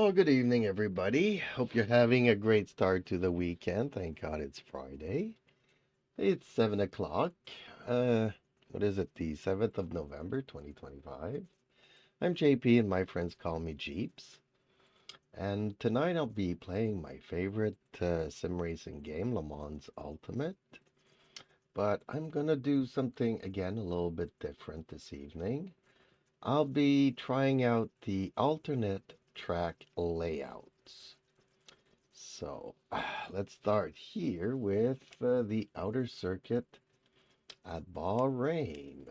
Oh, good evening, everybody. Hope you're having a great start to the weekend. Thank God it's Friday. It's 7 o'clock. What is it? The 7th of November, 2025. I'm JP, and my friends call me Jeeps. And tonight I'll be playing my favorite sim racing game, Le Mans Ultimate. But I'm gonna do something again a little bit different this evening. I'll be trying out the alternate track layouts. So let's start here with the outer circuit at Bahrain.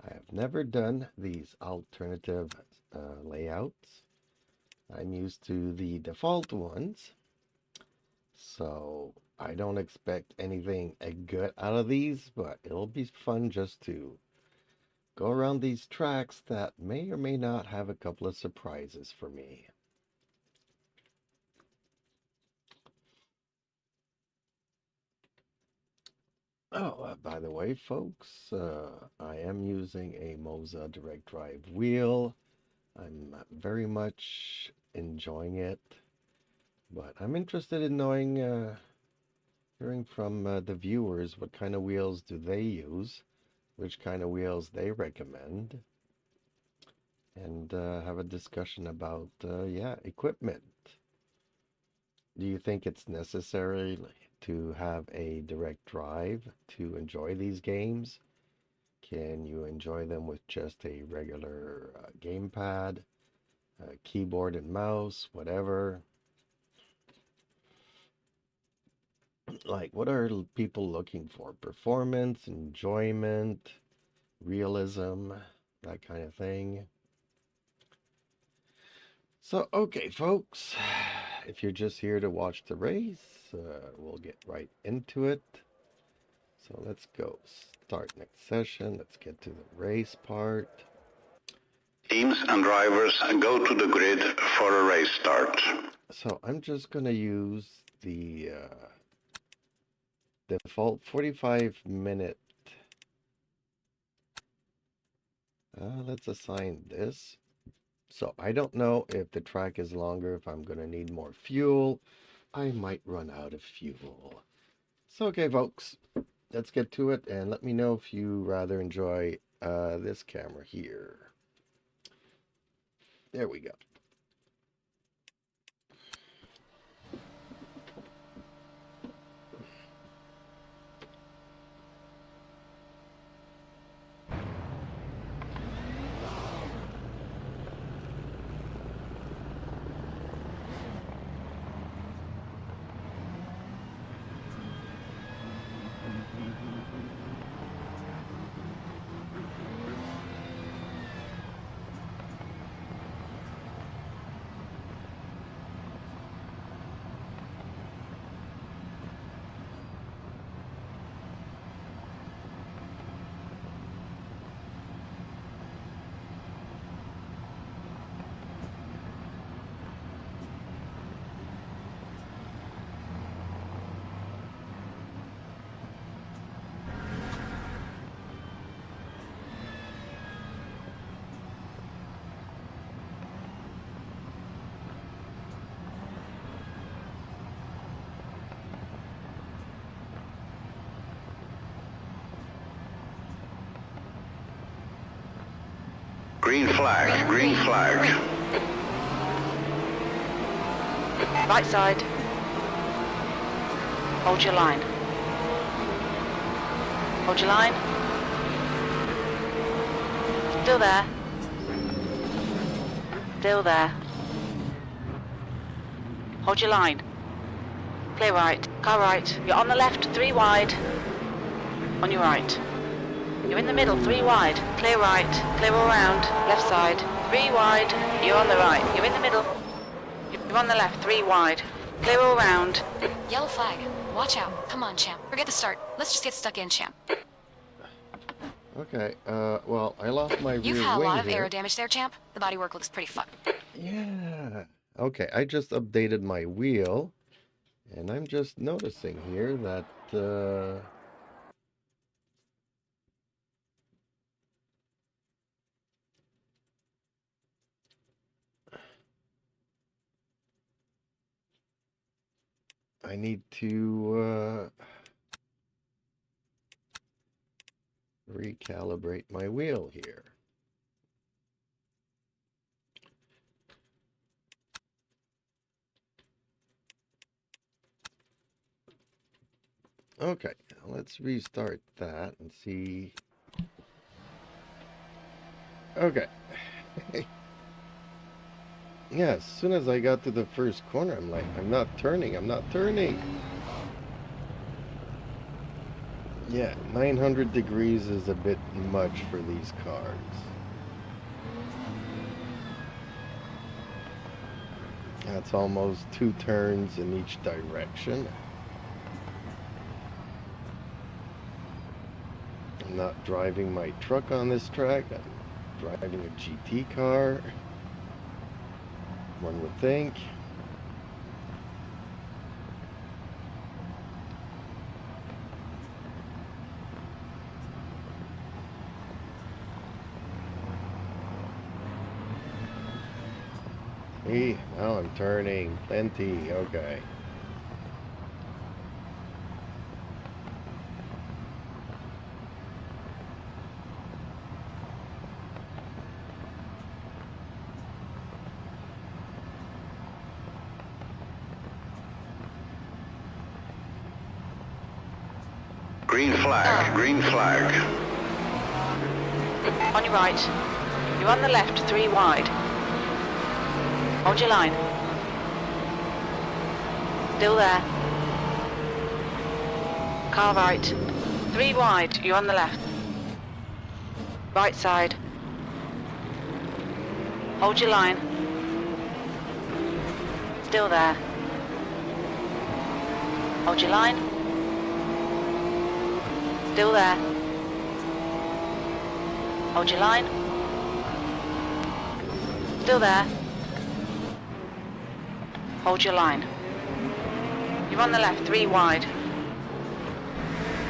I have never done these alternative layouts. I'm used to the default ones, so I don't expect anything good out of these, but it'll be fun just to go around these tracks that may or may not have a couple of surprises for me. Oh, by the way, folks, I am using a Moza direct drive wheel. I'm very much enjoying it, but I'm interested in knowing, hearing from the viewers what kind of wheels do they use, which kind of wheels they recommend, and have a discussion about, yeah, equipment. Do you think it's necessary to have a direct drive to enjoy these games? Can you enjoy them with just a regular gamepad, keyboard and mouse, whatever? Like, what are people looking for? Performance, enjoyment, realism, that kind of thing. So, okay, folks, if you're just here to watch the race, we'll get right into it. So let's go start next session. Let's get to the race part. Teams and drivers go to the grid for a race start. So I'm just going to use the default 45-minute. Let's assign this. So I don't know if the track is longer, if I'm going to need more fuel. I might run out of fuel. So, okay, folks, let's get to it, and let me know if you rather enjoy this camera here. There we go. Green flag, green flag. Right side. Hold your line. Hold your line. Still there. Still there. Hold your line. Clear right. Car right. You're on the left, 3 wide. On your right. You're in the middle, 3 wide. Clear right. Clear all round. Left side. 3 wide. You're on the right. You're in the middle. You're on the left, 3 wide. Clear all round. Yellow flag. Watch out. Come on, champ. Forget the start. Let's just get stuck in, champ. Okay, well, I lost my You've rear had a wing lot of here. aero damage there, champ. The bodywork looks pretty fucked. Yeah. Okay, I just updated my wheel, and I'm just noticing here that, I need to recalibrate my wheel here. Okay, let's restart that and see. Okay. Yeah, as soon as I got to the first corner, I'm like, I'm not turning. Yeah, 900 degrees is a bit much for these cars. That's almost 2 turns in each direction. I'm not driving my truck on this track. I'm driving a GT car. One would think. See, now I'm turning plenty. Okay. Green flag, green flag. On your right. You're on the left, 3 wide. Hold your line. Still there. Car right. 3 wide, you're on the left. Right side. Hold your line. Still there. Hold your line. Still there. Hold your line. Still there. Hold your line. You're on the left, 3 wide.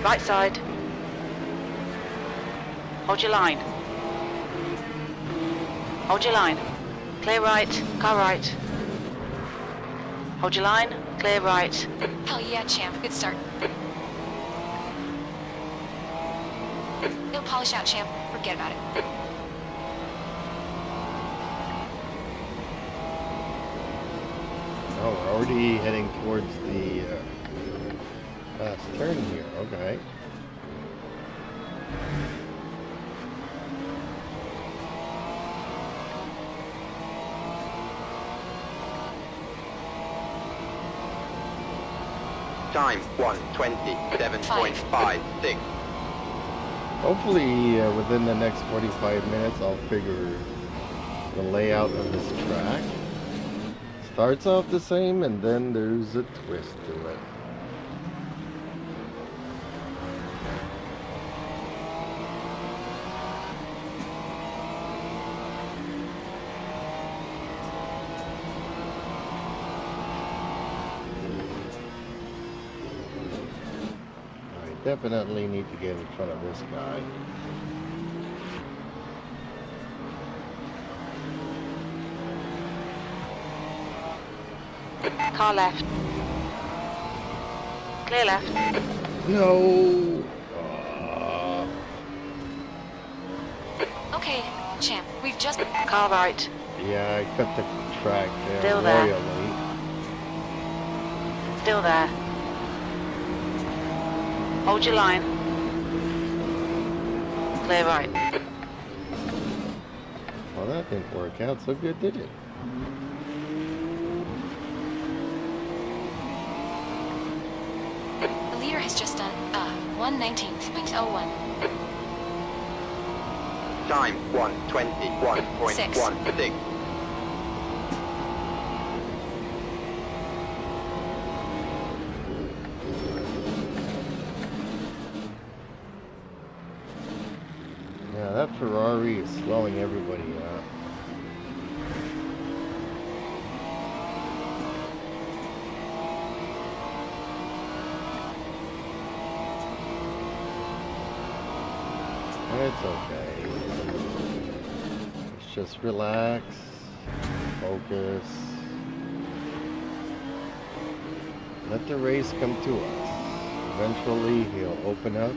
Right side. Hold your line. Hold your line. Clear right, car right. Hold your line, clear right. Hell yeah, champ. Good start. No polish out, champ. Forget about it. Oh, we're already heading towards the last turn here. Okay. Time 1:27.56. Hopefully, within the next 45 minutes, I'll figure the layout of this track. Starts off the same, and then there's a twist to it. I definitely need to get in front of this guy. Car left. Clear left. No! Okay, champ. We've just... Car right. Yeah, I cut the track Still there. royally. Still there. Hold your line. Clear right. Well, that didn't work out so good, did it? The leader has just done, 1:19.01. Time 1:21.16. Yeah, that Ferrari is slowing everybody up. It's okay. Let's just relax, focus. Let the race come to us. Eventually, he'll open up.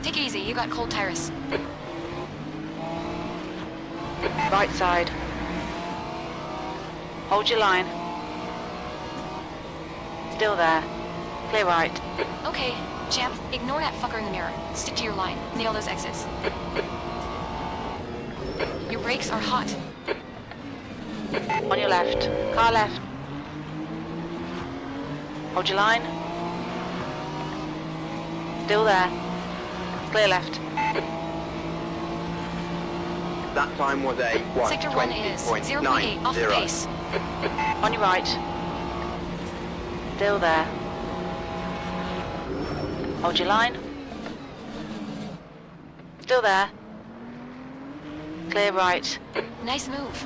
Take it easy, you got cold tires. Right side. Hold your line. Still there. Clear right. Okay, champ, ignore that fucker in the mirror. Stick to your line. Nail those exits. Your brakes are hot. On your left. Car left. Hold your line. Still there. Clear left. That time was a Sector 1 is 0.8 off the 1:20.90. base. On your right. Still there. Hold your line. Still there. Clear right. Nice move.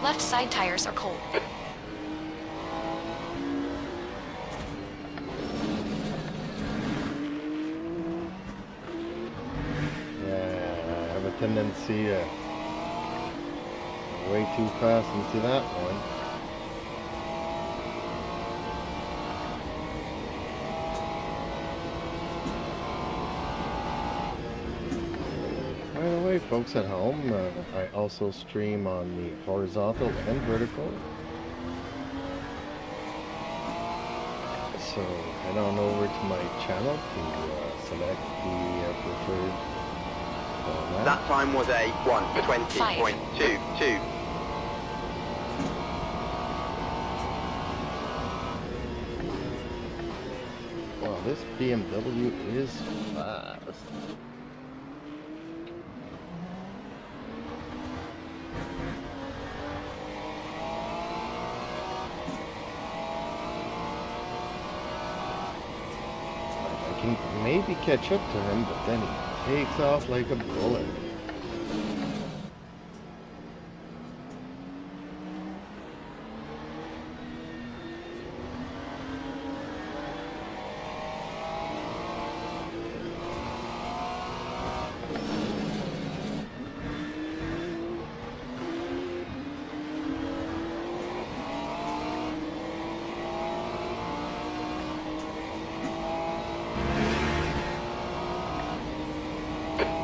Left side tires are cold. Yeah, I have a tendency to way too fast into that one. By the way, folks at home, I also stream on the horizontal and vertical. So head on over to my channel to select the preferred format. That time was a 1:20.22. Wow, this BMW is fast. I can maybe catch up to him, but then he takes off like a bullet.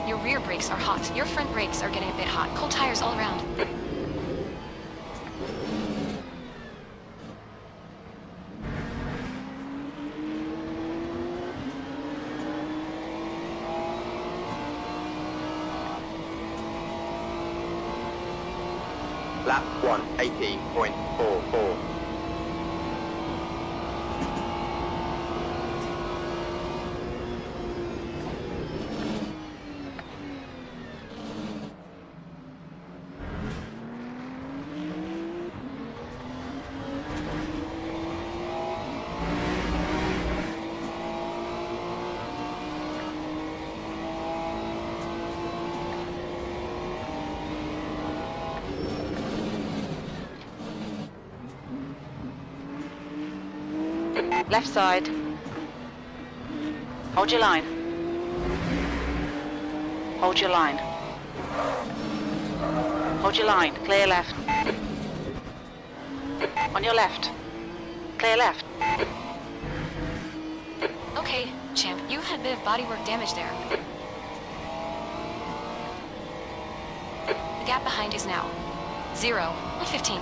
Your rear brakes are hot. Your front brakes are getting a bit hot. Cold tires all around. Lap 1:18.44. Left side. Hold your line. Hold your line. Hold your line. Clear left. On your left. Clear left. Okay, champ, you had a bit of bodywork damage there. The gap behind is now 0.15.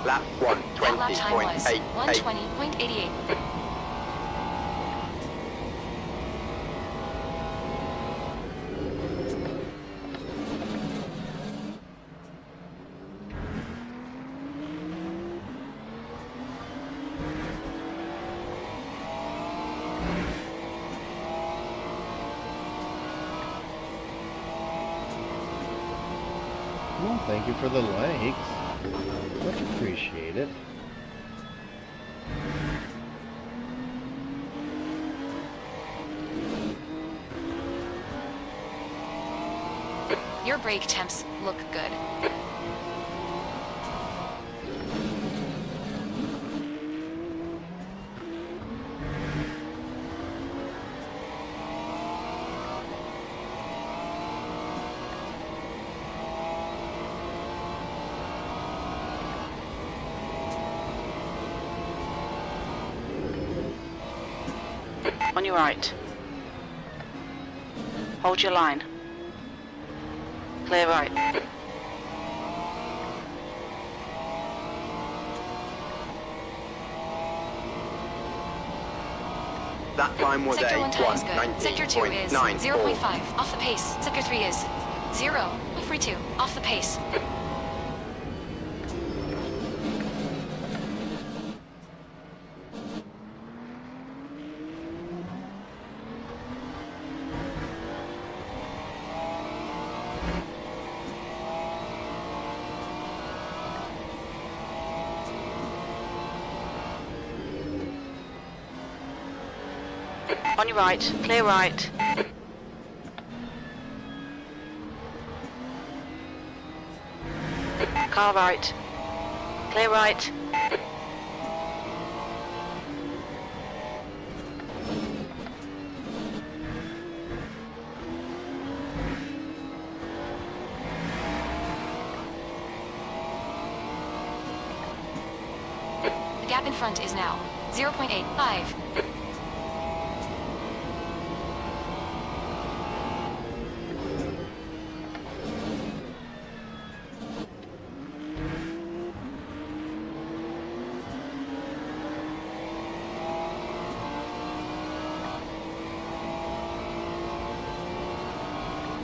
Lap That lap time was 1:20.88. 1:20.88. Thank you for the likes. Much appreciated. Your brake temps look good. On your right. Hold your line. Clear right. That time was Sector a 1 tie is good. Sector 2 is 1:19.94. 0.5, off the pace. Sector 3 is 0. Free 2, off the pace. On your right. Clear right. Car right. Clear right. The gap in front is now 0.85.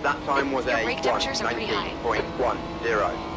That time was Your a brake temperatures are pretty high. 1:19.10.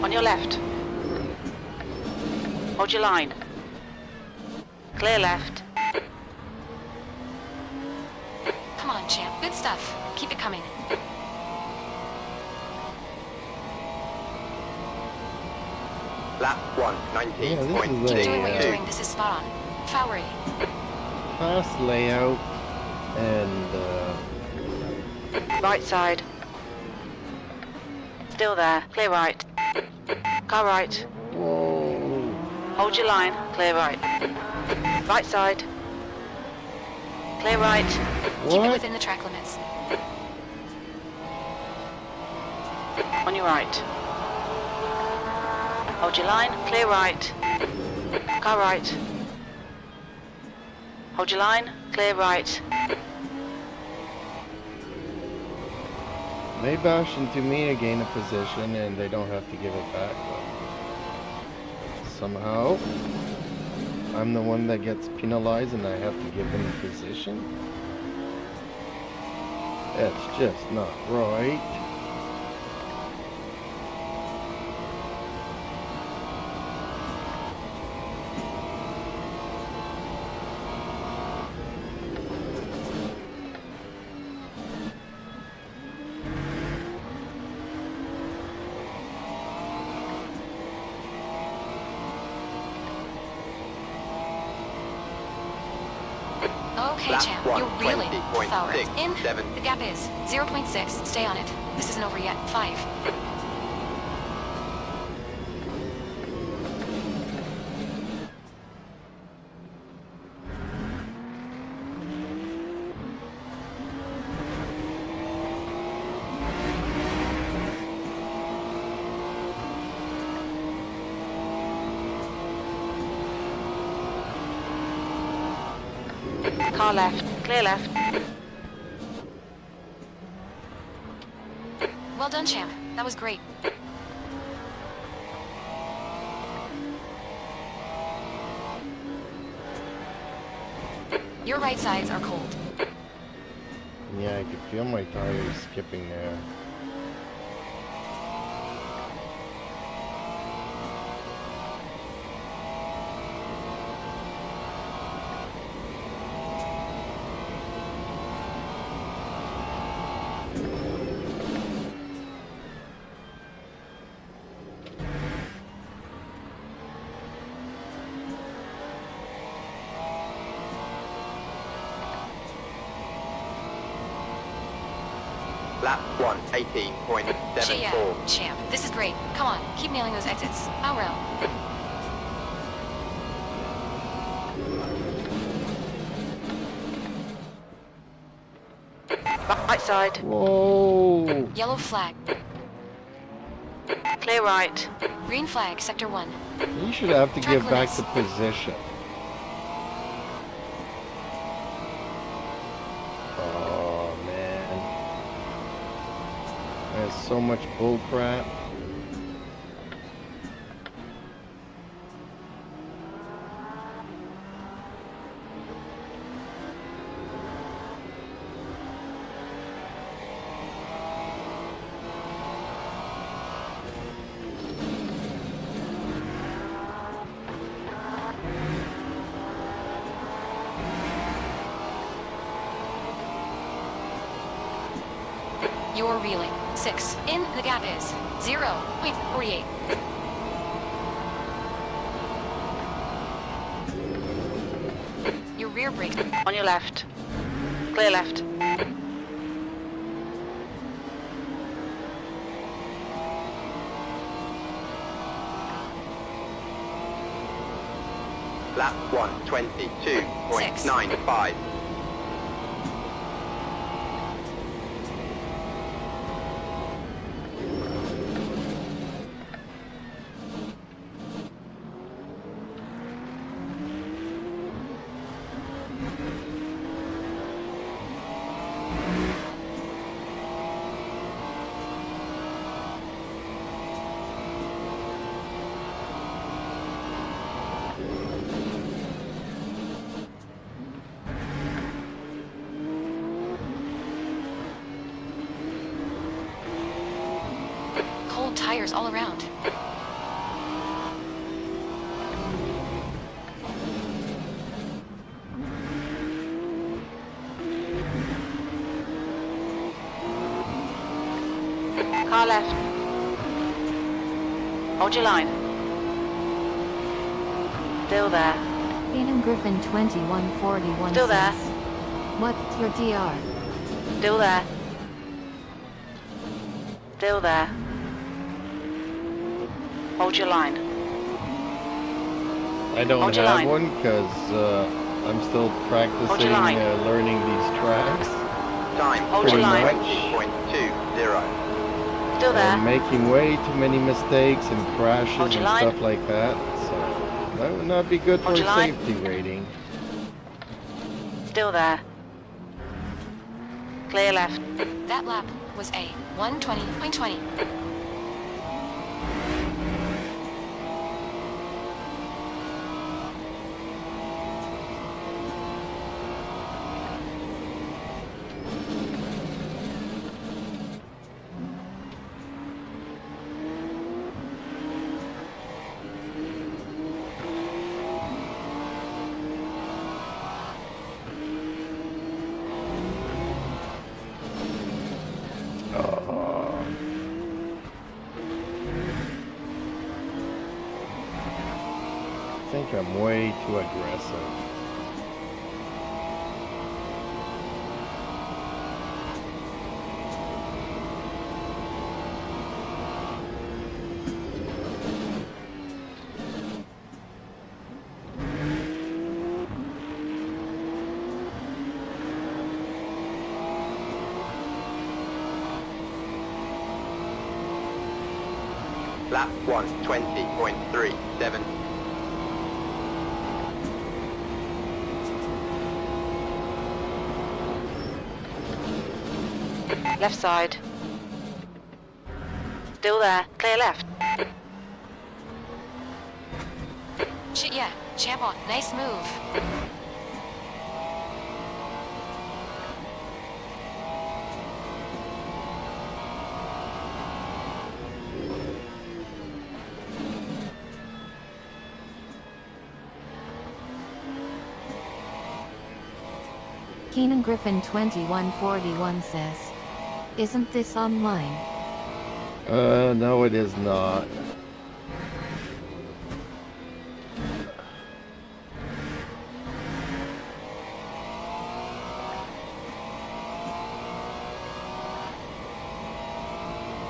On your left. Hold your line. Clear left. Come on, champ. Good stuff. Keep it coming. Lap Yeah, this is 1:19.2. Keep doing what you're a doing. This is spot on. Flowery. fast layout and Right side. Still there. Clear right. Car right. whoa. Hold your line. Clear right. Right side. Clear right. Keep it What? within the track limits. On your right. Hold your line. Clear right. Car right. Hold your line. Clear right. They bash into me, I gain a position, and they don't have to give it back. But somehow, I'm the one that gets penalized and I have to give them a position. That's just not right. Okay, Lap champ. You're really 1:20.6, forward. In. 7. The gap is 0.6. Stay on it. This isn't over yet. 5. Car left. Clear left. Well done, champ. That was great. Your right sides are cold. Yeah, I could feel my tires skipping there. Lap 1, 18.74. Yeah, champ. This is great. Come on, keep nailing those exits. Power out. Right side. Whoa! Yellow flag. Clear right. Green flag, sector 1. You should have to Track give back limits. the position. Oh man. There's so much bull crap. You're reeling. 6. In, the gap is 0.48. Your rear brake. On your left. Clear left. Lap 1, 22.95. Cold tires all around. Car left. Hold your line. Still there. Phantom Griffin 2141 Still there. says, what's your DR? Still there. Still there. Hold your line. I don't Hold your have line. one because I'm still practicing line. learning these tracks. Time Hold your line. 20.20. Still there. I'm making way too many mistakes and crashes Hold and your line. stuff like that. So that would not be good for Hold a your line. safety rating. Still there. Clear left. That lap was a 120.20. Oh. I think I'm way too aggressive. Lap 1, 20.37. Left side. Still there. Clear left. Shit, yeah. Champ on. Nice move. Keenan Griffin 2141 says, "Isn't this online?" No, it is not.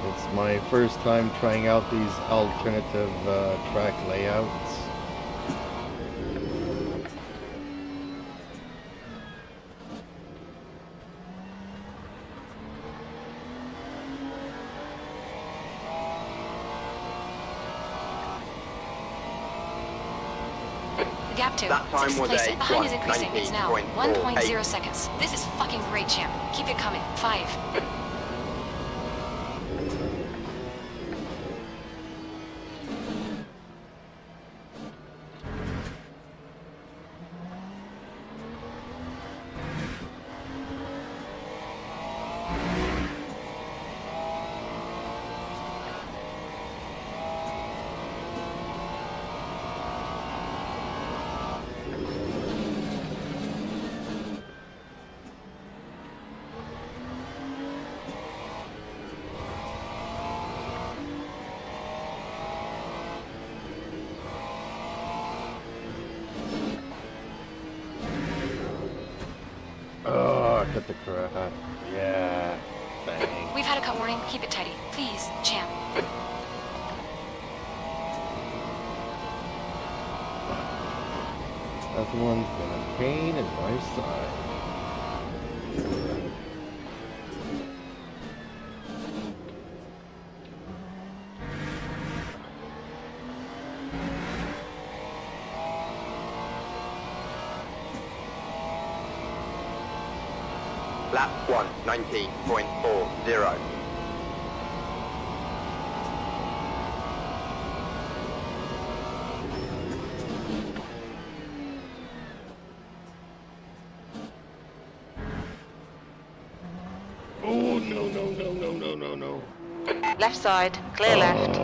It's my first time trying out these alternative track layouts. Gap 2. That time Sixth was place a behind is increasing. It's now 1.48. 1.0 seconds. This is fucking great, champ. Keep it coming. 5. Oh, cut the crap. Yeah, dang. We've had a cut warning. Keep it tidy. Please, champ. That one's been a pain in my side. Lap 1, 19.40. Oh, no. Left side. Clear left.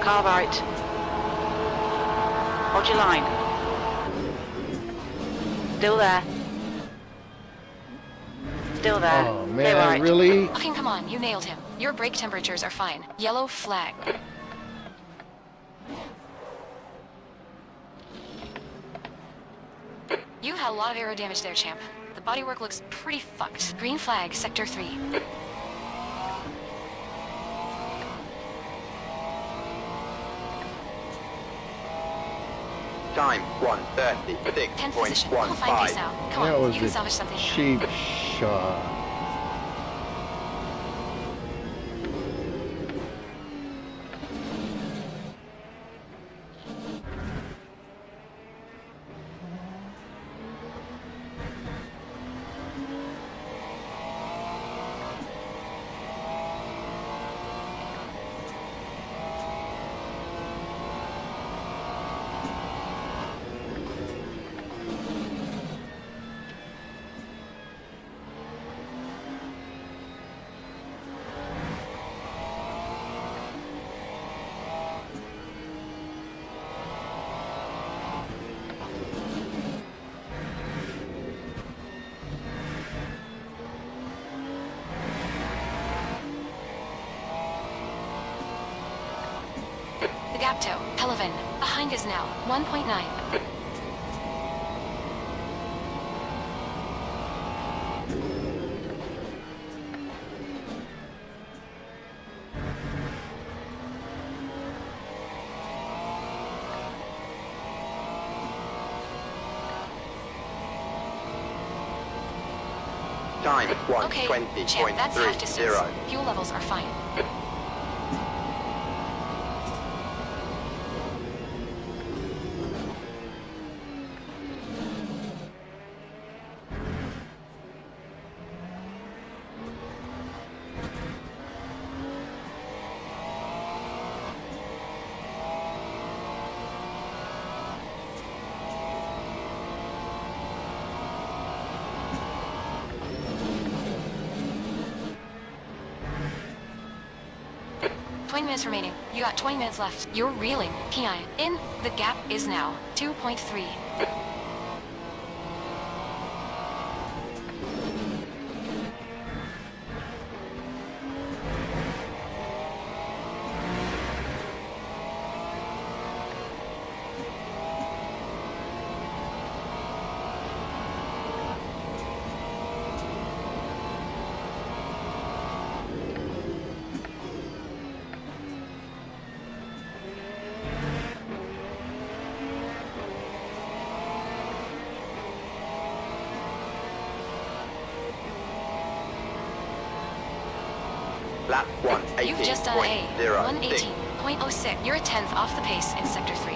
Car right. Hold your line. Still there. Still there. Oh, Clear man, right. really? Fucking come on. You nailed him. Your brake temperatures are fine. Yellow flag. You had a lot of aero damage there, champ. The bodywork looks pretty fucked. Green flag, sector 3. Time 1:36.15. 10th position. We'll find peace out. Come That on, was you can a salvage something. cheap shot. The gap to Pelivan. Behind is now 1.9. Time Okay, champ, that's half distance. 120.30. Fuel levels are fine. Minutes remaining. You got 20 minutes left. You're reeling. PI. In. The gap is now 2.3. Lap 1, You've just done a 18.06. 118.06. You're a tenth off the pace in Sector 3.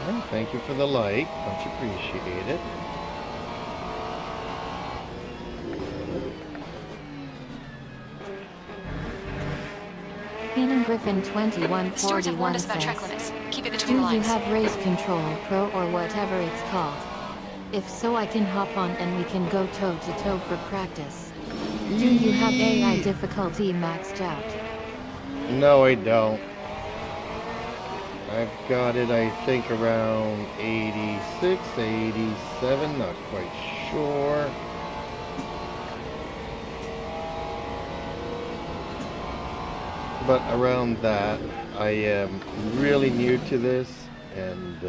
Well, thank you for the like. Much appreciated. Keenan Griffin Stewards have 2141 warned us about track says, limits. Keep it do between the you lines. have Race Control Pro or whatever it's called? If so, I can hop on and we can go toe to toe for practice. Do you have AI difficulty maxed out? No, I don't. I've got it, I think, around 86, 87, not quite sure. But around that, I am really new to this, and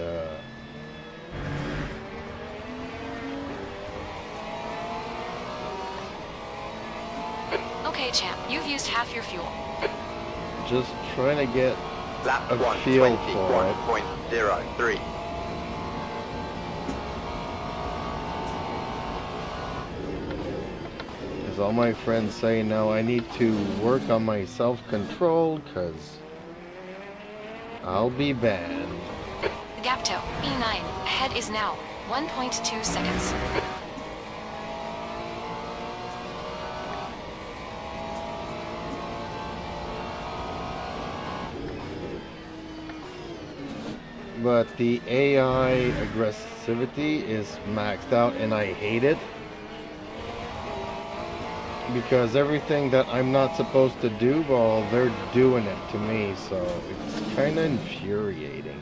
Okay, champ. You've used half your fuel. just trying to get Lap a 1, feel for it. 21.03. As all my friends say now, I need to work on my self-control, because I'll be banned. The gap to E9. Ahead is now 1.2 seconds. But the AI aggressivity is maxed out, and I hate it. Because everything that I'm not supposed to do, well, they're doing it to me, so it's kind of infuriating.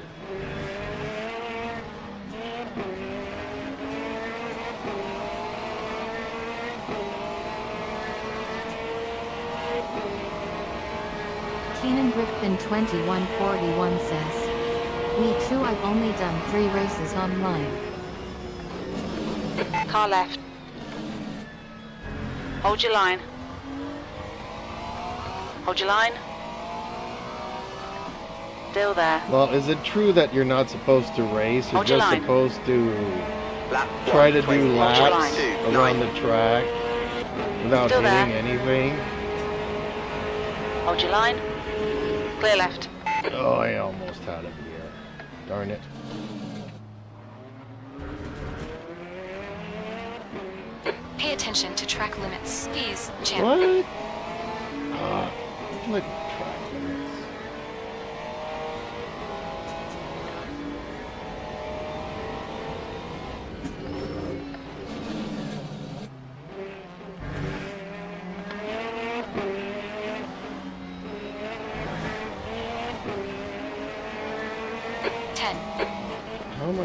Keenan Griffin 2141 says, me too, I've only done 3 races online. Car left. Hold your line. Hold your line. Still there. Well, is it true that you're not supposed to race? You're Hold your just line. supposed to Lap try to do 1, laps 21.29. around the track without Still there. hitting anything? Hold your line. Clear left. Oh, I almost had it here. Darn it. Pay attention to track limits. Please, champ. What? What track limits?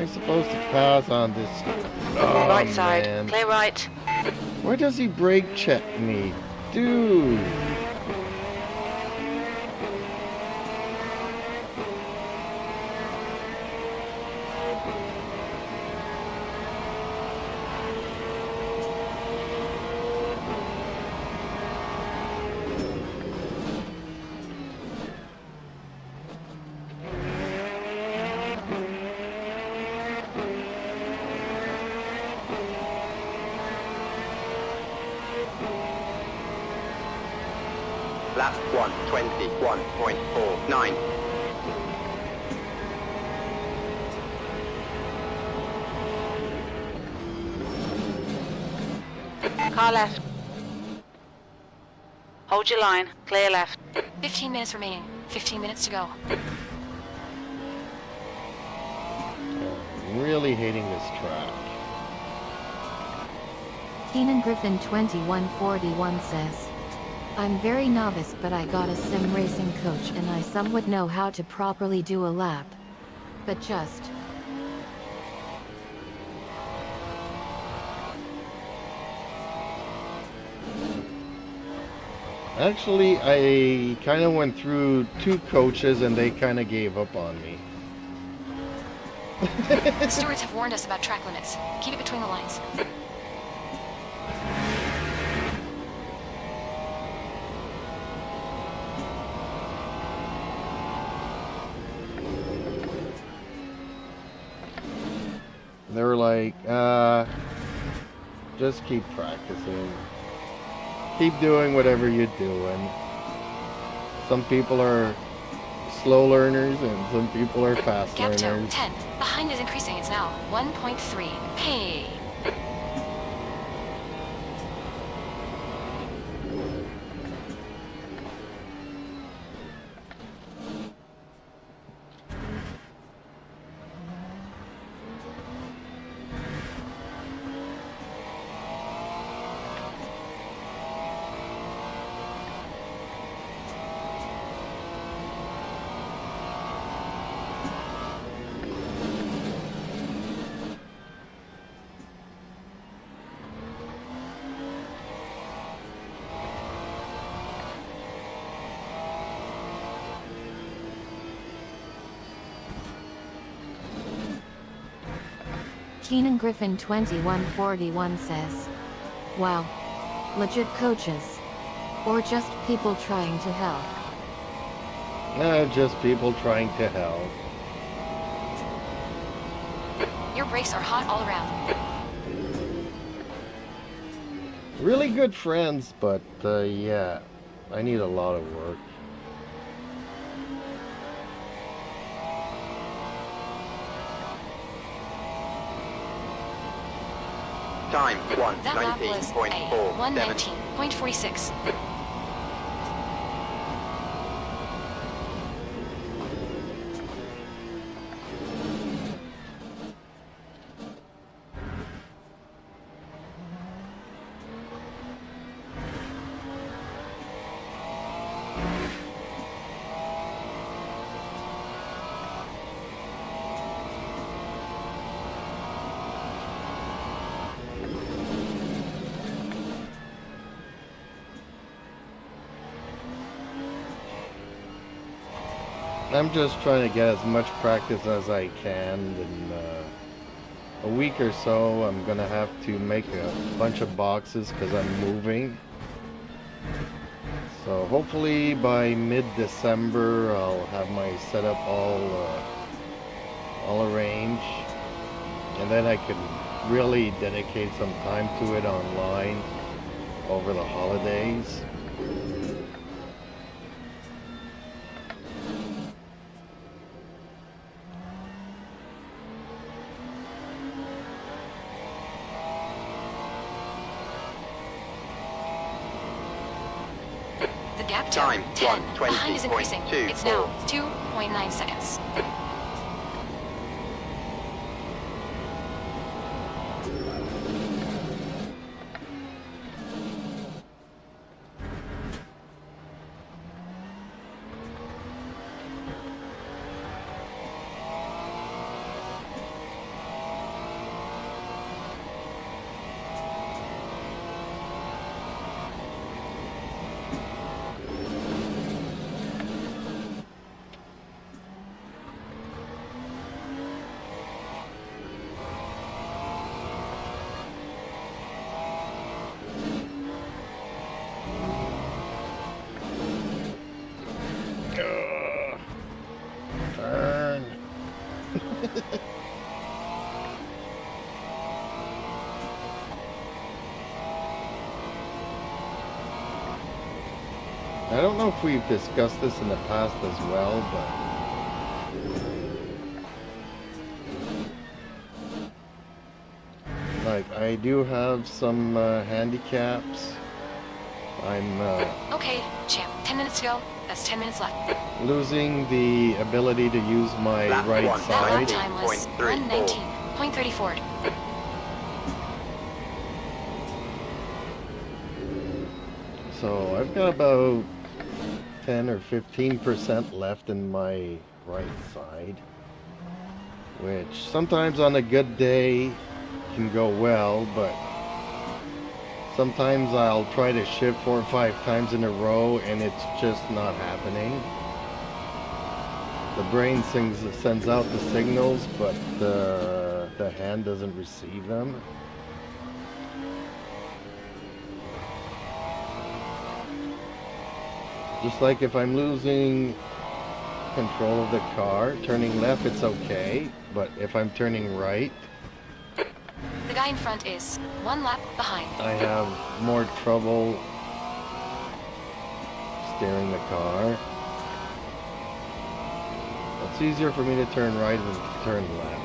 I supposed to pass on this? Oh, Right side. man. Clear right. Why does he brake check me? Dude. Lap 121.49. Car left. Hold your line. Clear left. 15 minutes remaining. 15 minutes to go. I'm really hating this track. Keenan Griffin 2141 says, I'm very novice, but I got a sim racing coach and I somewhat know how to properly do a lap. But just Actually, I kind of went through 2 coaches and they kind of gave up on me. The stewards have warned us about track limits. Keep it between the lines. They were like, just keep practicing. Keep doing whatever you're doing. Some people are slow learners and some people are fast Gap toe, learners. 10. Behind is increasing. It's now 1.3. Hey. Keenan Griffin 2141 says, wow. Legit coaches. Or just people trying to help. Just people trying to help. Your brakes are hot all around. Really good friends, but yeah, I need a lot of work. Time That lap was 119.47. 119.46. I'm just trying to get as much practice as I can. In a week or so, I'm gonna have to make a bunch of boxes because I'm moving. So hopefully by mid-December, I'll have my setup all arranged, and then I can really dedicate some time to it online over the holidays. The gap to Time 10. Behind is increasing. It's now 120.24. 2.9 seconds. I don't know if we've discussed this in the past as well, but like I do have some handicaps. I'm Okay, champ. 10 minutes to go. That's 10 minutes left. losing the ability to use my Lap right one. That lap side. time was 1:19.34. So I've got about 10 or 15% left in my right side, which sometimes on a good day can go well, but sometimes I'll try to shift 4 or 5 times in a row and it's just not happening. The brain sends out the signals, but the hand doesn't receive them. Just like if I'm losing control of the car, turning left it's okay, but if I'm turning right, The guy in front is 1 lap behind. I have more trouble steering the car. It's easier for me to turn right than to turn left.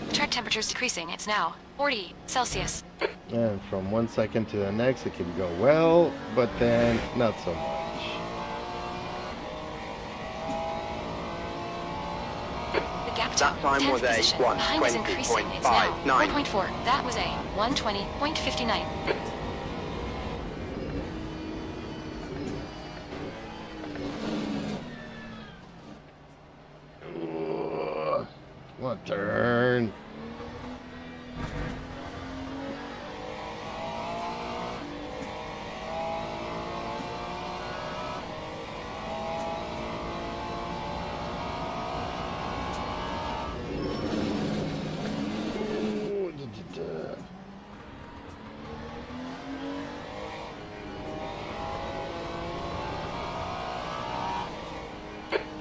The track temperature is decreasing. It's now 40 Celsius. And from 1 second to the next it can go well, but then not so much. The gap to That time 10th was a position. Behind is increasing. It's now 1:20.59. 1.4. That was a 1:20.59. Ugh, come on, turn.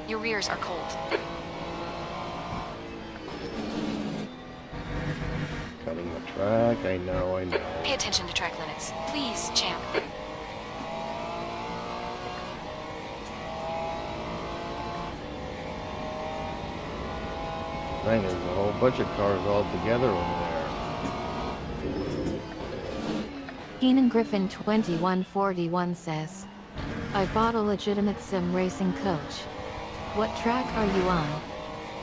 Your rears are cold. Cutting the track, I know. Pay attention to track limits. Please, champ. Man, there's a whole bunch of cars all together over there. Keenan Griffin 2141 says, I bought a legitimate sim racing coach. What track are you on?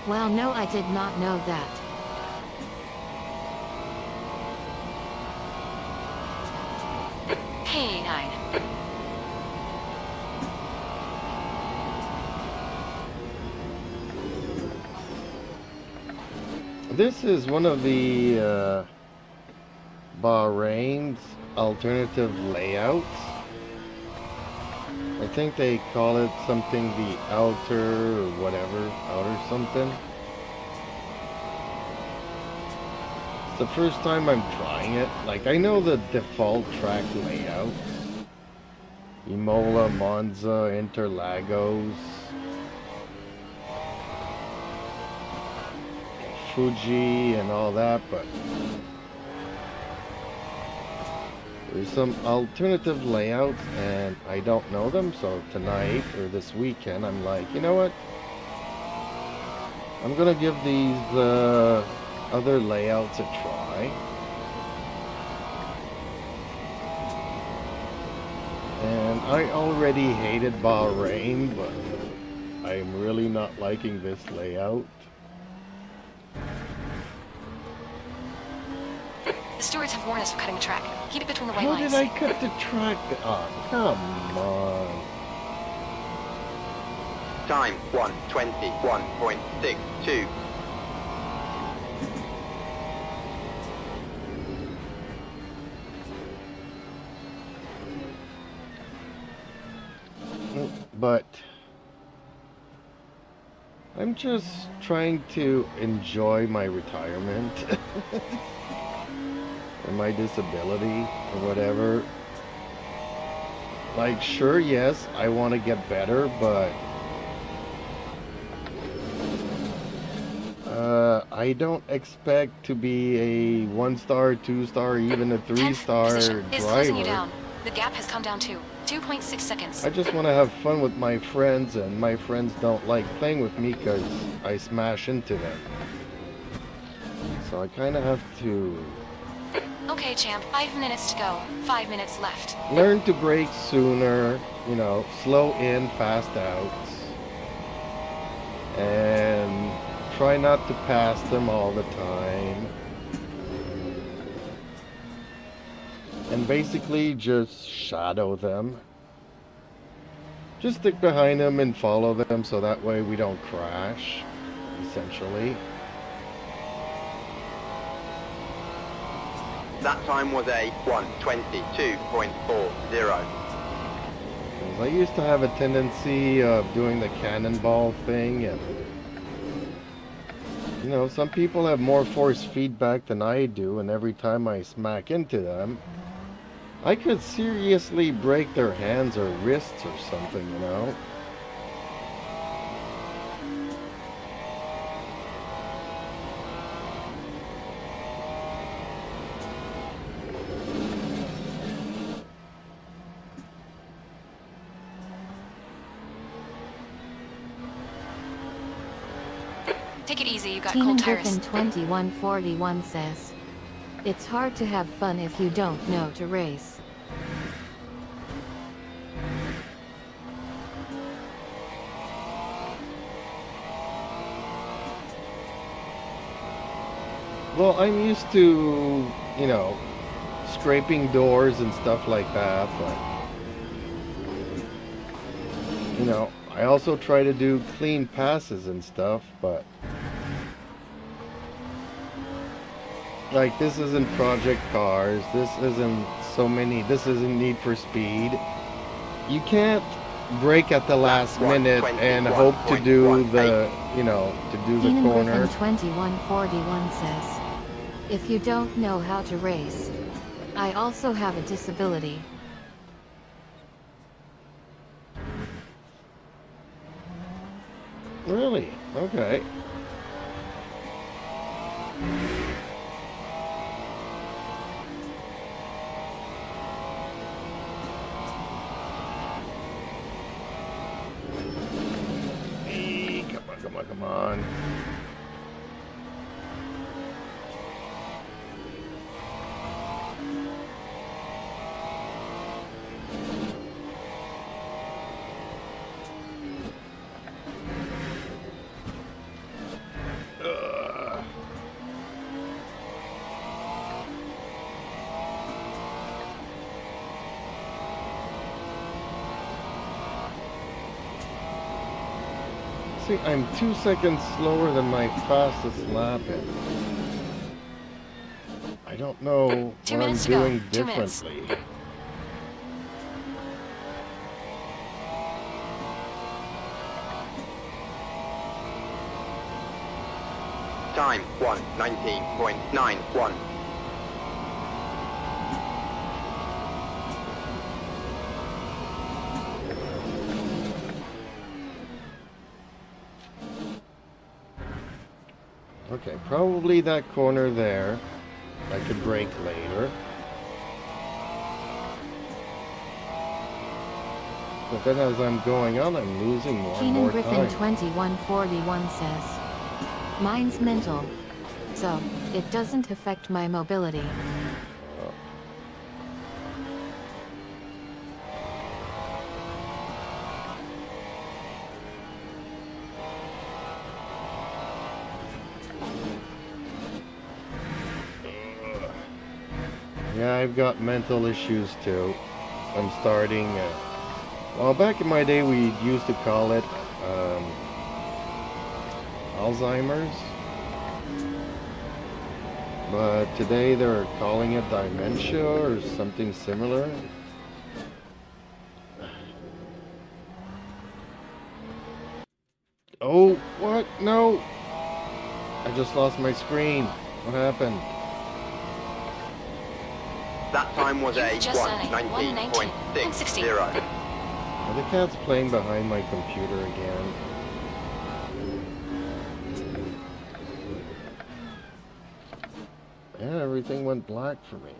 Well, no, I did not know that. Hey, 9. This is one of the Bahrain's alternative layouts. I think they call it something the outer or whatever, outer something. It's the first time I'm trying it. Like, I know the default track layouts. Imola, Monza, Interlagos, Fuji and all that, but there's some alternative layouts and I don't know them, so tonight or this weekend I'm like, you know what? I'm gonna give these other layouts a try. And I already hated Bahrain, but I'm really not liking this layout. The stewards have warned us of cutting the track. Keep it between the white How lines. did I cut the track? Oh, come on. Time 1:21.62. But I'm just trying to enjoy my retirement or my disability or whatever. Like, sure, yes, I want to get better, but I don't expect to be a 1-star, 2-star, even a 3-star Position is closing you driver. down. The gap has come down to 2.6 seconds. I just want to have fun with my friends, and my friends don't like playing with me because I smash into them. So I kind of have to Okay, champ. 5 minutes to go. 5 minutes left. learn to brake sooner, you know, slow in, fast out, and try not to pass them all the time. And basically just shadow them. Just stick behind them and follow them so that way we don't crash, essentially. That time was a 1:22.40. I used to have a tendency of doing the cannonball thing, and you know, some people have more force feedback than I do, and every time I smack into them, I could seriously break their hands or wrists or something, you know? Take it easy, you got Keenan cold tires. Griffin 2141 says, "It's hard to have fun if you don't know to race." Well, I'm used to, you know, scraping doors and stuff like that, but, you know, I also try to do clean passes and stuff, but like this isn't Project Cars, this isn't Need for Speed. You can't brake at the last minute and hope to do the, you know, to do the Keenan corner. Griffin 2141 says, "If you don't know how to race, I also have a disability." Really? Okay. Hey, come on. See, I'm 2 seconds slower than my fastest lap. I don't know 2 what I'm minutes to go. doing 2 minutes. differently. Time 1:19.91. Okay, probably that corner there. I could brake later. But then as I'm going on, I'm losing more and Keenan more Griffin time. 2141 says, "Mine's mental, so it doesn't affect my mobility." Yeah, I've got mental issues too. I'm starting, well, back in my day we used to call it Alzheimer's. But today they're calling it dementia or something similar. Oh, what? No! I just lost my screen. What happened? That time was a Just on a 1:19.60. Well, the cat's playing behind my computer again. Yeah, everything went black for me.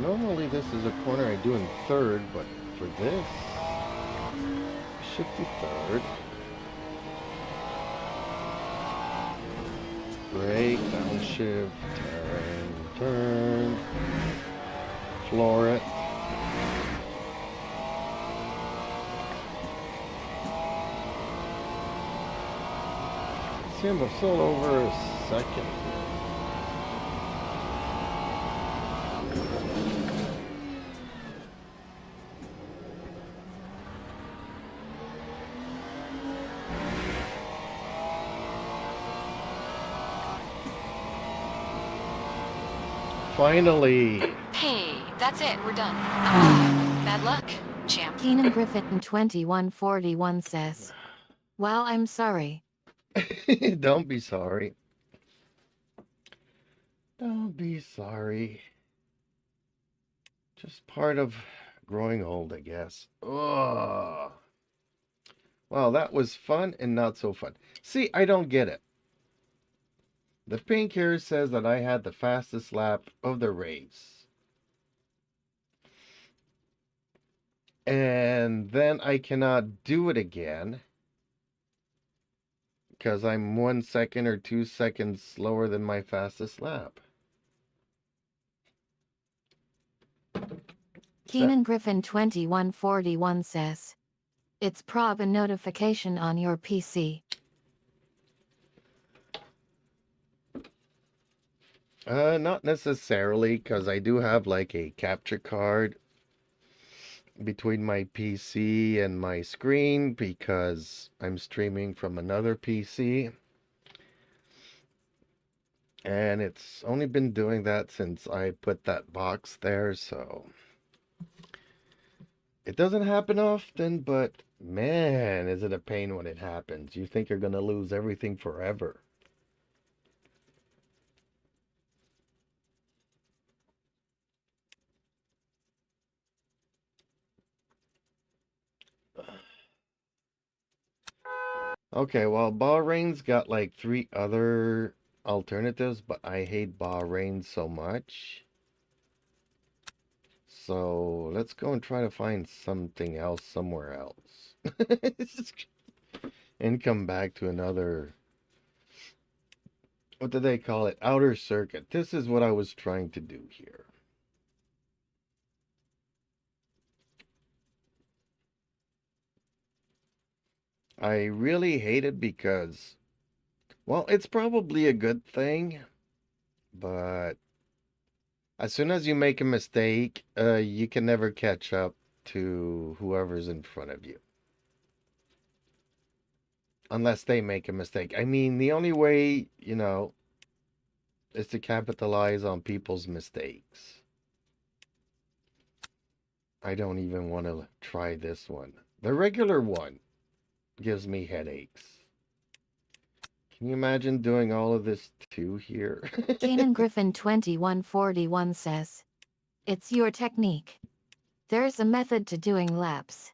Normally this is a corner I do in third, but for this, shift to third. Brake, downshift, turn, floor it. See, I'm still over a second. Finally! Hey, that's it. We're done. Bad luck, champ. Keenan Griffin 2141 says, "Well, I'm sorry." Don't be sorry. Don't be sorry. Just part of growing old, I guess. Ugh. Well, that was fun and not so fun. See, I don't get it. The pink here says that I had the fastest lap of the race. And then I cannot do it again because I'm 1 second or 2 seconds slower than my fastest lap. Keenan Griffin 2141 says, "It's prob a notification on your PC." Not necessarily, because I do have like a capture card between my PC and my screen because I'm streaming from another PC. And it's only been doing that since I put that box there, so it doesn't happen often, but man, is it a pain when it happens. You think you're going to lose everything forever. Okay, well, Bahrain's got like 3 other alternatives, but I hate Bahrain so much. So let's go and try to find something else somewhere else. And come back to another, what do they call it? Outer circuit. This is what I was trying to do here. I really hate it because, well, it's probably a good thing, but as soon as you make a mistake, you can never catch up to whoever's in front of you. Unless they make a mistake. I mean, the only way, is to capitalize on people's mistakes. I don't even want to try this one. The regular one gives me headaches. Can you imagine doing all of this too here? Keenan Griffin 2141 says, "It's your technique. There's a method to doing laps."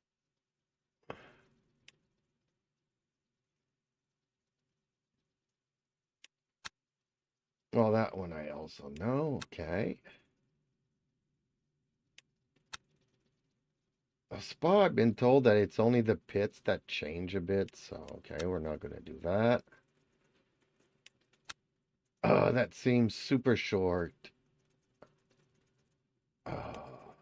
Well, that one I also know. Okay. A Spa, I've been told that it's only the pits that change a bit, so okay, we're not going to do that. Oh, that seems super short. Oh.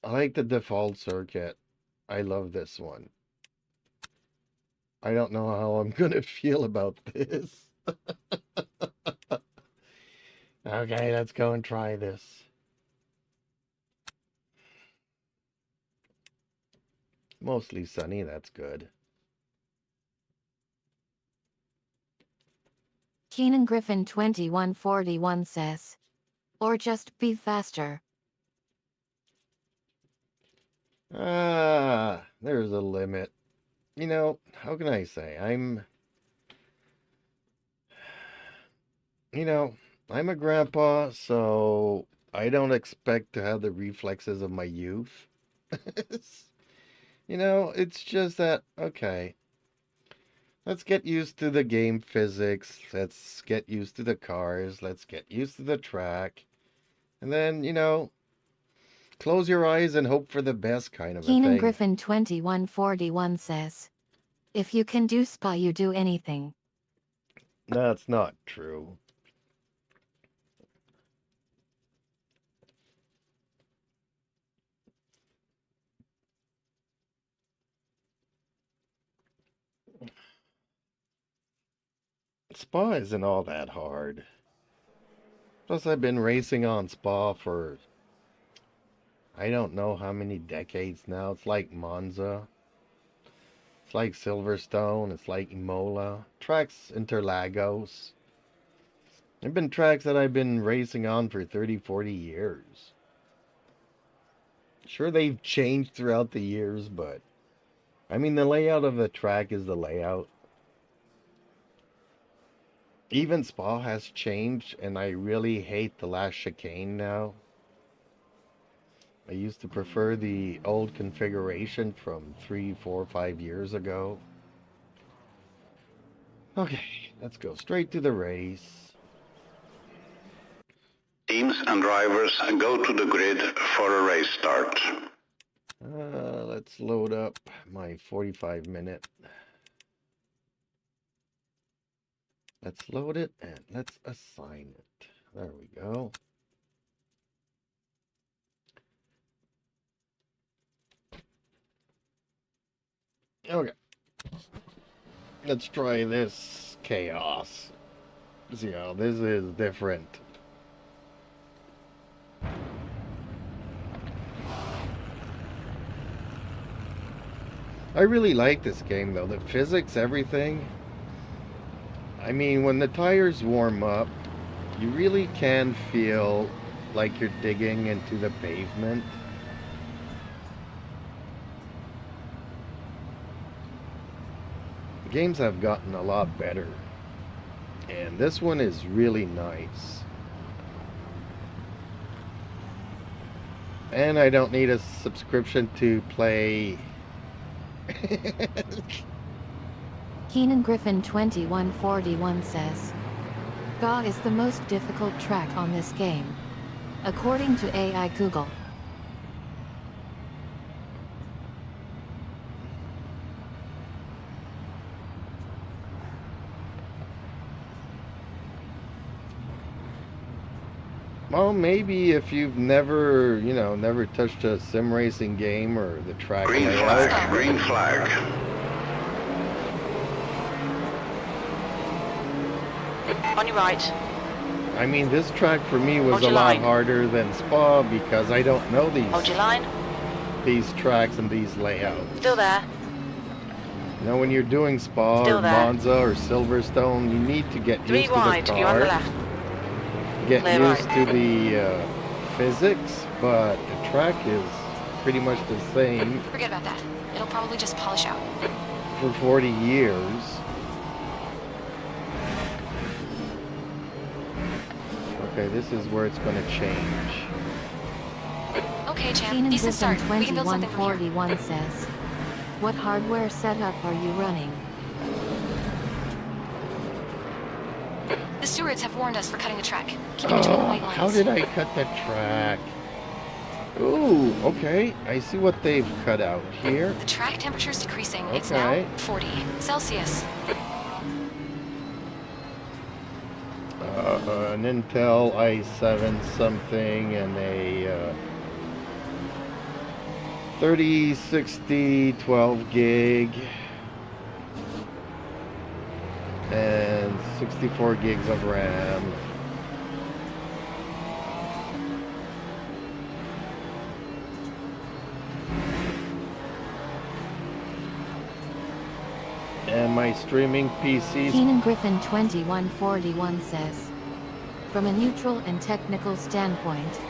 I like the default circuit. I love this one. I don't know how I'm going to feel about this. Okay, let's go and try this. Mostly sunny, that's good. Keenan Griffin 2141 says, "Or just be faster." There's a limit. You know, how can I say? You know, I'm a grandpa, so I don't expect to have the reflexes of my youth. You know, it's just that, okay, let's get used to the game physics. Let's get used to the cars. Let's get used to the track. And then, you know, close your eyes and hope for the best kind of a Keenan thing. Griffin 2141 says, if you can do spa, you do anything. That's not true. Spa isn't all that hard. Plus, I've been racing on Spa for I don't know how many decades now. It's like Monza. It's like Silverstone. It's like Imola. Tracks Interlagos. There've been tracks that I've been racing on for 30, 40 years. Sure, they've changed throughout the years, but I mean, the layout of the track is the layout. Even Spa has changed, and I really hate the last chicane now. I used to prefer the old configuration from 3, 4, 5 years ago. Okay, let's go straight to the race. Teams and drivers go to the grid for a race start. Let's load up my 45-minute. Let's load it and let's assign it. There we go. Okay. Let's try this chaos. See how this is different. I really like this game though. The physics, everything. I mean, when the tires warm up, you really can feel like you're digging into the pavement. Games have gotten a lot better, and this one is really nice. And I don't need a subscription to play. Keenan Griffin 2141 says, Ga is the most difficult track on this game, according to AI Google. Well, maybe if you've never, never touched a sim racing game or the track Green layout. flag, green flag. On your right. I mean, this track for me was Hold a your lot line. harder than Spa because I don't know Hold your line. these tracks and these layouts. Still there. You know, when you're doing Spa Still or there. Monza or Silverstone, you need to get 3 used to the wide. You're on the car, left. get Clear used right. to the physics, but the track is pretty much the same Forget about that. It'll probably just polish out. for 40 years. Okay, this is where it's going to change. Okay, champ. Keenan Decent Griffin start. We can build something from here. 2141 says, what hardware setup are you running? The stewards have warned us for cutting the track. Keep it between the white lines. How did I cut that track? Ooh, okay. I see what they've cut out here. The track temperature is decreasing. It's Okay. now 40 Celsius. An Intel i7 something and a 3060 12 gig and 64 gigs of RAM. And my streaming PC's Keenan Griffin 2141 says, from a neutral and technical standpoint,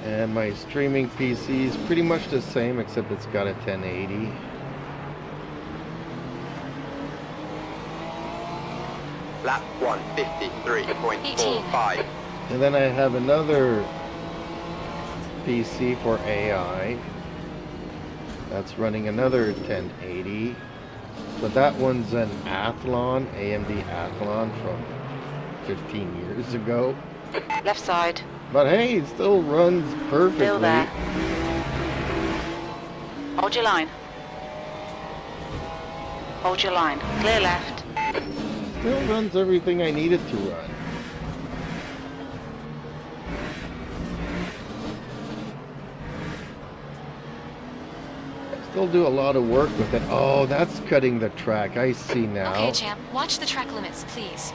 And my streaming PC is pretty much the same, except it's got a 1080. Lap 153.45. And then I have another PC for AI. That's running another 1080. But that one's an Athlon, AMD Athlon from 15 years ago. Left side. But hey, it still runs perfectly. Still there. Hold your line. Hold your line. Clear left. Still runs everything I need it to run. Still do a lot of work with it. Oh, that's cutting the track. I see now. Okay, champ. Watch the track limits, please.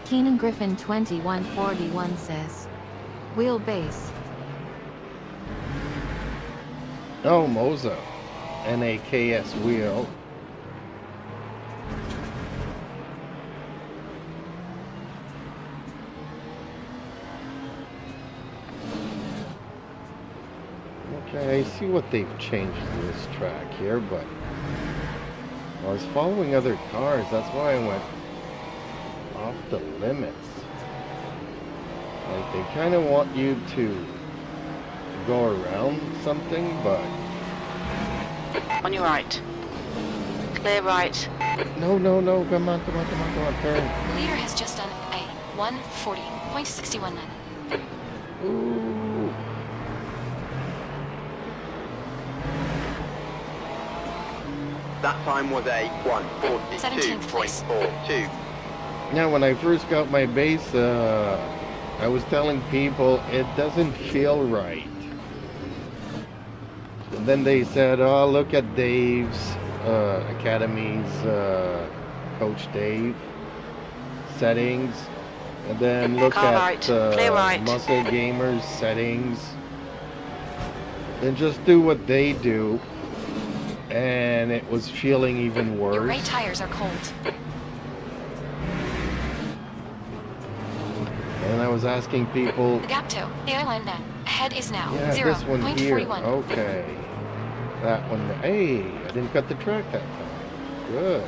Keenan Griffin 2141 says, wheelbase. Oh, Moza. NAKS wheel. Okay, I see what they've changed to this track here, but I was following other cars. That's why I went off the limits. Like, they kind of want you to go around something, but... On your right. Clear right. No, no, no, come on, come on, come on, come on, turn. The leader has just done a 140.619. Ooh. That time was a 17th place. 142.42. Now, when I first got my base, I was telling people it doesn't feel right. And then they said, oh, look at Dave's Academy's Coach Dave settings. And then look Car at right. Clear right. Muscle Gamers settings. Then just do what they do. And it was feeling even worse. Your right tires are cold. And I was asking people, The gap to the airline net ahead is now yeah, this one here. 0.41. Okay. That one. Hey, I didn't cut the track that time. Good.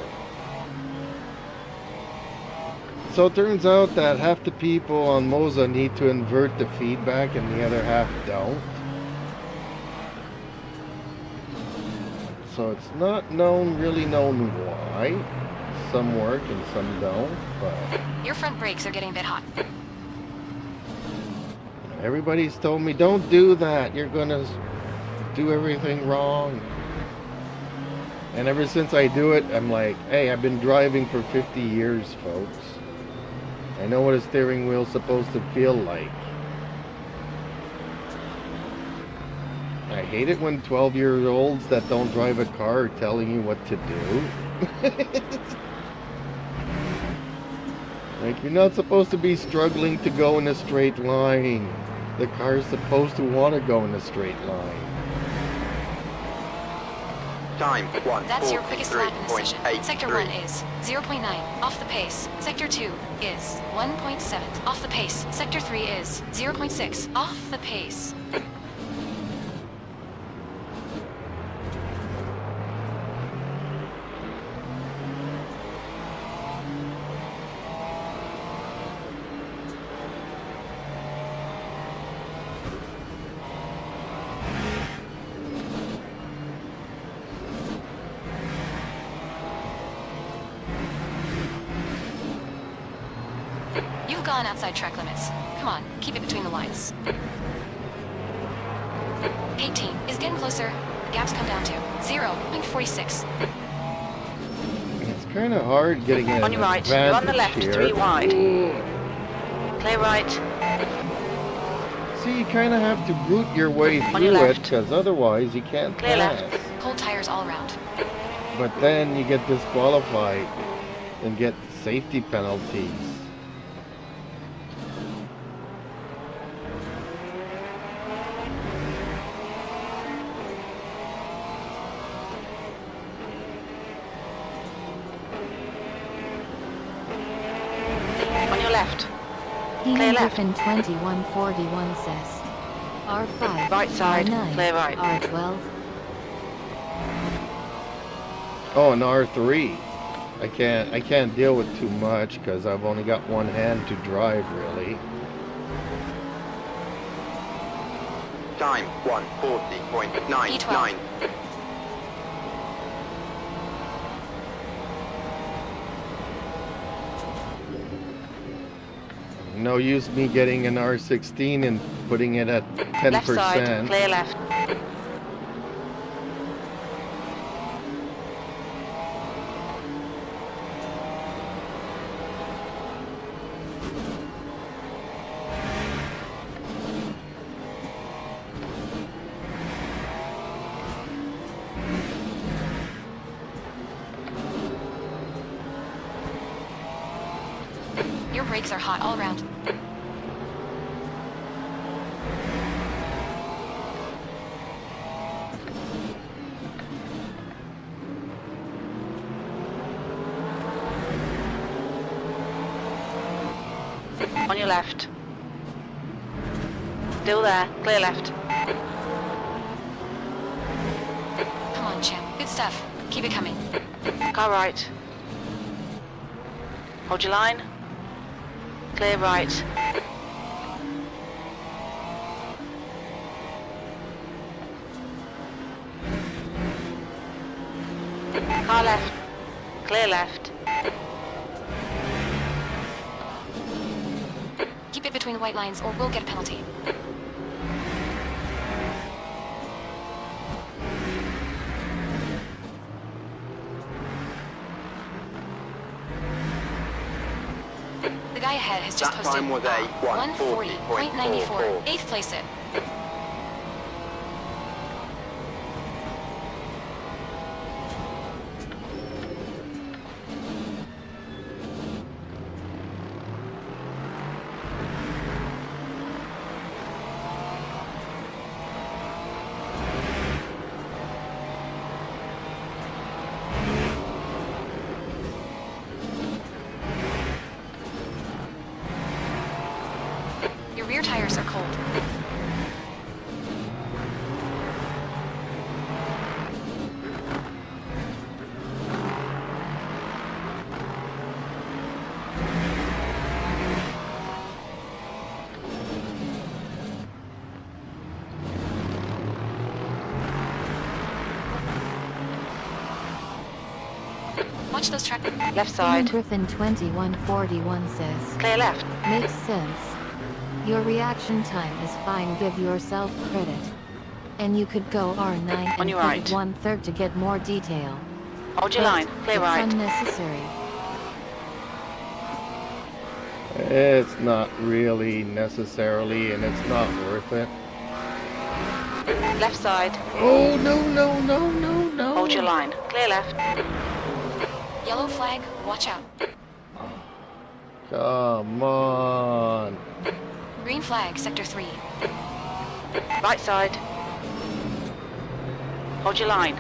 So it turns out that half the people on Moza need to invert the feedback and the other half don't. So it's not really known why. Some work and some don't, but Your front brakes are getting a bit hot. everybody's told me, don't do that. You're gonna do everything wrong. And ever since I do it, I'm like, hey, I've been driving for 50 years, folks. I know what a steering wheel's supposed to feel like. I hate it when 12-year-olds that don't drive a car are telling you what to do. Like, you're not supposed to be struggling to go in a straight line. The car's supposed to want to go in a straight line. Time That's your quickest lap in the session. Sector 1 143. is 0.9 off the pace. Sector 2 is 1.7 off the pace. Sector 3 is 0.6 off the pace. You've gone outside track limits. Come on, keep it between the lines. 18 is getting closer. The gap's come down to 0.46. It's kind of hard getting an On your right. You're on the left. advantage 3 here. wide. Clear right. See, you kind of have to brute your way On your through it, left. because otherwise you can't Clear pass. left. Cold tires all around. But then you get disqualified and get safety penalties. On your left. Keenan Keenan left. Griffin 2141 says. R5. Right side, R9. clear right. R12. Oh, an R3. I can't deal with too much because I've only got one hand to drive really. Time 1:40.99. No use me getting an R16 and putting it at 10%. Left side, clear left. Your brakes are hot all around. On your left. Still there, clear left. Come on, champ. Good stuff. Keep it coming. Car right. Hold your line. Clear right. Car left. Clear left. Keep it between the white lines or we'll get a penalty. The guy ahead has just That posted time was a 140.94. 8th place it. Your rear tires are cold. Watch those track. Left Keenan side, Griffin 2141 says. clear left. Makes sense. Your reaction time is fine, give yourself credit. And you could go R9 and On your put right. it 1/3 to get more detail. Hold your But line, clear it's right. unnecessary. It's not really necessarily, and it's not worth it. Left side, Oh, no, no, no, no, no. hold your line. Clear left. Yellow flag, watch out. Come on. Green flag, sector 3. Right side. Hold your line.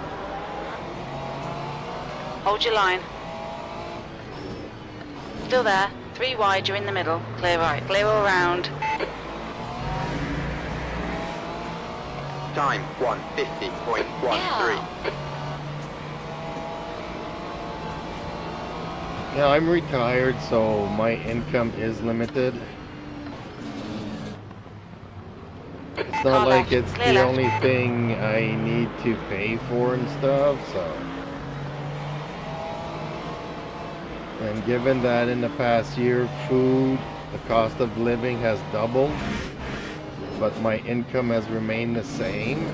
Hold your line. Still there. 3 wide, you're in the middle. Clear right. Clear all round. Time 1:50.13. Yeah, I'm retired, so my income is limited. It's Car not like left, it's clear the left. only thing I need to pay for and stuff, so. And given that in the past year, food, the cost of living has doubled, but my income has remained the same,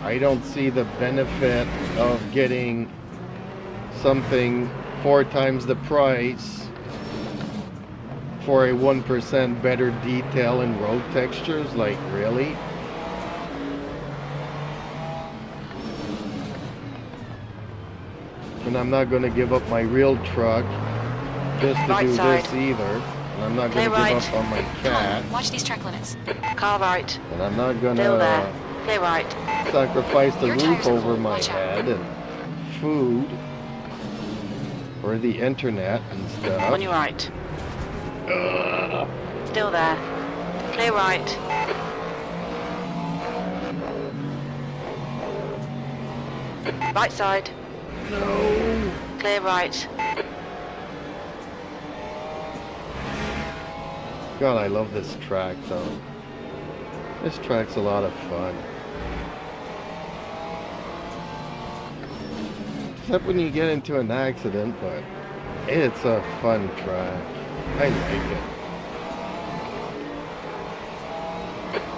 I don't see the benefit of getting something 4 times the price for a 1% better detail in road textures. Like, really? And I'm not going to give up my real truck just to Right do side. this either. And I'm not going Clear to give right. up on my Come cat. on, watch these track limits. Car right. And I'm not going Still to there. Clear right. sacrifice the Your roof tires are over cold, my watch out. head and food or the internet and stuff. On your right. Still there. Clear right. Right side. No. Clear right. God, I love this track though. This track's a lot of fun. Except when you get into an accident, but it's a fun track. I like it.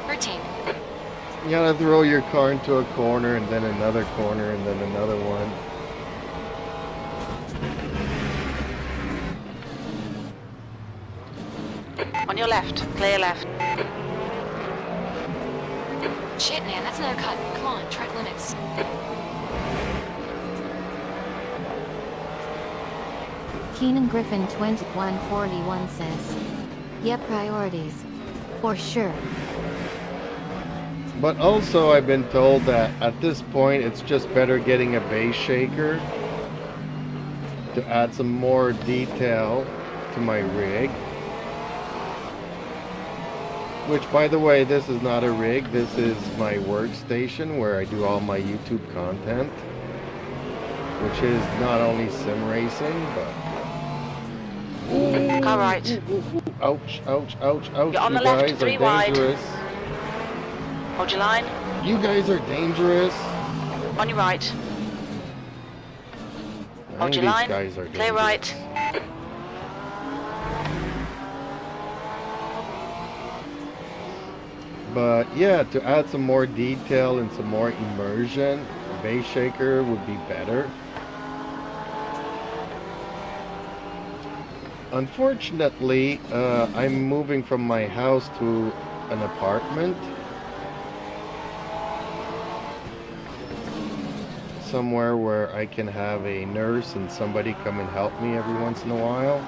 13. You gotta throw your car into a corner and then another corner and then another one. On your left. Clear left. Shit, man, that's another cut. Come on, track limits. Keenan Griffin 2141 says, yeah, priorities. For sure. But also I've been told that at this point it's just better getting a base shaker to add some more detail to my rig. Which, by the way, this is not a rig, this is my workstation where I do all my YouTube content, which is not only sim racing, but... Car right. Ouch, ouch, ouch, ouch. You're on the You left, guys 3 are wide. dangerous. Hold your line. You guys are dangerous. On your right. Hold your These line. guys are Clear dangerous. right. But yeah, to add some more detail and some more immersion, a base shaker would be better. Unfortunately, I'm moving from my house to an apartment. Somewhere where I can have a nurse and somebody come and help me every once in a while.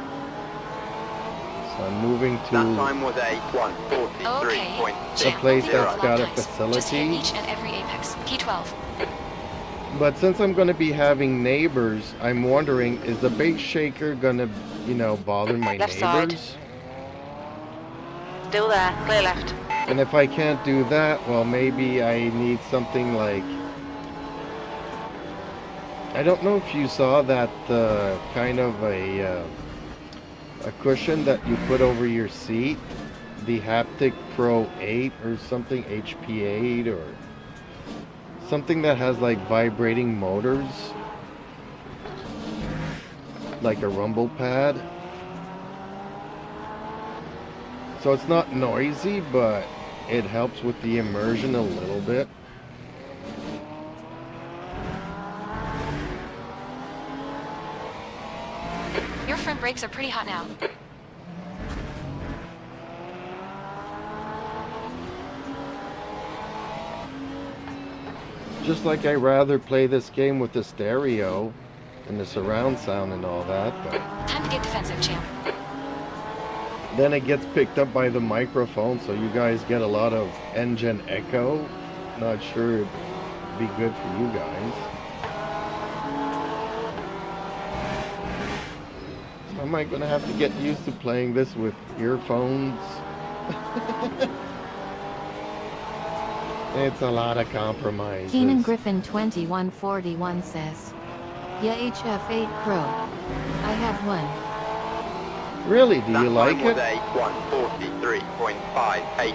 So I'm moving That to time was a 1:43.6. a place that's got a Just hit facility. each and every apex. P12. But since I'm going to be having neighbors, I'm wondering, is the base shaker going to, you know, bother my Left side. neighbors? Still there. Clear left. And if I can't do that, well, maybe I need something like... I don't know if you saw that kind of a cushion that you put over your seat. The Haptic Pro 8 or something, HP 8 or... something that has like vibrating motors, like a rumble pad. So it's not noisy, but it helps with the immersion a little bit. Your front brakes are pretty hot now. Just like I'd rather play this game with the stereo and the surround sound and all that, but Time to get defensive, champ. then it gets picked up by the microphone, so you guys get a lot of engine echo. Not sure it'd be good for you guys. So am I gonna have to get used to playing this with earphones? It's a lot of compromises. Keenan Griffin 2141 says, yeah, HF8 Pro. I have one. Really? Do That you like time was it? a 1:43.58.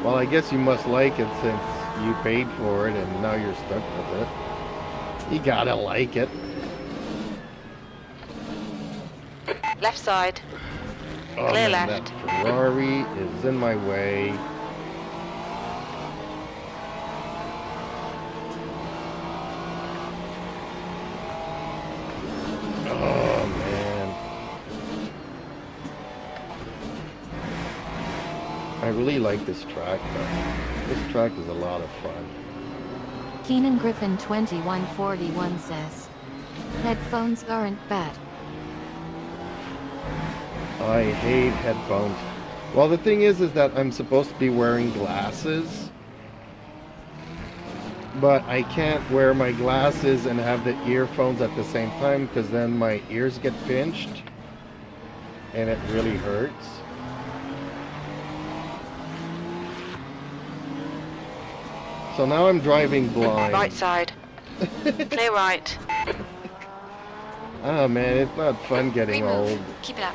Well, I guess you must like it since you paid for it and now you're stuck with it. You gotta like it. Left side. Oh, Clear man, left. that Ferrari is in my way. Oh, man. I really like this track, though. This track is a lot of fun. Keenan Griffin 2141 says, headphones aren't bad. I hate headphones. Well, the thing is that I'm supposed to be wearing glasses, but I can't wear my glasses and have the earphones at the same time because then my ears get pinched and it really hurts. So now I'm driving blind. Right side. Clear right. Oh man, it's not fun getting Great move. old. Keep it up.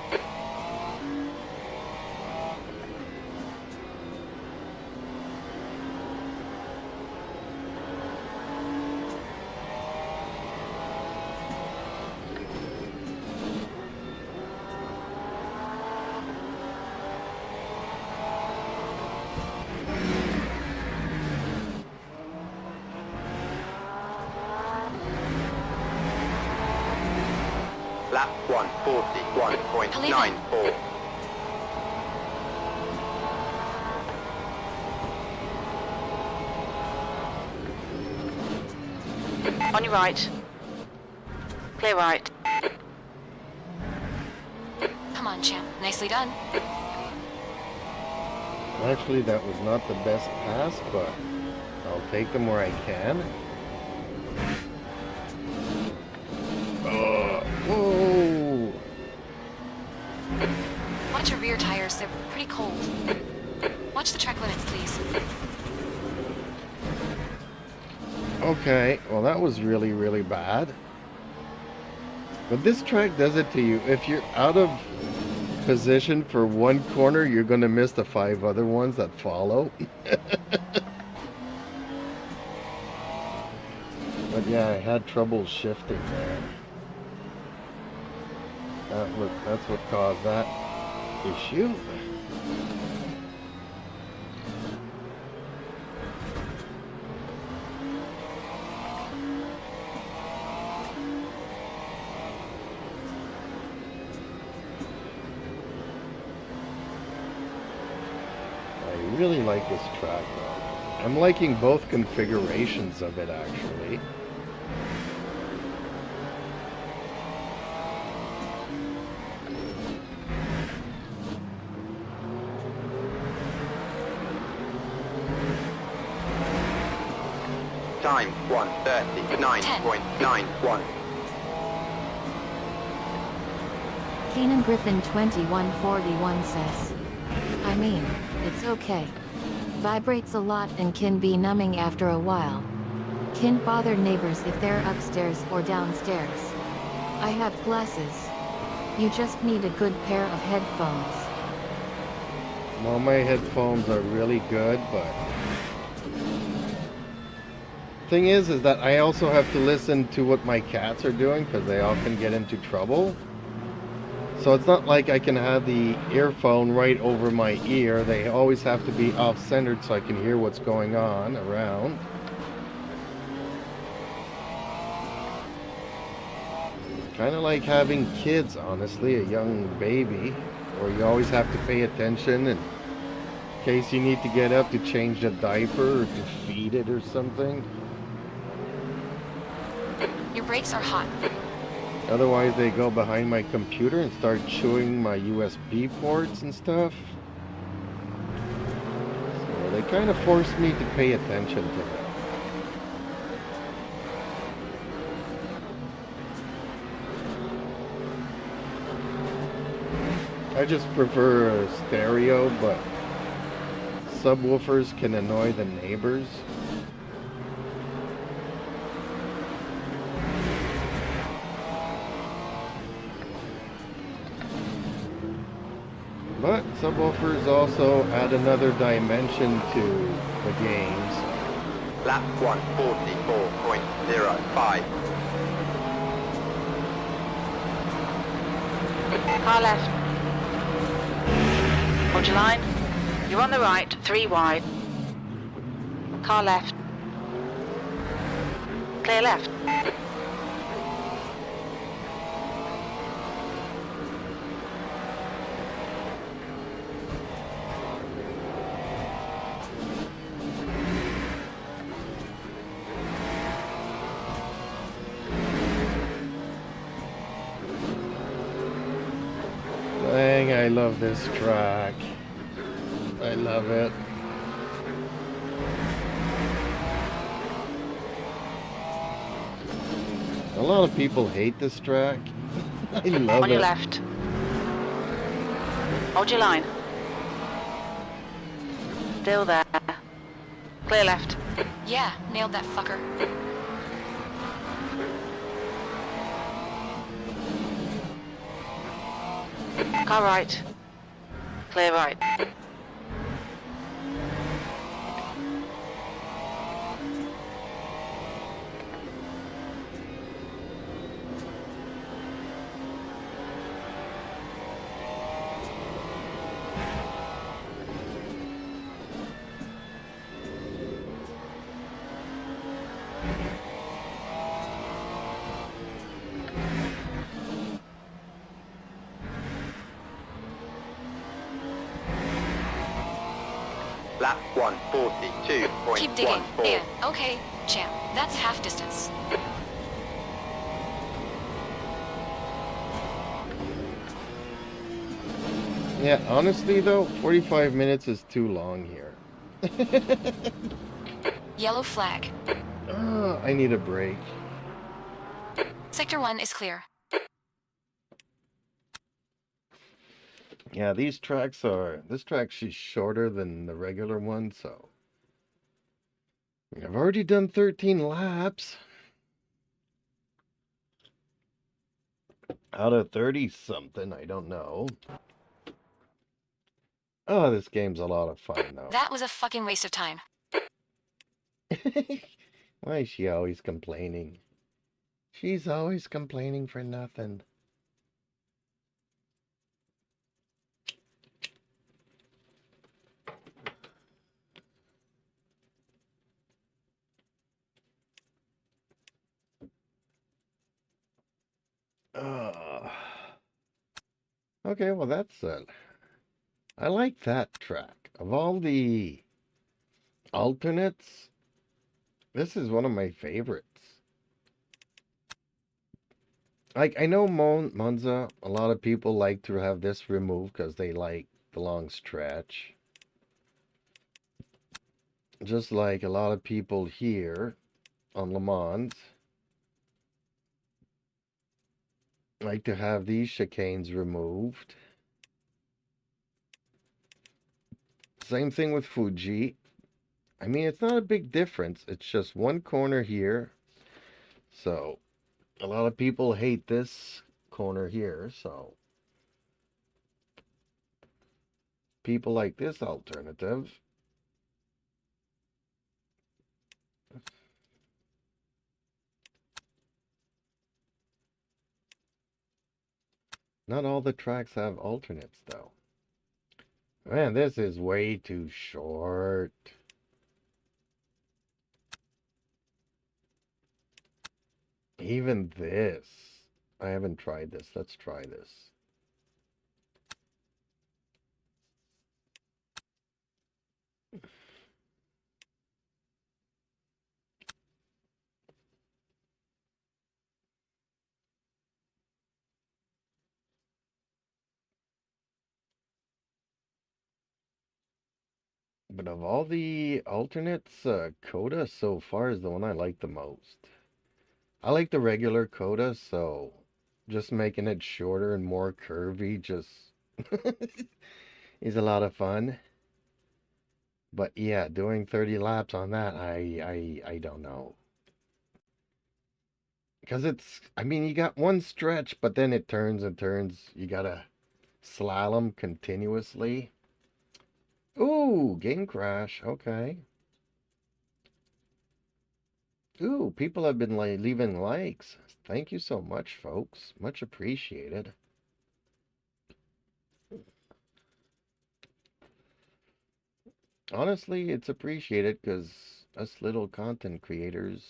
Lap 141.94. On your right. Clear right. Come on, champ. Nicely done. Actually, that was not the best pass, but I'll take them where I can. Whoa! Watch your rear tires. They're pretty cold. Watch the track limits, please. Okay, well that was really, really bad. But this track does it to you. If you're out of position for one corner, you're going to miss the 5 other ones that follow. But yeah, I had trouble shifting there. That's what caused that issue. I really like this track though. I'm liking both configurations of it actually. Time 1:39.91. Keenan Griffin 2141 says, I mean, it's okay. Vibrates a lot and can be numbing after a while. Can bother neighbors if they're upstairs or downstairs. I have glasses. You just need a good pair of headphones. Well, my headphones are really good, but thing is that I also have to listen to what my cats are doing because they often get into trouble. So it's not like I can have the earphone right over my ear. They always have to be off-centered so I can hear what's going on around. Kind of like having kids, honestly, a young baby, where you always have to pay attention in case you need to get up to change the diaper or to feed it or something. Your brakes are hot. Otherwise they go behind my computer and start chewing my USB ports and stuff. So they kind of force me to pay attention to them. I just prefer a stereo, but subwoofers can annoy the neighbors. But subwoofers also add another dimension to the games. Lap 1:44.05. Car left. Hold your line. You're on the right, 3 wide. Car left. Clear left. Dang, I love this track. I love it. A lot of people hate this track. I love On it. your left. Hold your line. Still there. Clear left. Yeah, nailed that fucker. Car right. Clear right. Lap 142.14. Keep digging. Yeah, okay, champ. That's half distance. Yeah, honestly though, 45 minutes is too long here. Yellow flag. I need a break. Sector 1 is clear. Yeah, this track's is shorter than the regular one, so I've already done 13 laps out of 30 something, I don't know. Oh, this game's a lot of fun though. That was a fucking waste of time. Why is she always complaining? She's always complaining for nothing. Okay, well that's I like that track. Of all the alternates, this is one of my favorites. Like, I know Monza, a lot of people like to have this removed because they like the long stretch. Just like a lot of people here on Le Mans like to have these chicanes removed. Same thing with Fuji. I mean, it's not a big difference. It's just one corner here. So, a lot of people hate this corner here. So, people like this alternative. Not all the tracks have alternates, though. Man, this is way too short. Even this. I haven't tried this. Let's try this. But of all the alternates, Coda so far is the one I like the most. I like the regular Coda, so just making it shorter and more curvy just is a lot of fun. But yeah, doing 30 laps on that, I don't know. Because I mean, you got one stretch, but then it turns and turns. You gotta slalom continuously. Ooh, game crash. Okay. Ooh, people have been leaving likes. Thank you so much, folks. Much appreciated. Honestly, it's appreciated because us little content creators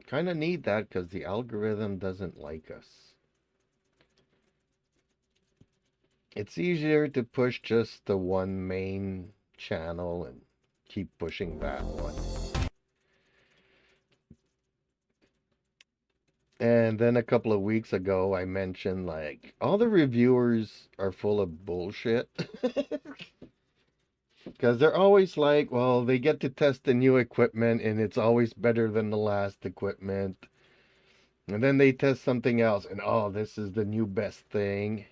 kind of need that because the algorithm doesn't like us. It's easier to push just the one main channel and keep pushing that one. And then a couple of weeks ago, I mentioned like all the reviewers are full of bullshit. Because they're always like, well, they get to test the new equipment and it's always better than the last equipment. And then they test something else and, oh, this is the new best thing.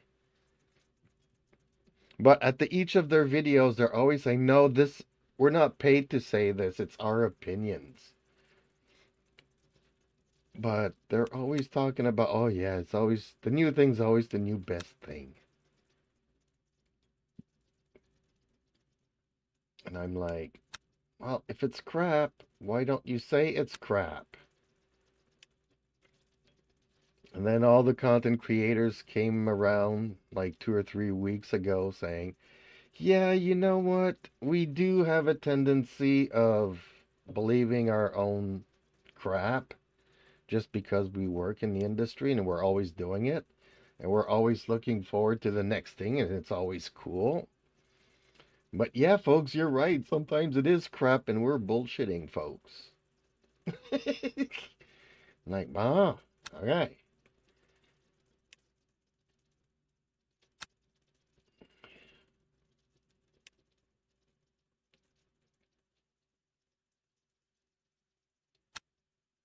But at each of their videos, they're always saying, no, we're not paid to say this. It's our opinions. But they're always talking about, oh yeah, it's always, the new thing's always the new best thing. And I'm like, well, if it's crap, why don't you say it's crap? And then all the content creators came around like 2 or 3 weeks ago saying, yeah, you know what? We do have a tendency of believing our own crap just because we work in the industry and we're always doing it. And we're always looking forward to the next thing and it's always cool. But yeah, folks, you're right. Sometimes it is crap and we're bullshitting, folks. Like, ah, okay.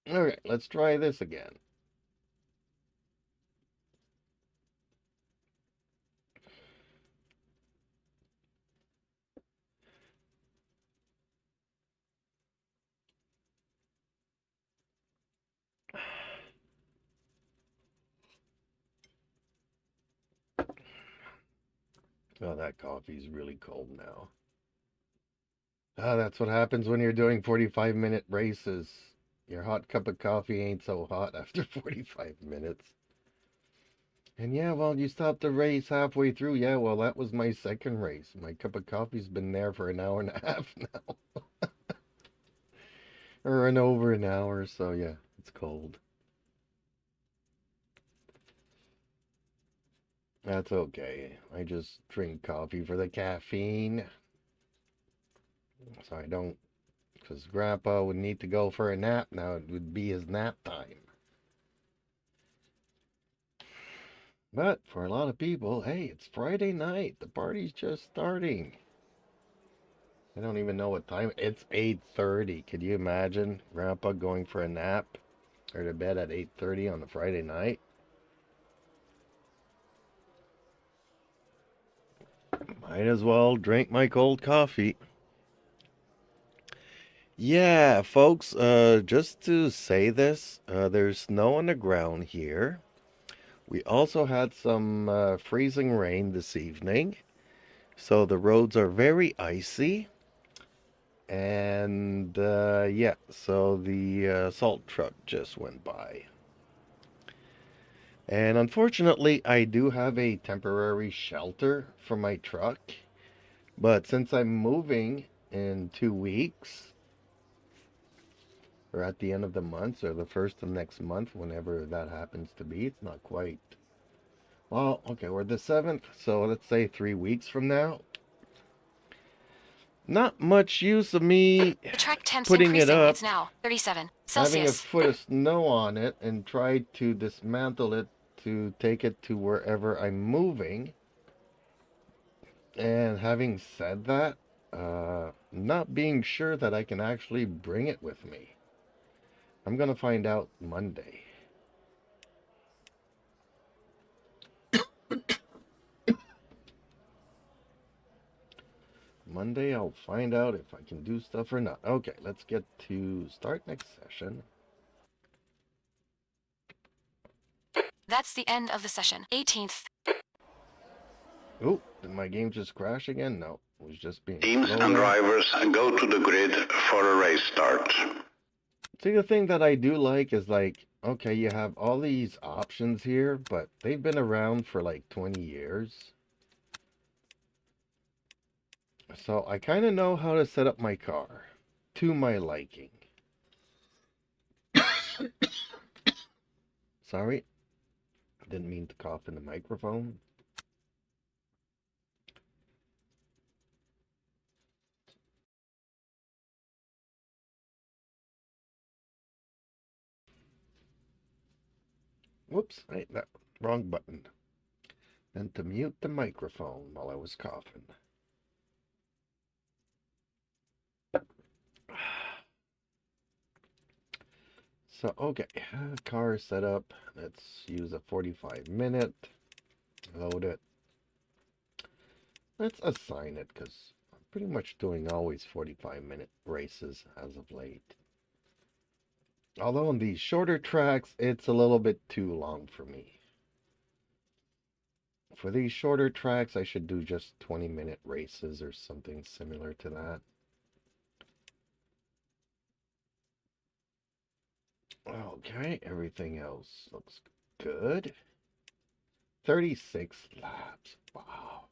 Okay, let's try this again. Oh, that coffee's really cold now. Ah, that's what happens when you're doing 45-minute races. Your hot cup of coffee ain't so hot after 45 minutes. And yeah, well, you stopped the race halfway through. Yeah, well, that was my second race. My cup of coffee's been there for an hour and a half now. Or over an hour, so yeah, it's cold. That's okay. I just drink coffee for the caffeine. So I don't, because Grandpa would need to go for a nap now. It would be his nap time. But for a lot of people, hey, it's Friday night. The party's just starting. I don't even know what time. It's 8:30. Could you imagine Grandpa going for a nap or to bed at 8:30 on the Friday night? Might as well drink my cold coffee. Yeah, folks, just to say this, there's snow on the ground here. We also had some freezing rain this evening, so the roads are very icy. And yeah, so the salt truck just went by. And unfortunately, I do have a temporary shelter for my truck. But since I'm moving in 2 weeks, or at the end of the month, or the first of next month, whenever that happens to be, it's not quite. Well, okay, we're the 7th, so let's say 3 weeks from now. Not much use of me Track temps putting it increasing. up, It's now 37 having a Celsius. foot of snow on it, and try to dismantle it to take it to wherever I'm moving. And having said that, not being sure that I can actually bring it with me. I'm gonna find out Monday. Monday I'll find out if I can do stuff or not. Okay, let's get to start next session. That's the end of the session. 18th. Oh, did my game just crash again? No, it was just being Teams slow and there. drivers go to the grid for a race start. See, the thing that I do like is like, okay, you have all these options here, but they've been around for like 20 years. So I kind of know how to set up my car to my liking. Sorry, didn't mean to cough in the microphone. Whoops, that wrong button. And to mute the microphone while I was coughing. So, okay, car set up. Let's use a 45-minute. Load it. Let's assign it because I'm pretty much doing always 45-minute races as of late. Although on these shorter tracks, it's a little bit too long for me. For these shorter tracks, I should do just 20-minute races or something similar to that. Okay, everything else looks good. 36 laps. Wow.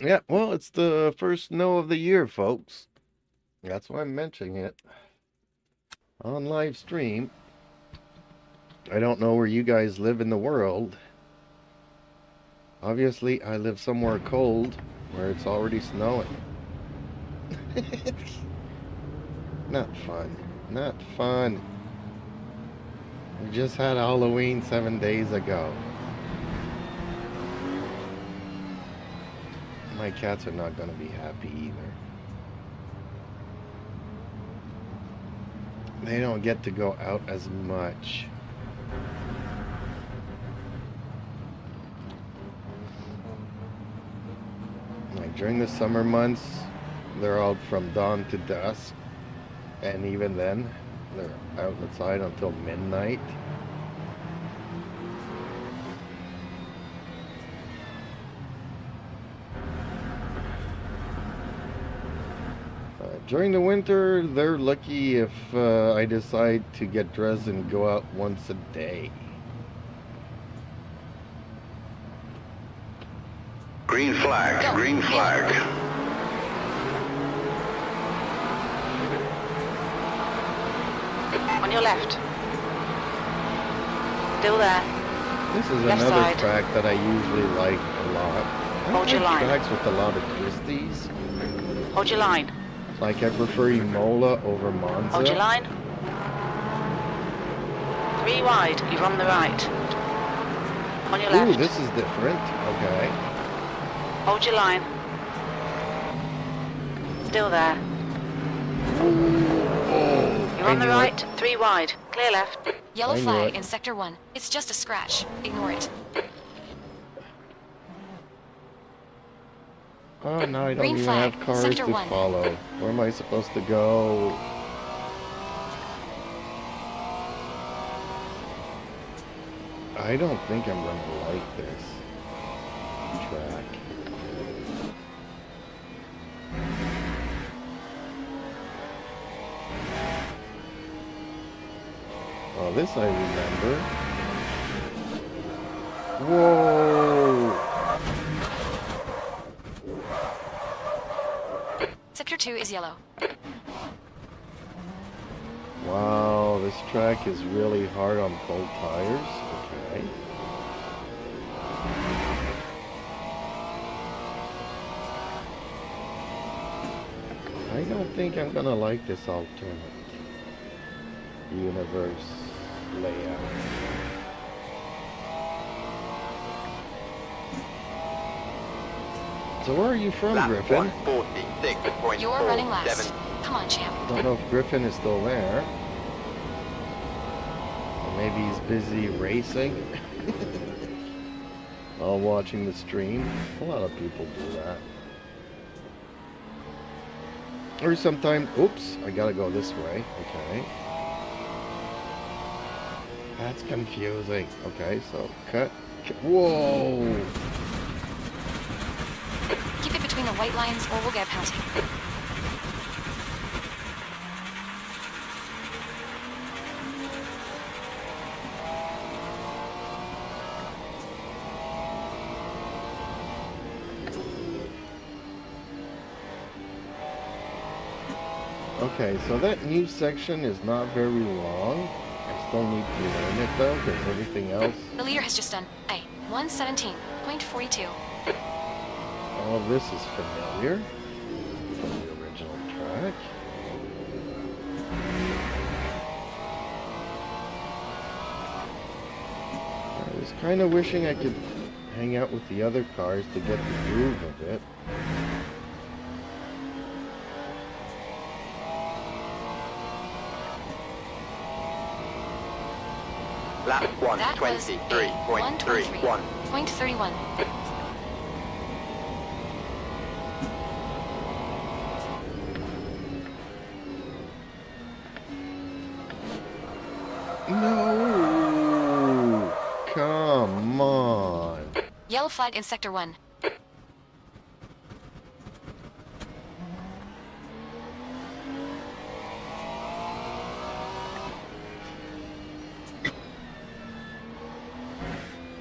Yeah, well, it's the first snow of the year, folks. That's why I'm mentioning it on live stream. I don't know where you guys live in the world. Obviously, I live somewhere cold where it's already snowing. Not fun. Not fun. We just had Halloween 7 days ago. My cats are not going to be happy either. They don't get to go out as much. Like during the summer months, they're out from dawn to dusk. And even then, they're outside until midnight. During the winter, they're lucky if I decide to get dressed and go out once a day. Green flag, green flag. On your left. Still there. This is Left another side. track that I usually like a lot. I Hold your like line. tracks with a lot of twisties. Hold your line. Like I prefer Imola over Monza. Hold your line. 3 wide. You're on the right. On your Ooh, left. this is different. Okay. Hold your line. Still there. Oh, You're on I the knew right. it. 3 wide. Clear left. Yellow I knew flag it. in Sector 1. It's just a scratch. Ignore it. Oh, no, I don't Green even flag, have cars Sector to 1. follow. Where am I supposed to go? I don't think I'm going to like this track. Oh, this I remember. Whoa! Sector 2 is yellow. Wow, this track is really hard on cold tires. Okay. I don't think I'm gonna like this alternate universe layout. So where are you from, Lap Griffin? 146.47. You're running last. Come on, champ. Don't know if Griffin is still there. Or maybe he's busy racing while watching the stream. A lot of people do that. Or sometimes, oops, I gotta go this way. Okay. That's confusing. Okay, so cut. Whoa! Keep it between the white lines or we'll get a penalty. Okay, so that new section is not very long. I still need to learn it though, because everything else, The leader has just done a 117.42. all of this is familiar from the original track. I was kind of wishing I could hang out with the other cars to get the groove of it. Lap That was a 123.31. 123.31. No! Come on. Yellow flag in Sector 1.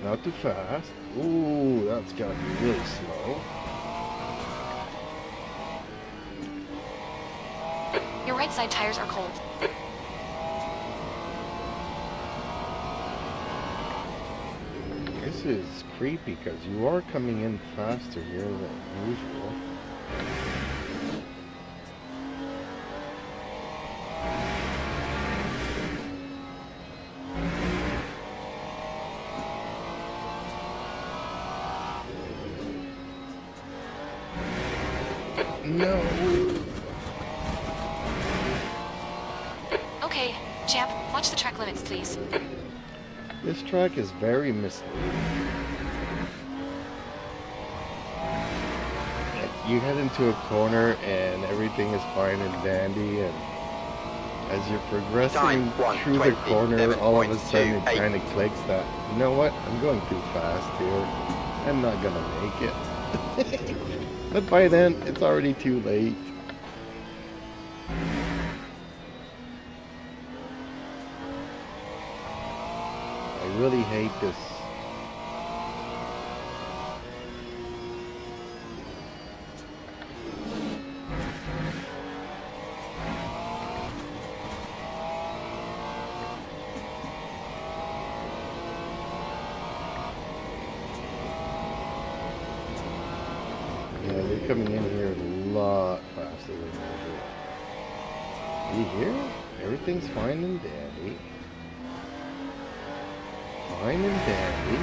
Not too fast. Ooh, that's gotta be really slow. Your right side tires are cold. This is creepy because you are coming in faster here than usual. No. Okay, champ, watch the track limits, please. This track is very misleading. You head into a corner and everything is fine and dandy, and as you're progressing through the corner, all of a sudden it kind of clicks that, you know what, I'm going too fast here. I'm not gonna make it. But by then, it's already too late. I really hate this. Yeah, you're coming in here a lot faster than usual. You hear? Everything's fine and dandy. Fine and dandy.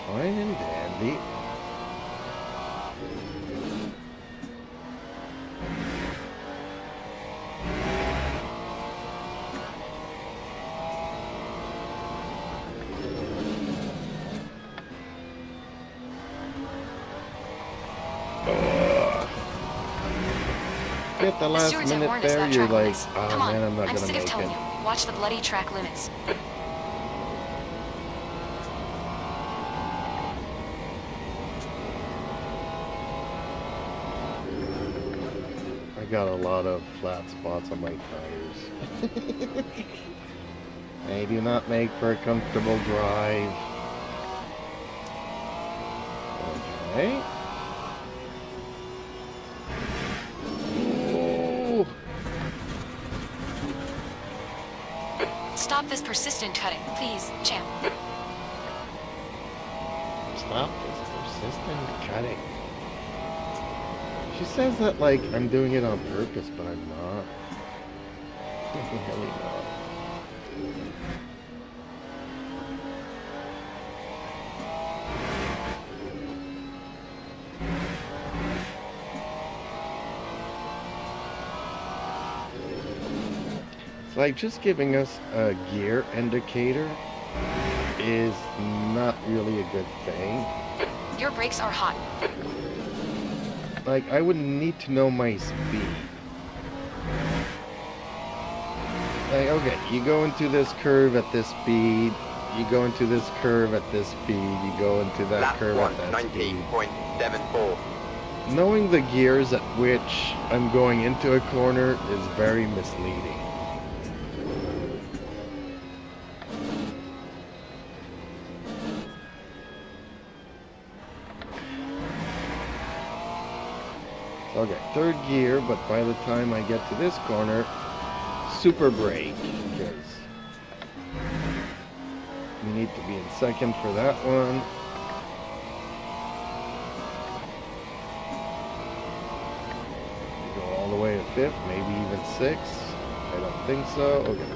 Fine and dandy. At the last stewards have minute warned us there, about you're track like, limits. oh Come on, man, I'm not I'm gonna sick of make telling it. you. Watch the bloody track limits. I got a lot of flat spots on my tires. They do not make for a comfortable drive. Okay. Ooh. Stop this persistent cutting, please, champ. Stop this persistent cutting. She says that like I'm doing it on purpose, but I'm not. I'm really not. It's like just giving us a gear indicator is not really a good thing. Your brakes are hot. Like, I would need to know my speed. Like, okay, you go into this curve at this speed, you go into this curve at this speed, you go into that Lap curve 1, at that speed. 19.74. Knowing the gears at which I'm going into a corner is very misleading. Okay, third gear, but by the time I get to this corner, super brake, because we need to be in second for that one. We go all the way to fifth, maybe even sixth. I don't think so. Okay.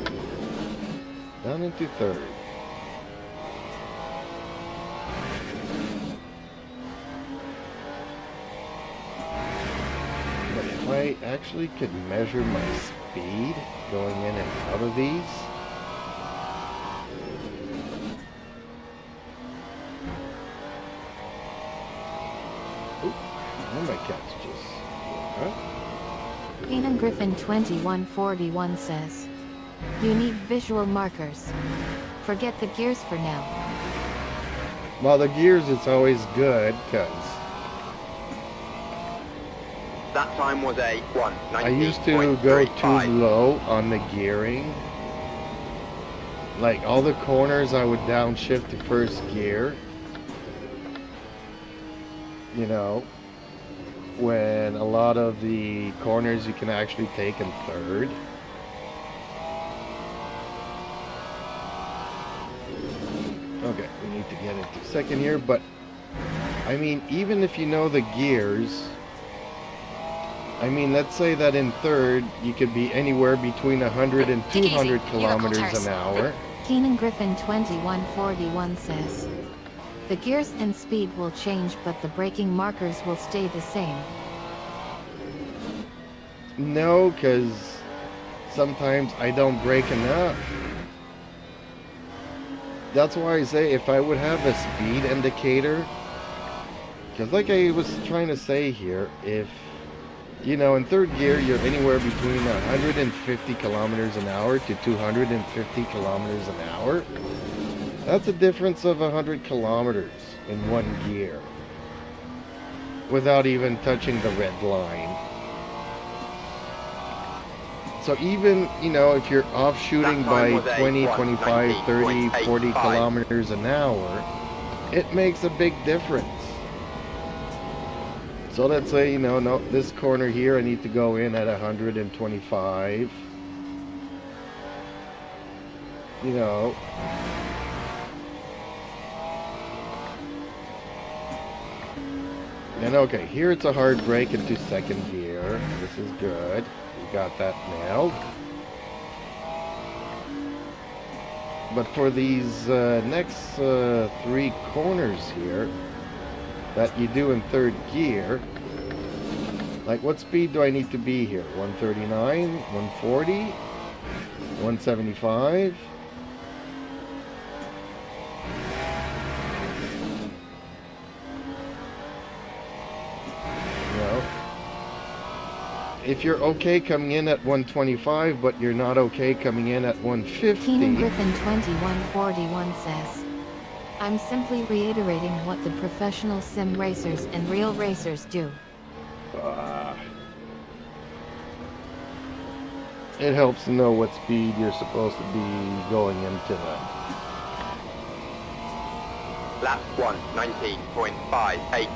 Down into third. If I actually could measure my speed going in and out of these. Oop, and my cat's just woke up. Keenan Griffin 2141 says, you need visual markers. Forget the gears for now. Well, the gears is always good, because That time was a 1:19.35. I used to go too low on the gearing. Like all the corners I would downshift to first gear. You know, when a lot of the corners you can actually take in third. Okay, we need to get into second here, but I mean, even if you know the gears, I mean, let's say that in third, you could be anywhere between 100 and 200 kilometers an hour. Keenan Griffin 2141 says, the gears and speed will change, but the braking markers will stay the same. No, because sometimes I don't brake enough. That's why I say if I would have a speed indicator, because like I was trying to say here, if, you know, in third gear, you're anywhere between 150 kilometers an hour to 250 kilometers an hour. That's a difference of 100 kilometers in one gear, without even touching the red line. So even, you know, if you're offshooting by 20, 25, 30, 40 kilometers an hour, it makes a big difference. So let's say, you know, no, this corner here, I need to go in at 125. You know. And okay, here it's a hard brake into second gear. This is good. We got that nailed. But for these next three corners here that you do in third gear, like what speed do I need to be here? 139, 140, 175? If you're okay coming in at 125, but you're not okay coming in at 150. Keenan Griffin 2141 says, I'm simply reiterating what the professional sim racers and real racers do. It helps to know what speed you're supposed to be going into them. Lap 1:19.58.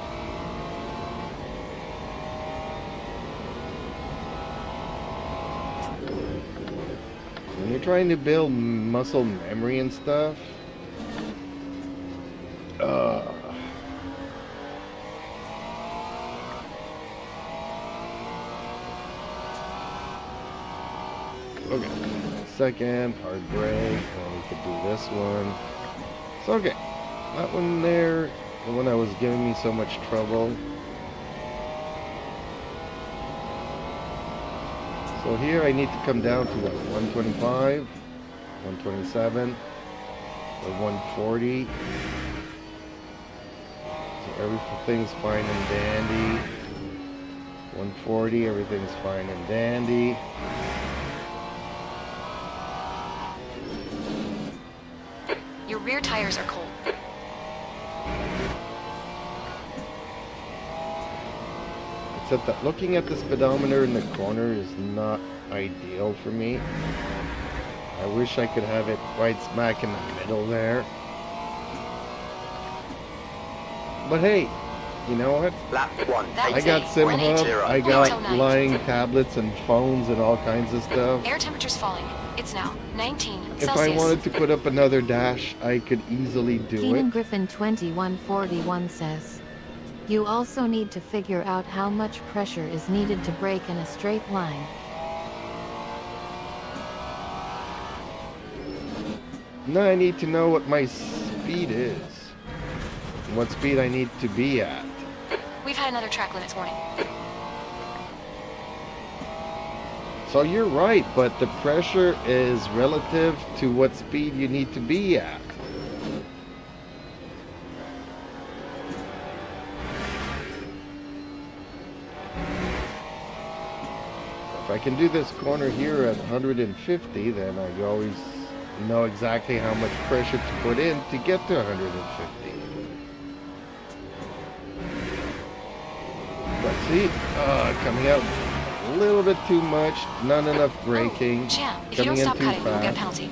When you're trying to build muscle memory and stuff, okay, second, hard brake, and we could do this one. So okay, that one there, the one that was giving me so much trouble. So here I need to come down to what, 125, 127, or 140. So everything's fine and dandy. 140, everything's fine and dandy. Your rear tires are cold. Except that looking at the speedometer in the corner is not ideal for me. I wish I could have it right smack in the middle there. But hey, you know what? Lap 1. I got SimHub, I got lying tablets and phones and all kinds of stuff. Air temperature's falling. It's now 19 If Celsius. I wanted to put up another dash, I could easily do Keenan it. Griffin 2141 says, you also need to figure out how much pressure is needed to brake in a straight line. Now I need to know what my speed is. What speed I need to be at. We've had another track limits warning. So you're right, but the pressure is relative to what speed you need to be at. If I can do this corner here at 150, then I always know exactly how much pressure to put in to get to 150. But see, coming out a little bit too much, not enough braking, Oh, champ, if you don't coming in stop too cutting, you'll get a fast, penalty.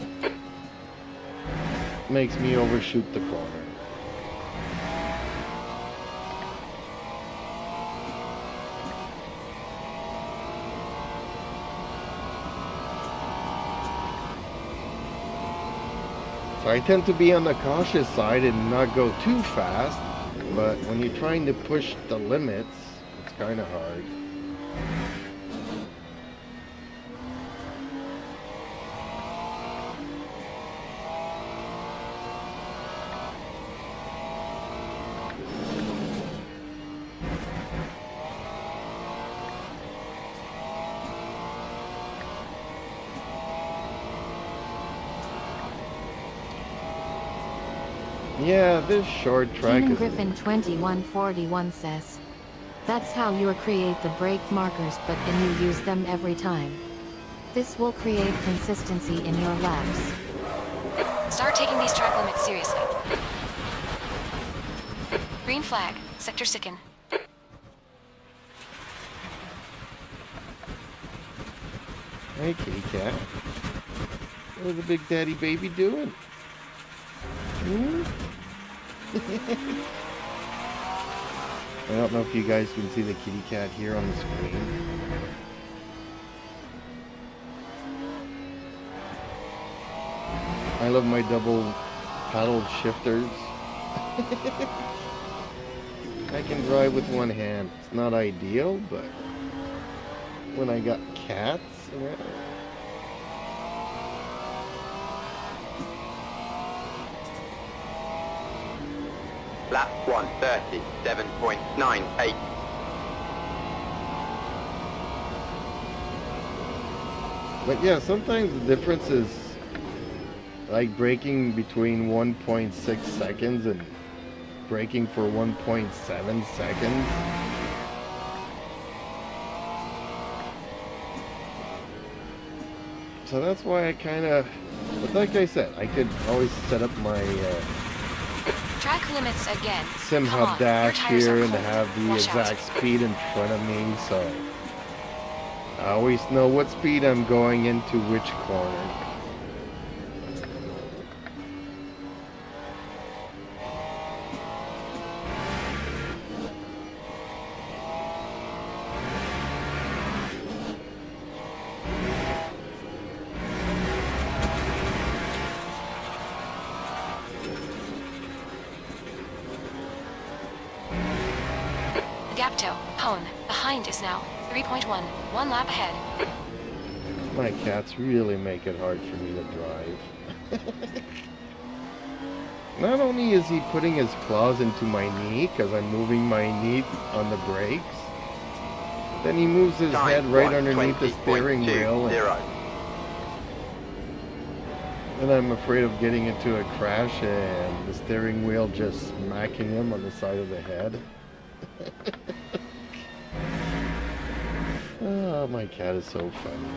makes me overshoot the corner. So I tend to be on the cautious side and not go too fast, but when you're trying to push the limits, it's kind of hard. Yeah, this short track Keenan is... Griffin 2141 says, that's how you create the brake markers, but then you use them every time. This will create consistency in your laps. Start taking these track limits seriously. Green flag, sector Sicken. Hey, kitty cat. What's the big daddy baby doing? Hmm? I don't know if you guys can see the kitty cat here on the screen. I love my double paddle shifters. I can drive with one hand. It's not ideal, but when I got cats around. Lap 130, 7.98. But yeah, sometimes the difference is like braking between 1.6 seconds and braking for 1.7 seconds. So that's why I kind of, but like I said, I could always set up my Track limits again. sim Come hub on, dash your tires here are and to cold. have the Watch out. exact speed in front of me, so I always know what speed I'm going into which corner. Gap toe, Hone. Behind is now 3.1. 1 lap ahead. My cats really make it hard for me to drive. Not only is he putting his claws into my knee because I'm moving my knee on the brakes, then he moves his head Time right underneath the steering wheel, 120.20. and I'm afraid of getting into a crash and the steering wheel just smacking him on the side of the head. Oh, my cat is so funny.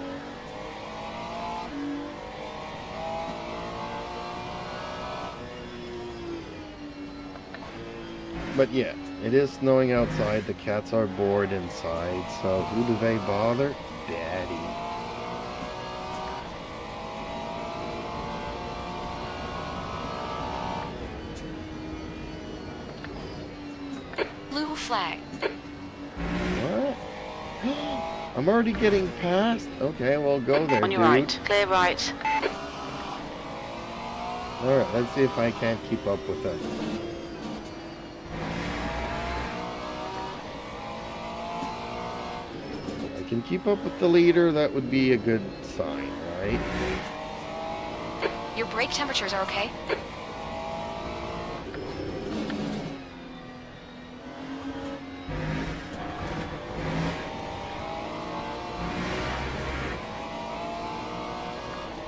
But yeah, it is snowing outside. The cats are bored inside. So who do they bother? Daddy. Blue flag. What? I'm already getting past? Okay, well go there, On your dude. right, clear right. Alright, let's see if I can't keep up with that. If I can keep up with the leader, that would be a good sign, right? Your brake temperatures are okay?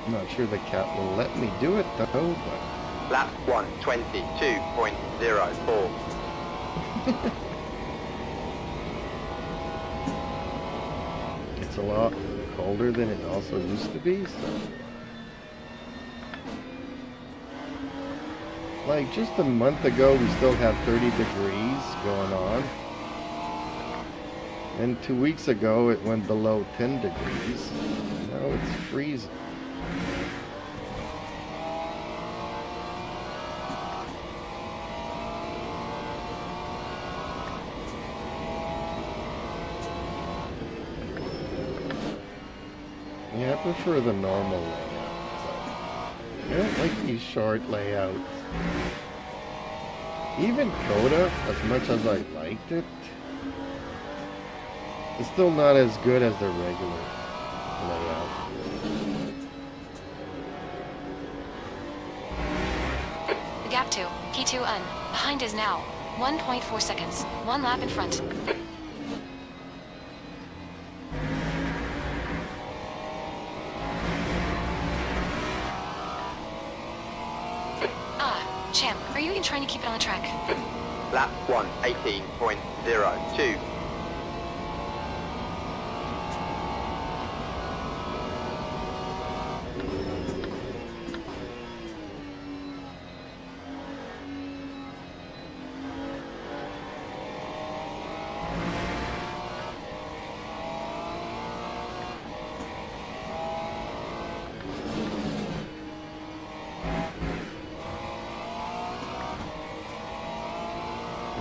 I'm not sure the cat will let me do it though, but... Lap 122.04. It's a lot colder than it also used to be, so. Like just a month ago, we still have 30 degrees going on. And 2 weeks ago, it went below 10 degrees. Now it's freezing. Yeah, I prefer the normal layout. But I don't like these short layouts. Even Coda, as much as I liked it, it's still not as good as the regular layout. The gap to P2 un. Behind is now 1.4 seconds. 1 lap in front. Champ, are you even trying to keep it on the track? Lap 1, 18.02.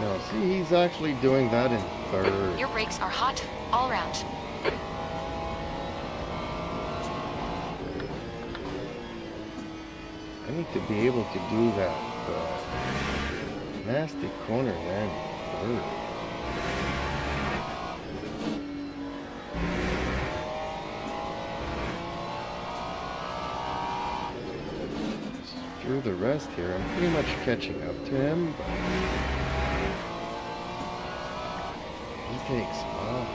No, see, he's actually doing that in third. Your brakes are hot all around. I need to be able to do that nasty corner there in third. Through the rest here, I'm pretty much catching up to him, but he takes off.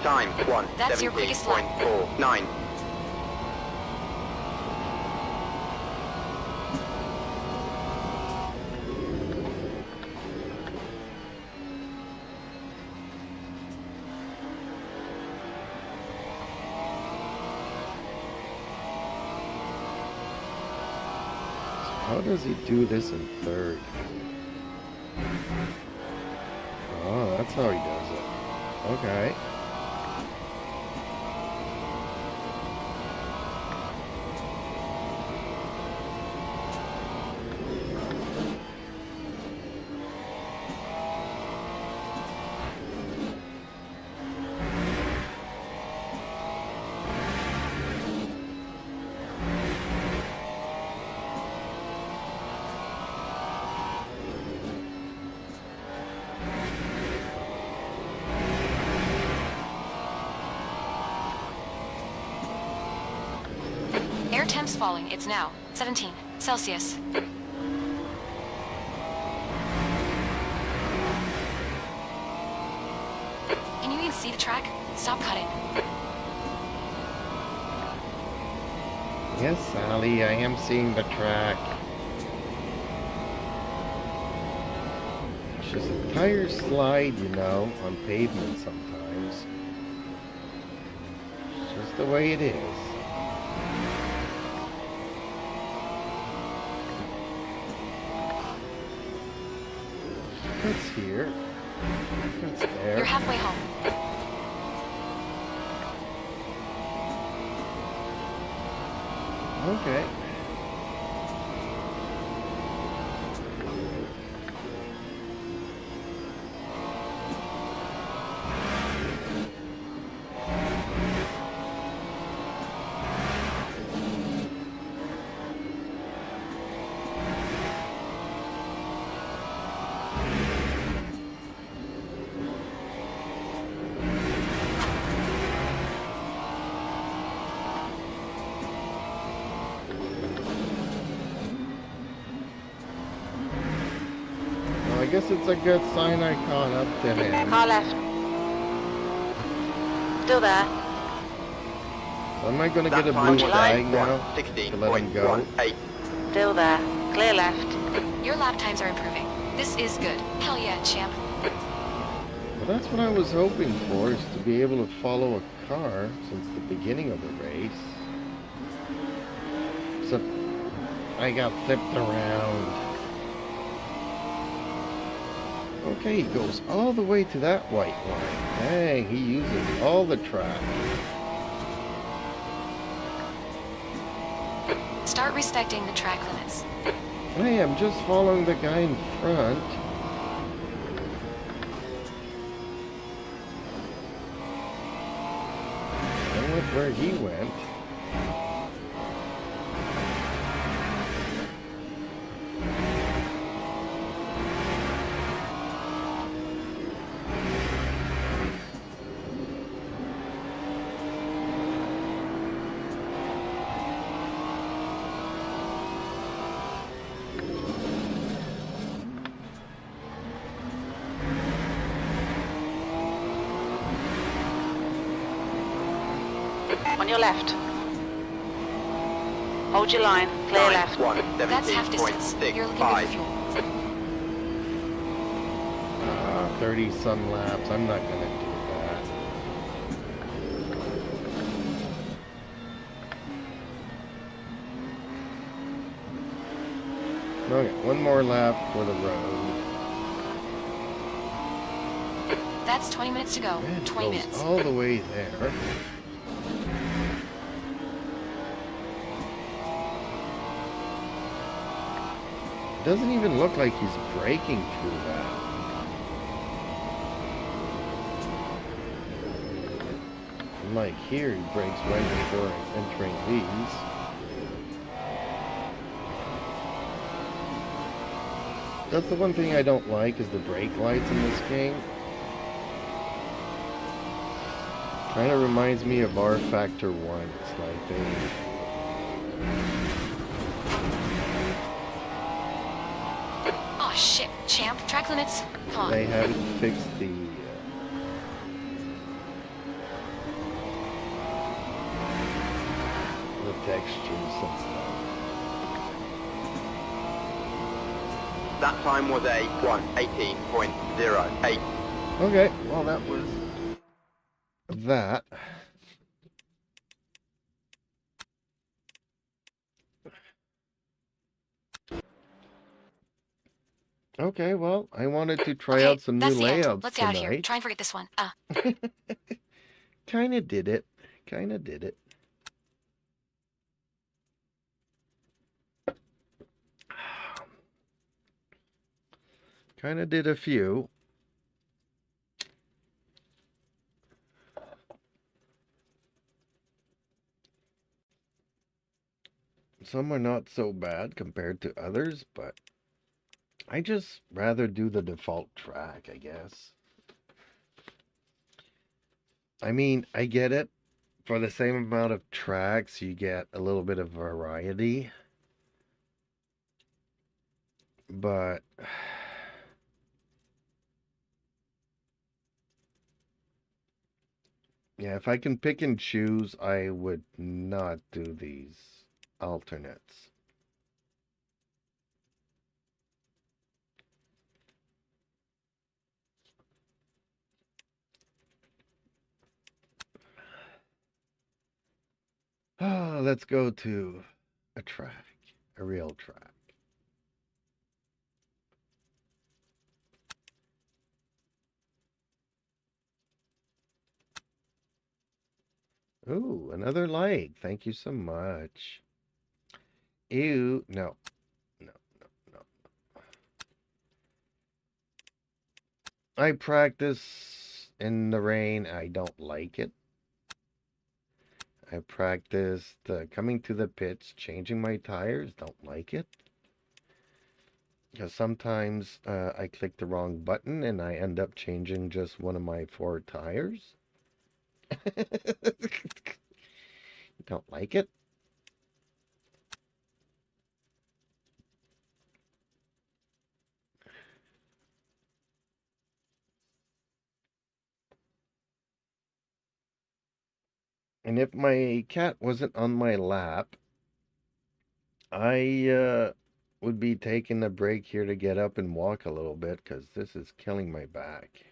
Time 1, That's your biggest lap. 17.49. How does he do this in third? Oh, that's how he does it. Okay. Air temps falling. It's now 17 Celsius. Can you even see the track? Stop cutting. Yes, Sally, I am seeing the track. It's just a tire slide, you know, on pavement sometimes. It's just the way it is. Cuts here. Cuts there. You're halfway home. Okay. I guess it's a good sign I caught up to him. Car left. Still there. So am I going to That get a time blue was flag now a to let him go? 1:16.18. Still there. Clear left. Your lap times are improving. This is good. Hell yeah, champ. Well, that's what I was hoping for, is to be able to follow a car since the beginning of the race. So I got flipped around. Okay, he goes all the way to that white line. Dang, he uses all the track. Start respecting the track limits. Hey, I'm just following the guy in front. I went where he went. On your left. Hold your line. Clear left. That's half distance. You're looking good for 1:17.65. fuel. 30 some laps. I'm not gonna do that. Okay, one more lap for the road. That's 20 minutes to go. Man, 20 goes minutes. all the way there. Doesn't even look like he's breaking through that. Like here, he breaks right before entering these. That's the one thing I don't like, is the brake lights in this game. Kind of reminds me of R Factor 1. It's like Oh shit, champ. Track limits. Come on. they haven't fixed the textures since then. That time was a 1:18.08. Okay, well that was that. Okay, well, I wanted to try Okay, out some new that's the end. layouts Let's get out of here. tonight. Try and forget this one. Kinda did it. Kinda did it. Kinda did a few. Some are not so bad compared to others, but I just rather do the default track, I guess. I mean, I get it. For the same amount of tracks, you get a little bit of variety. But yeah, if I can pick and choose, I would not do these alternates. Let's go to a track, a real track. Ooh, another like. Thank you so much. Ew, no, no, no, no. I practice in the rain. I don't like it. I practiced coming to the pits, changing my tires. Don't like it. Because sometimes I click the wrong button and I end up changing just one of my 4 tires. Don't like it. And if my cat wasn't on my lap, I would be taking a break here to get up and walk a little bit because this is killing my back.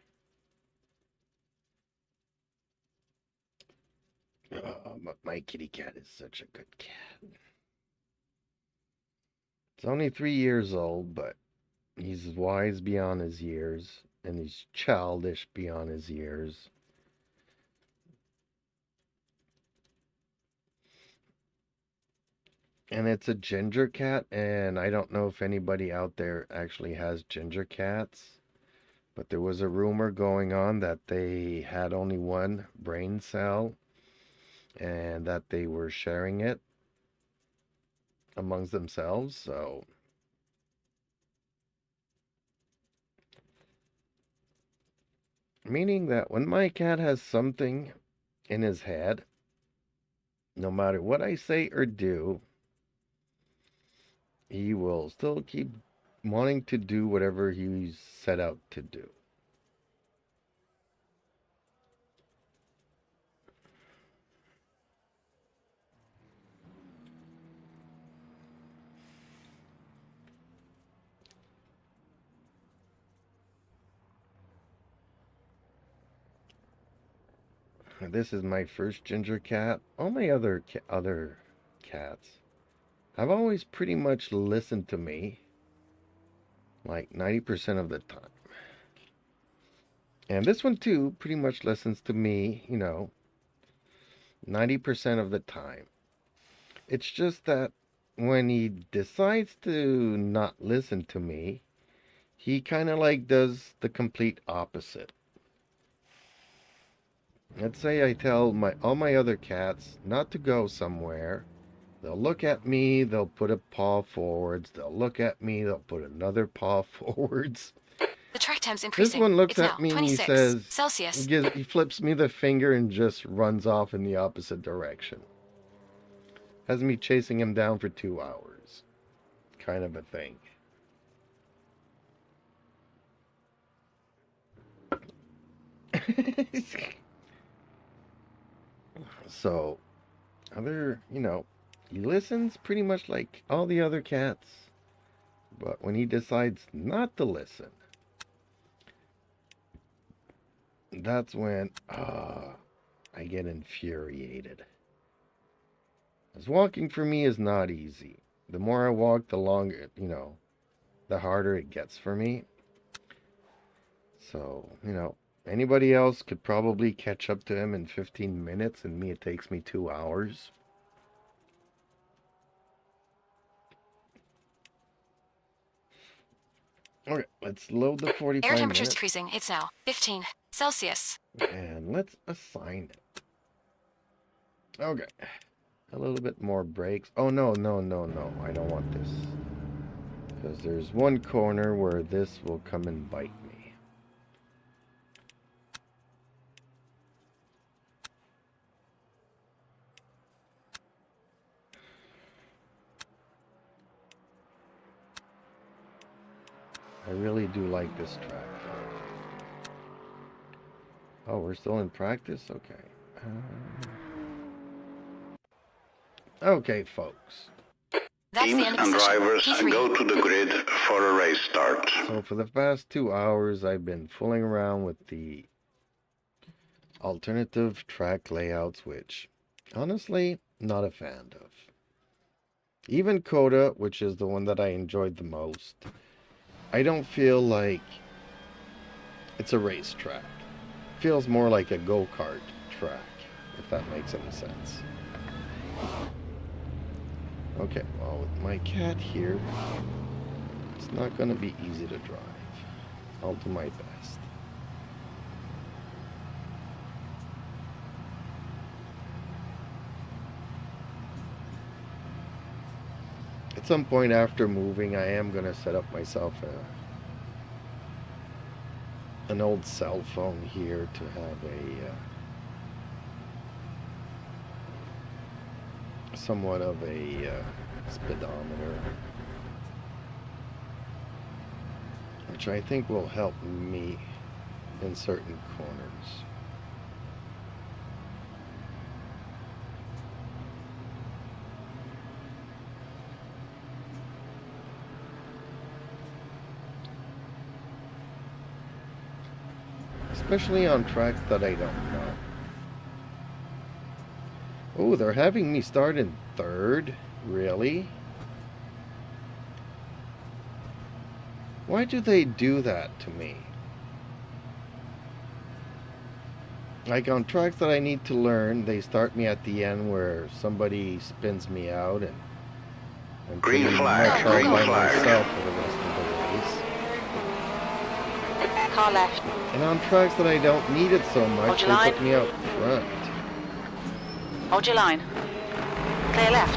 Oh, my kitty cat is such a good cat. It's only 3 years old, but he's wise beyond his years, and he's childish beyond his years. And it's a ginger cat, and I don't know if anybody out there actually has ginger cats, but there was a rumor going on that they had only one brain cell and that they were sharing it amongst themselves, so meaning that when my cat has something in his head, no matter what I say or do, he will still keep wanting to do whatever he's set out to do. This is my first ginger cat. All my other cats have always pretty much listened to me, like 90% of the time. And this one too pretty much listens to me, 90% of the time. It's just that when he decides to not listen to me, he kind of like does the complete opposite. Let's say I tell all my other cats not to go somewhere. They'll look at me, they'll put a paw forwards. They'll look at me, they'll put another paw forwards. The track time's This increasing. one looks It's at now me and he 26 says, Celsius. he flips me the finger and just runs off in the opposite direction. Has me chasing him down for 2 hours. Kind of a thing. So, he listens pretty much like all the other cats. But when he decides not to listen, that's when I get infuriated. As walking for me is not easy. The more I walk, the longer, the harder it gets for me. So, anybody else could probably catch up to him in 15 minutes, and me, it takes me 2 hours. Okay, let's load the 45 Air temperature's minutes. decreasing. It's now 15 Celsius. And let's assign it. Okay. A little bit more brakes. Oh, no. I don't want this. Because there's one corner where this will come and bite me. I really do like this track, though. Oh, we're still in practice? Okay. Okay, folks. That's the Teams end of and the session. drivers P3. go to the grid for a race start. So for the past 2 hours, I've been fooling around with the alternative track layouts, which, honestly, not a fan of. Even Coda, which is the one that I enjoyed the most, I don't feel like it's a racetrack. It feels more like a go-kart track, if that makes any sense. Okay, well, with my cat here, it's not going to be easy to drive. I'll do my best. At some point after moving, I am going to set up myself an old cell phone here to have somewhat of a speedometer, which I think will help me in certain corners. especially on tracks that I don't know. Oh, they're having me start in third? Really? Why do they do that to me? Like on tracks that I need to learn, they start me at the end where somebody spins me out and I'm Green pretty flag, much all green by flag. myself for the rest of the race. Car left. And on tracks that I don't need it so much, Hold they your line. put me out front. Hold your line. Clear left.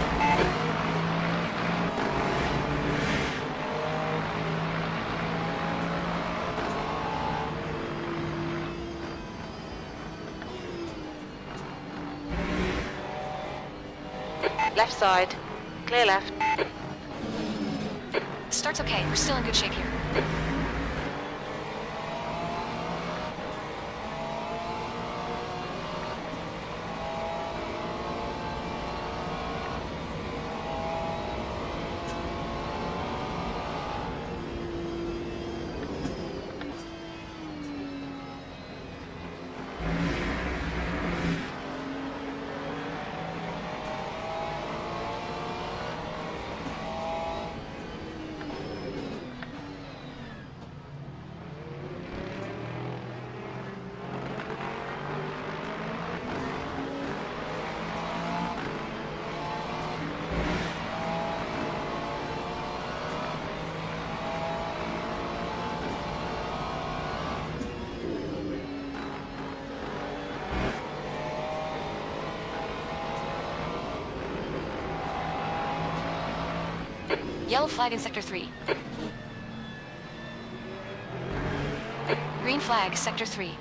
Left side. Clear left. Start's okay. We're still in good shape here. Yellow flag in Sector 3. Green flag, Sector 3.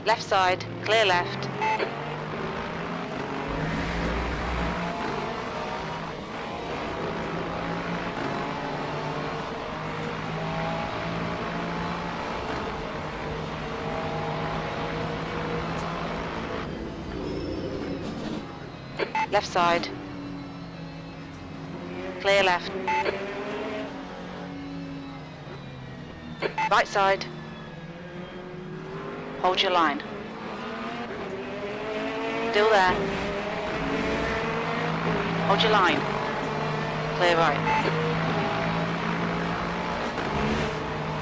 Left side. Clear left. Left side. Clear left. Right side. Hold your line. Still there. Hold your line. Clear right.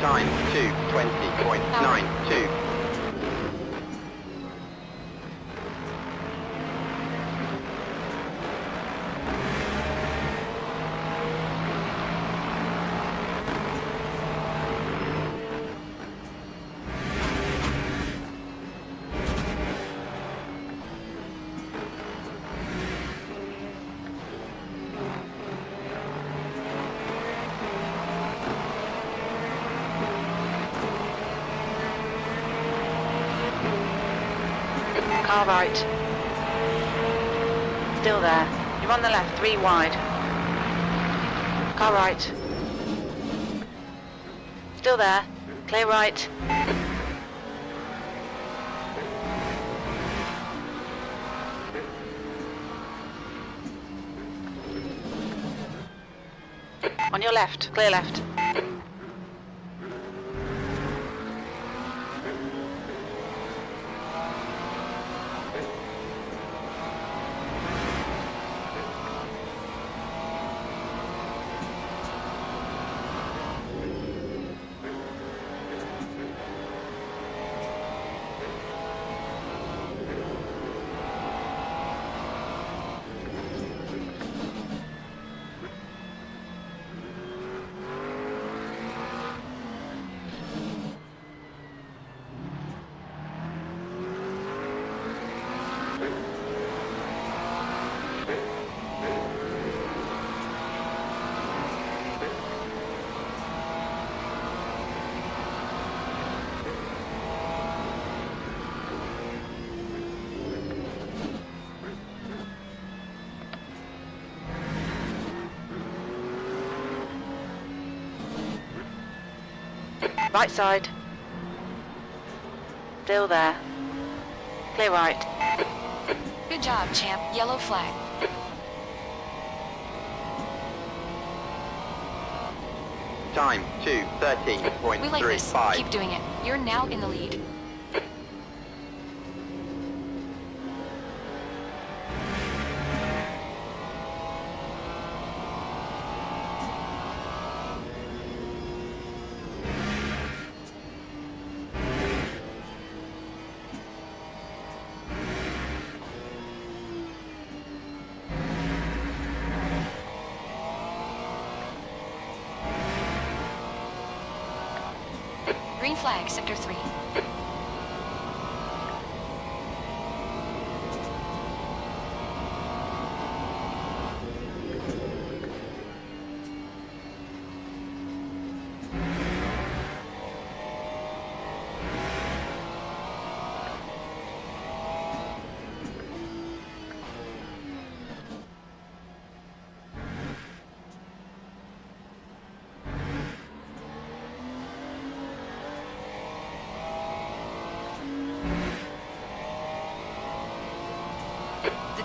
Time 2:20.92. Car right. Still there. You're on the left, 3 wide. Car right. Still there. Clear right. On your left, clear left. Right side. Still there. Clear right. Good job, champ. Yellow flag. Time 2:13.35. We like this. Keep doing it. You're now in the lead. Green flag, Sector 3.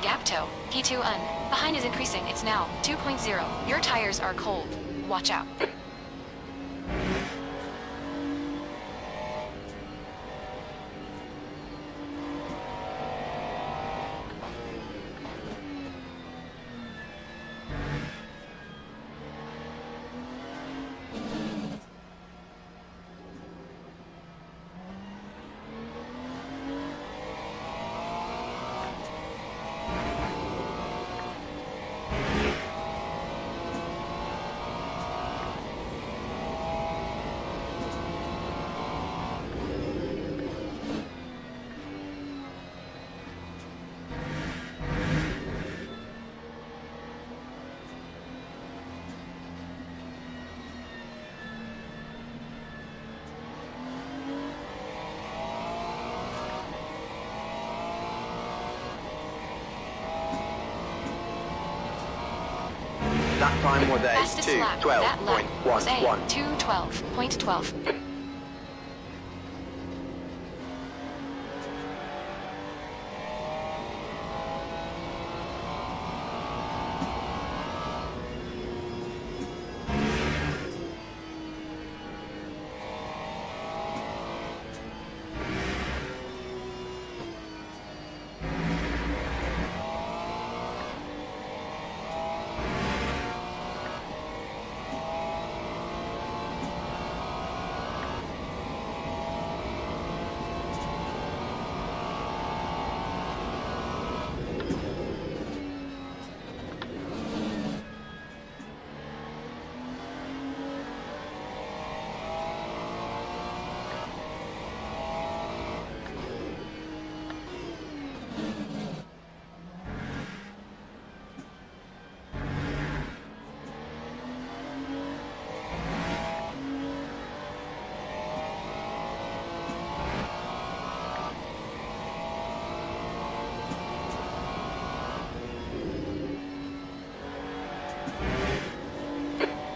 Gap toe. P2 un. Behind is increasing. It's now 2.0. Your tires are cold. Watch out. That time was a Fastest lap. That lap was a 2:12.11. 2:12.12.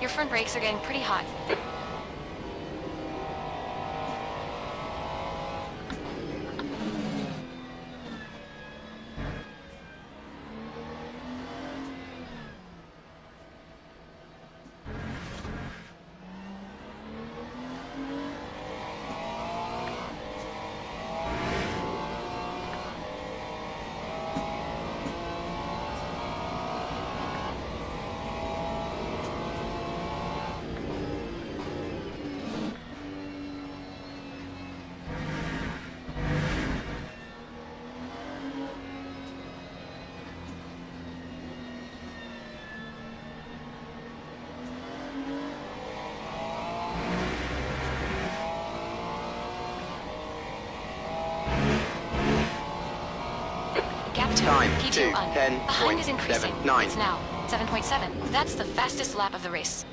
Your front brakes are getting pretty hot. Time P2 on. Behind is increasing. 2:10.79. It's now 7.7. That's the fastest lap of the race.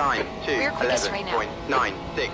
Time to We're quickest right now. 11.96.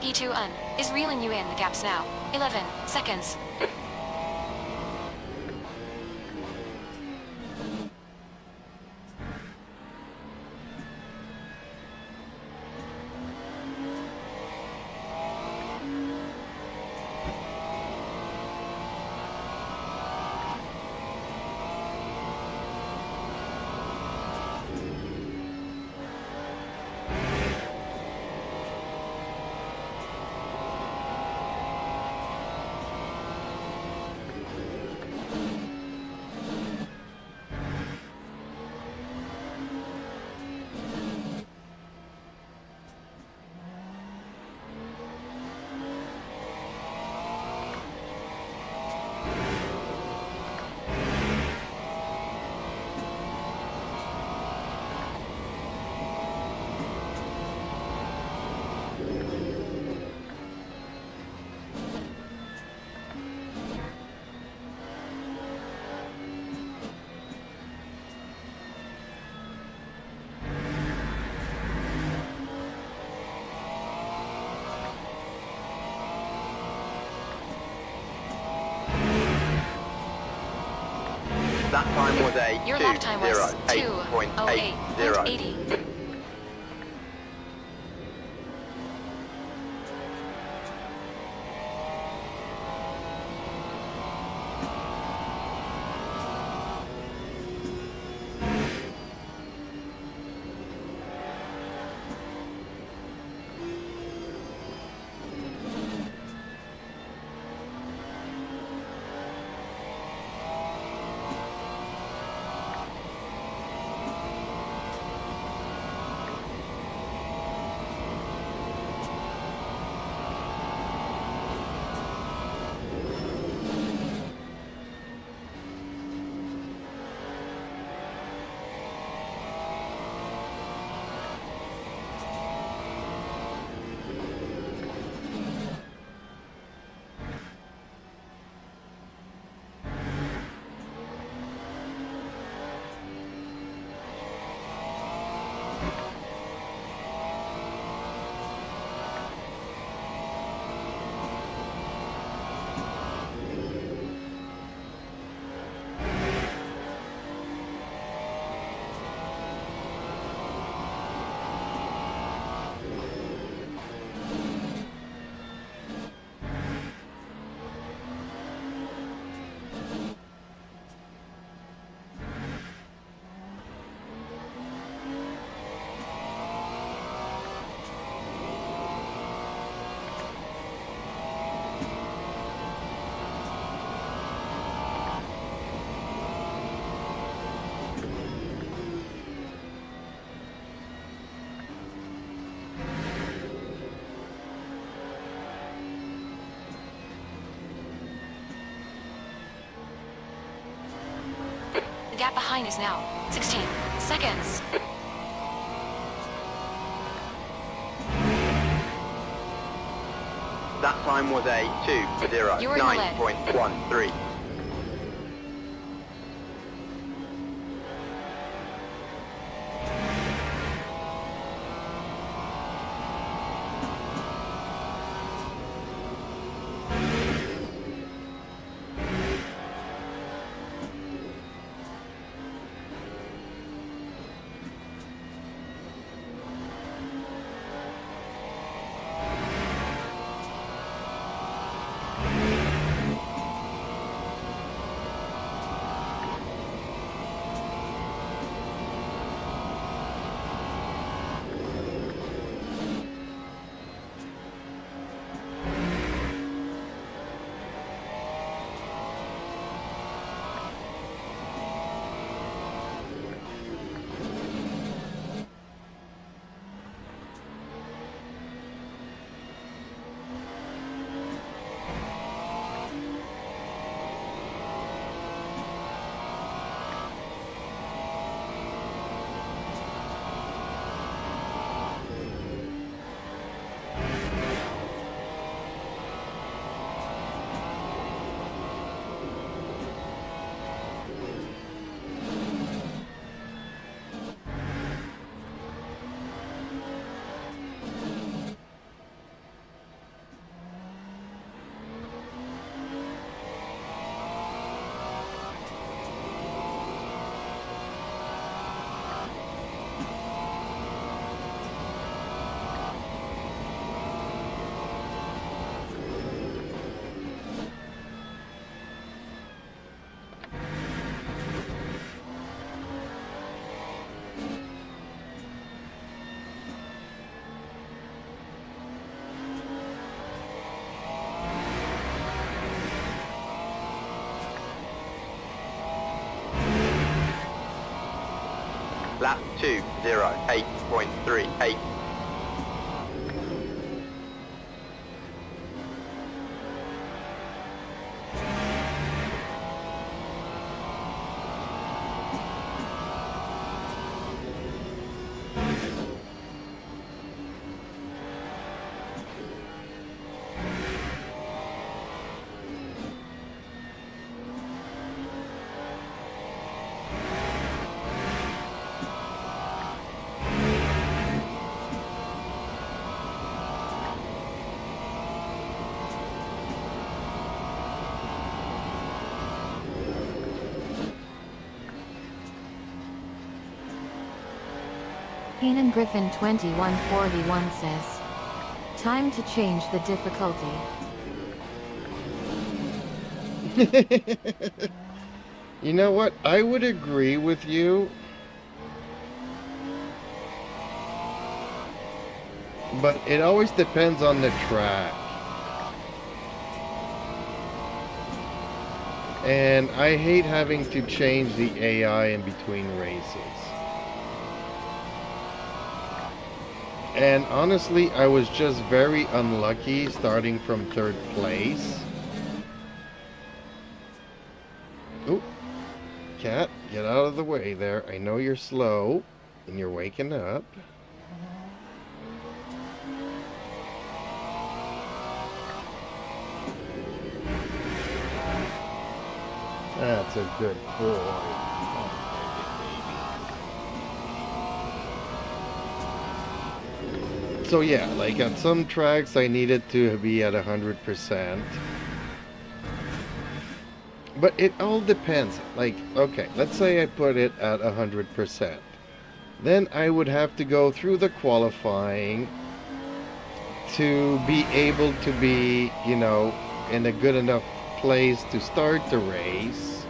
P2 is reeling you in the gaps now. 11 seconds. That time was a Your lap time was 2:08.80. 2:08.80. The gap behind is now 16 seconds. That time was a You were in the lead. 2:09.13. Lap 208.38. Keenan Griffin 2141 says, time to change the difficulty. You know what? I would agree with you. But it always depends on the track. And I hate having to change the AI in between races. And honestly, I was just very unlucky starting from 3rd place. Oop. Cat, get out of the way there. I know you're slow and you're waking up. That's a good boy. So yeah, like at some tracks I needed to be at 100%. But it all depends. Like, okay, let's say I put it at 100%. Then I would have to go through the qualifying to be able to be, you know, in a good enough place to start the race.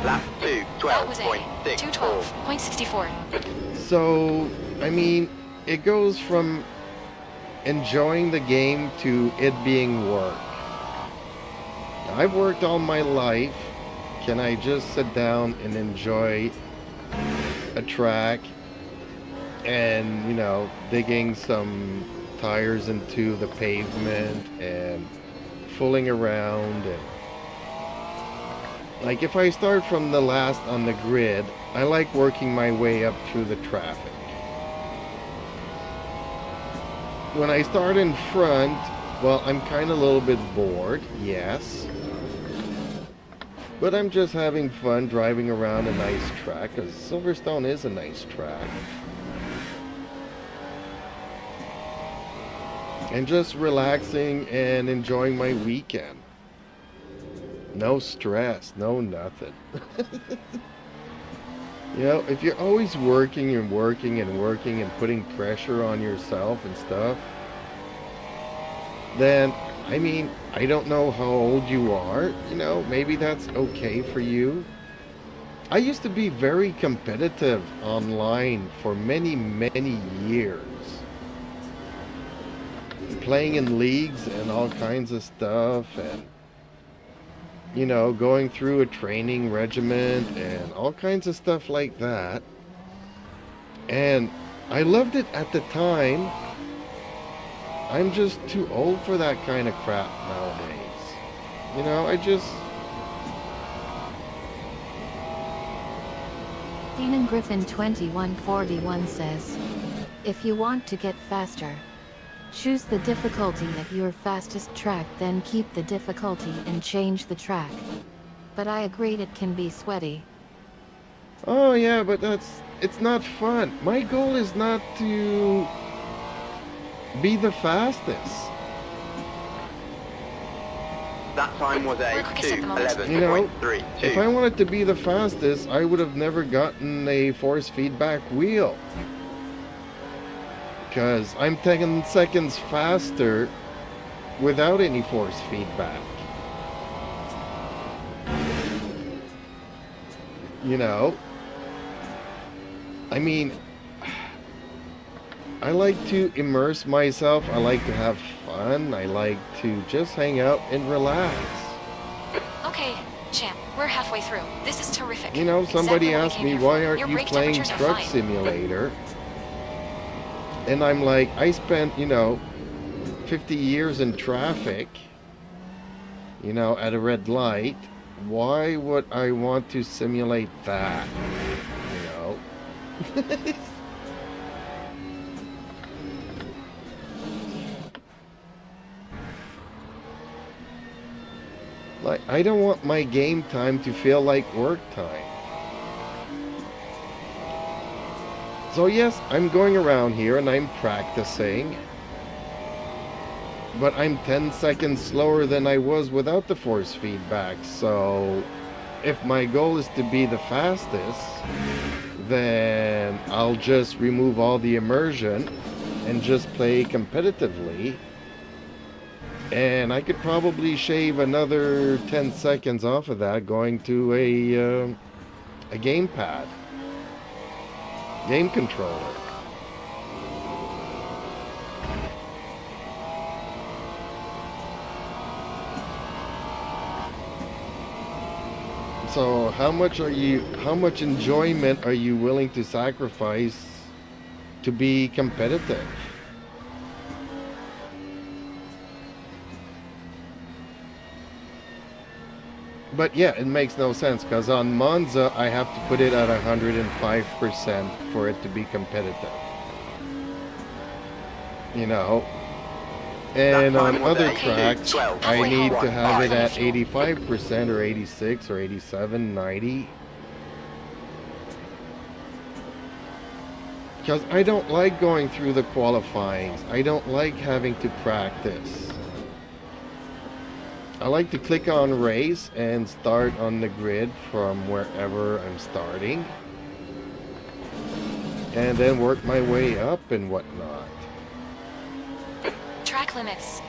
Lap That was a 212.64. 212.64. So, I mean, it goes from enjoying the game to it being work. I've worked all my life. Can I just sit down and enjoy a track and, you know, digging some tires into the pavement and fooling around? And like, if I start from the last on the grid, I like working my way up through the traffic. When I start in front, well, I'm kind of a little bit bored, yes. But I'm just having fun driving around a nice track, because Silverstone is a nice track. And just relaxing and enjoying my weekend. No stress, no nothing. You know, if you're always working and working and working and putting pressure on yourself and stuff, then, I mean, I don't know how old you are, you know, maybe that's okay for you. I used to be very competitive online for many, many years. Playing in leagues and all kinds of stuff, and, you know, going through a training regiment and all kinds of stuff like that. And I loved it at the time. I'm just too old for that kind of crap nowadays. You know, I just... Keenan Griffin 2141 says, if you want to get faster, choose the difficulty at your fastest track, then keep the difficulty and change the track. But I agreed it can be sweaty. Oh yeah, but it's not fun. My goal is not to be the fastest. That time was a We're quickest at the moment. You know, 2:11.32. if I wanted to be the fastest, I would have never gotten a force feedback wheel. Because I'm 10 seconds faster without any force feedback. You know? I mean, I like to immerse myself, I like to have fun, I like to just hang out and relax. Okay, champ. We're halfway through. This is terrific. You know, somebody Exactly what we asked came me, here why for. aren't Your you brake playing temperatures are Truck fine. Simulator? And I'm like, I spent, you know, 50 years in traffic, you know, at a red light. Why would I want to simulate that? You know? Like, I don't want my game time to feel like work time. So yes, I'm going around here and I'm practicing. But I'm 10 seconds slower than I was without the force feedback. So if my goal is to be the fastest, then I'll just remove all the immersion and just play competitively. And I could probably shave another 10 seconds off of that going to a gamepad, game controller. So how much enjoyment are you willing to sacrifice to be competitive? But yeah, it makes no sense because on Monza I have to put it at 105% for it to be competitive. You know, and on other tracks I need to have it at 85% or 86 or 87, 90. Because I don't like going through the qualifyings. I don't like having to practice. I like to click on race and start on the grid from wherever I'm starting. And then work my way up and whatnot. Track limits.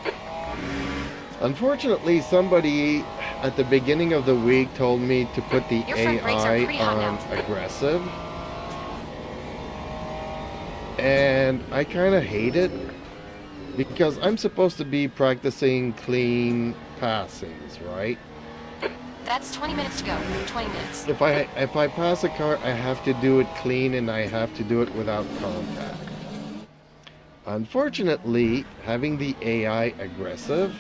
Unfortunately, somebody at the beginning of the week told me to put the Your front brakes are pretty AI hot on now. aggressive. And I kind of hate it because I'm supposed to be practicing clean passings, right? That's 20 minutes to go. 20 minutes. If I pass a car, I have to do it clean and I have to do it without contact. Unfortunately, having the AI aggressive,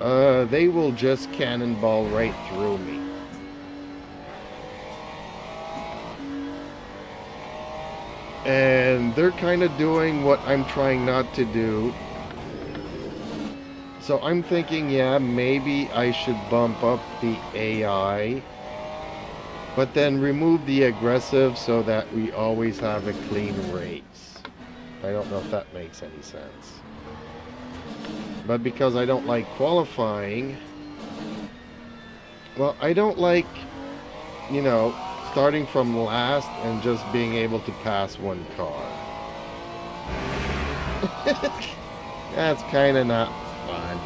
they will just cannonball right through me. And they're kind of doing what I'm trying not to do. So I'm thinking, yeah, maybe I should bump up the AI, but then remove the aggressive so that we always have a clean race. I don't know if that makes any sense. But because I don't like qualifying, well, I don't like, you know, starting from last and just being able to pass one car. That's kind of not fun.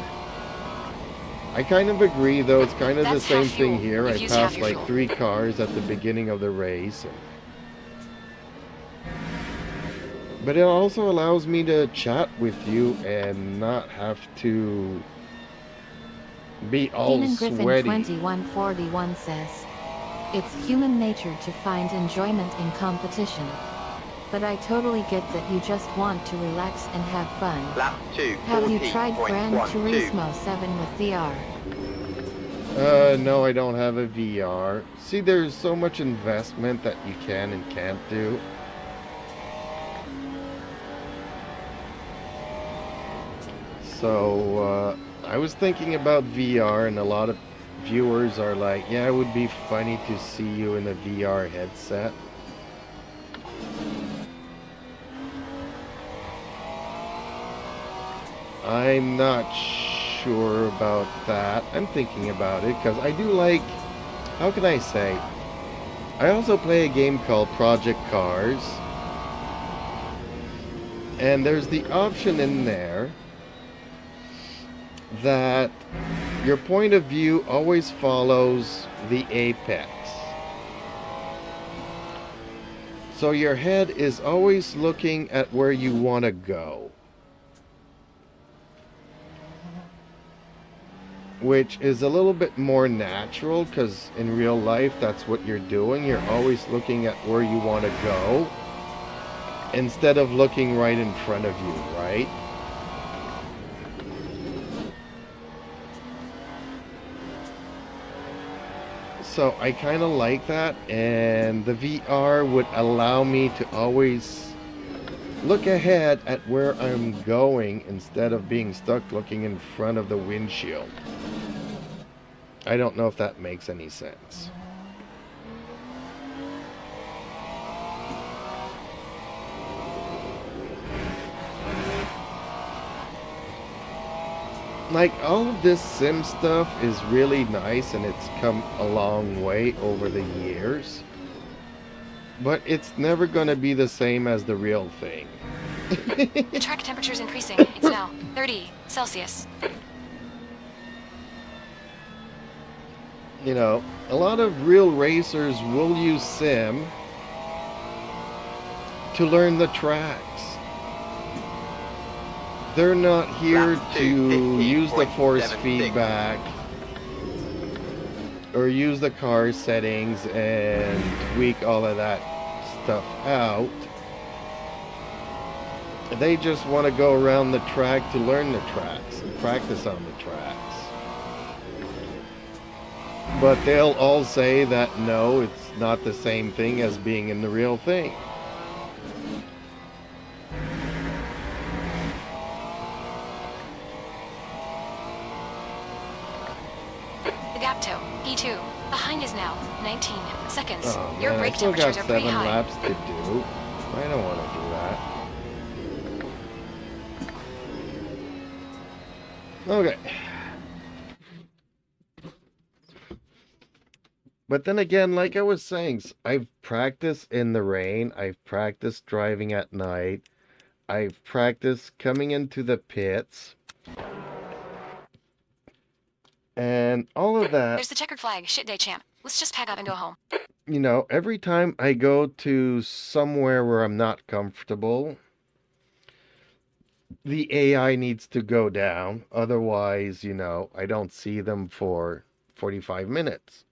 I kind of agree, though. It's kind of the That's same half thing fuel. here. I You've used half passed your like fuel. 3 cars at the beginning of the race. But it also allows me to chat with you and not have to be all Keenan Griffin sweaty. 2141 says, "It's human nature to find enjoyment in competition. But I totally get that you just want to relax and have fun. Lap 2, Have you tried Gran 40.12. Turismo 7 with VR? No, I don't have a VR. See, there's so much investment that you can and can't do. So, I was thinking about VR, and a lot of viewers are like, yeah, it would be funny to see you in a VR headset. I'm not sure about that. I'm thinking about it, because I do like, how can I say? I also play a game called Project Cars. And there's the option in there that your point of view always follows the apex. So your head is always looking at where you want to go. which is a little bit more natural because in real life that's what you're doing. You're always looking at where you want to go instead of looking right in front of you, right? So I kind of like that, and the VR would allow me to always look ahead at where I'm going instead of being stuck looking in front of the windshield. I don't know if that makes any sense. Like, all of this sim stuff is really nice, and it's come a long way over the years. But it's never going to be the same as the real thing. The track temperature is increasing. It's now 30 Celsius. You know, a lot of real racers will use sim to learn the tracks. They're not here to use the force feedback or use the car settings and tweak all of that stuff out. They just want to go around the track to learn the tracks and practice on the tracks. But they'll all say that no, it's not the same thing as being in the real thing. The gap to P2 behind is now 19 seconds. Oh, Your man, brake I still got temperatures are pretty 7 high. laps to do. I don't want to do that. Okay. But then again, like I was saying, I've practiced in the rain. I've practiced driving at night. I've practiced coming into the pits. And all of that. There's the checkered flag. Shit day, champ. Let's just pack up and go home. You know, every time I go to somewhere where I'm not comfortable, the AI needs to go down. Otherwise, you know, I don't see them for 45 minutes.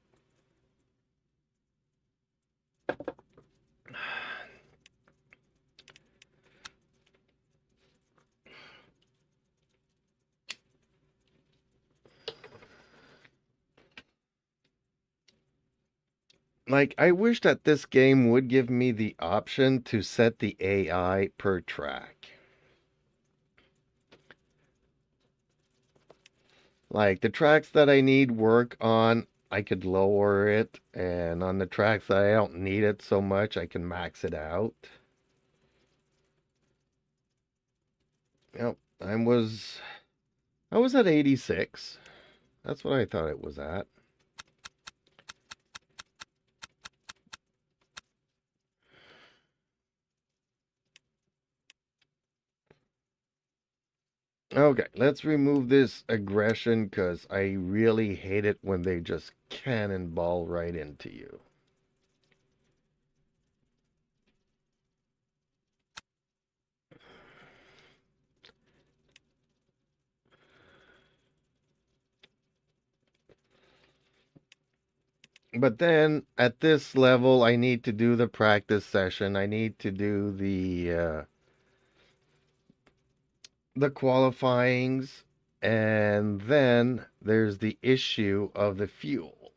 Like, I wish that this game would give me the option to set the AI per track. Like, the tracks that I need work on, I could lower it. And on the tracks that I don't need it so much, I can max it out. Yep, I was at 86. That's what I thought it was at. Okay, let's remove this aggression because I really hate it when they just cannonball right into you. But then at this level, I need to do the practice session. I need to do the qualifyings, and then there's the issue of the fuel.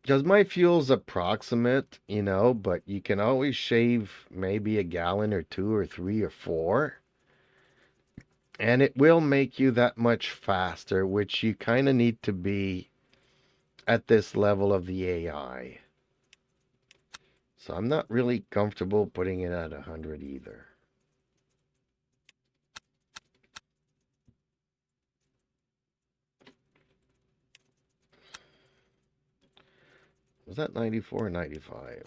Because my fuel's approximate, you know, but you can always shave maybe a gallon or 2 or 3 or 4. And it will make you that much faster, which you kind of need to be at this level of the AI. So I'm not really comfortable putting it at 100 either. Was that 94 or 95?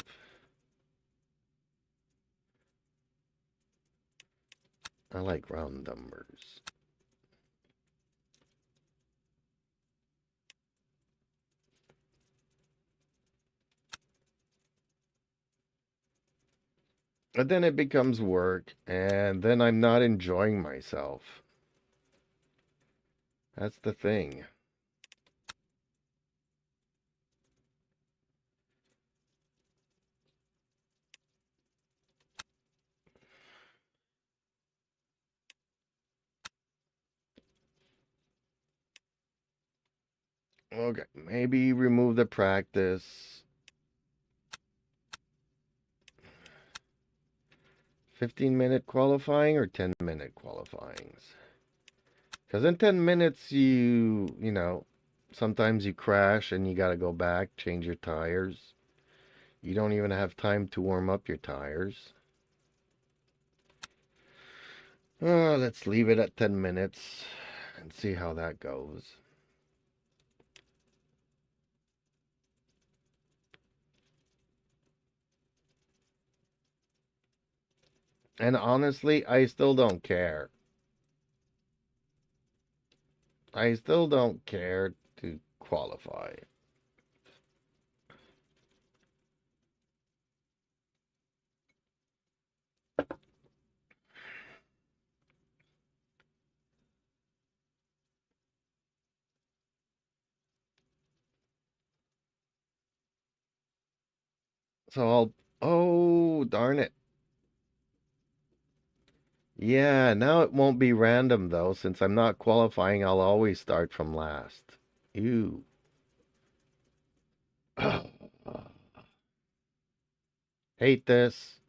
I like round numbers. But then it becomes work, and then I'm not enjoying myself. That's the thing. Okay, maybe remove the practice. 15-minute qualifying or 10-minute qualifyings? Because in 10 minutes, you know, sometimes you crash and you got to go back, change your tires. You don't even have time to warm up your tires. Let's leave it at 10 minutes and see how that goes. And honestly, I still don't care. I still don't care to qualify. So oh, darn it. Yeah, now it won't be random though. Since I'm not qualifying, I'll always start from last. Ew. Hate this.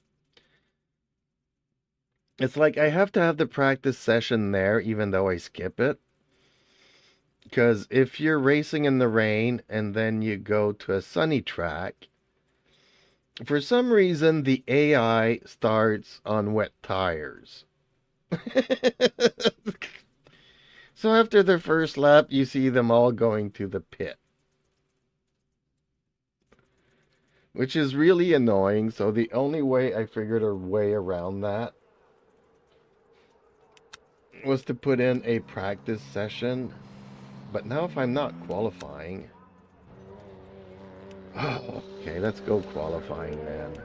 It's like I have to have the practice session there even though I skip it. Because if you're racing in the rain and then you go to a sunny track, for some reason the AI starts on wet tires. So after the first lap, you see them all going to the pit, which is really annoying. So the only way I figured a way around that was to put in a practice session. But now if I'm not qualifying... Okay, let's go qualifying then.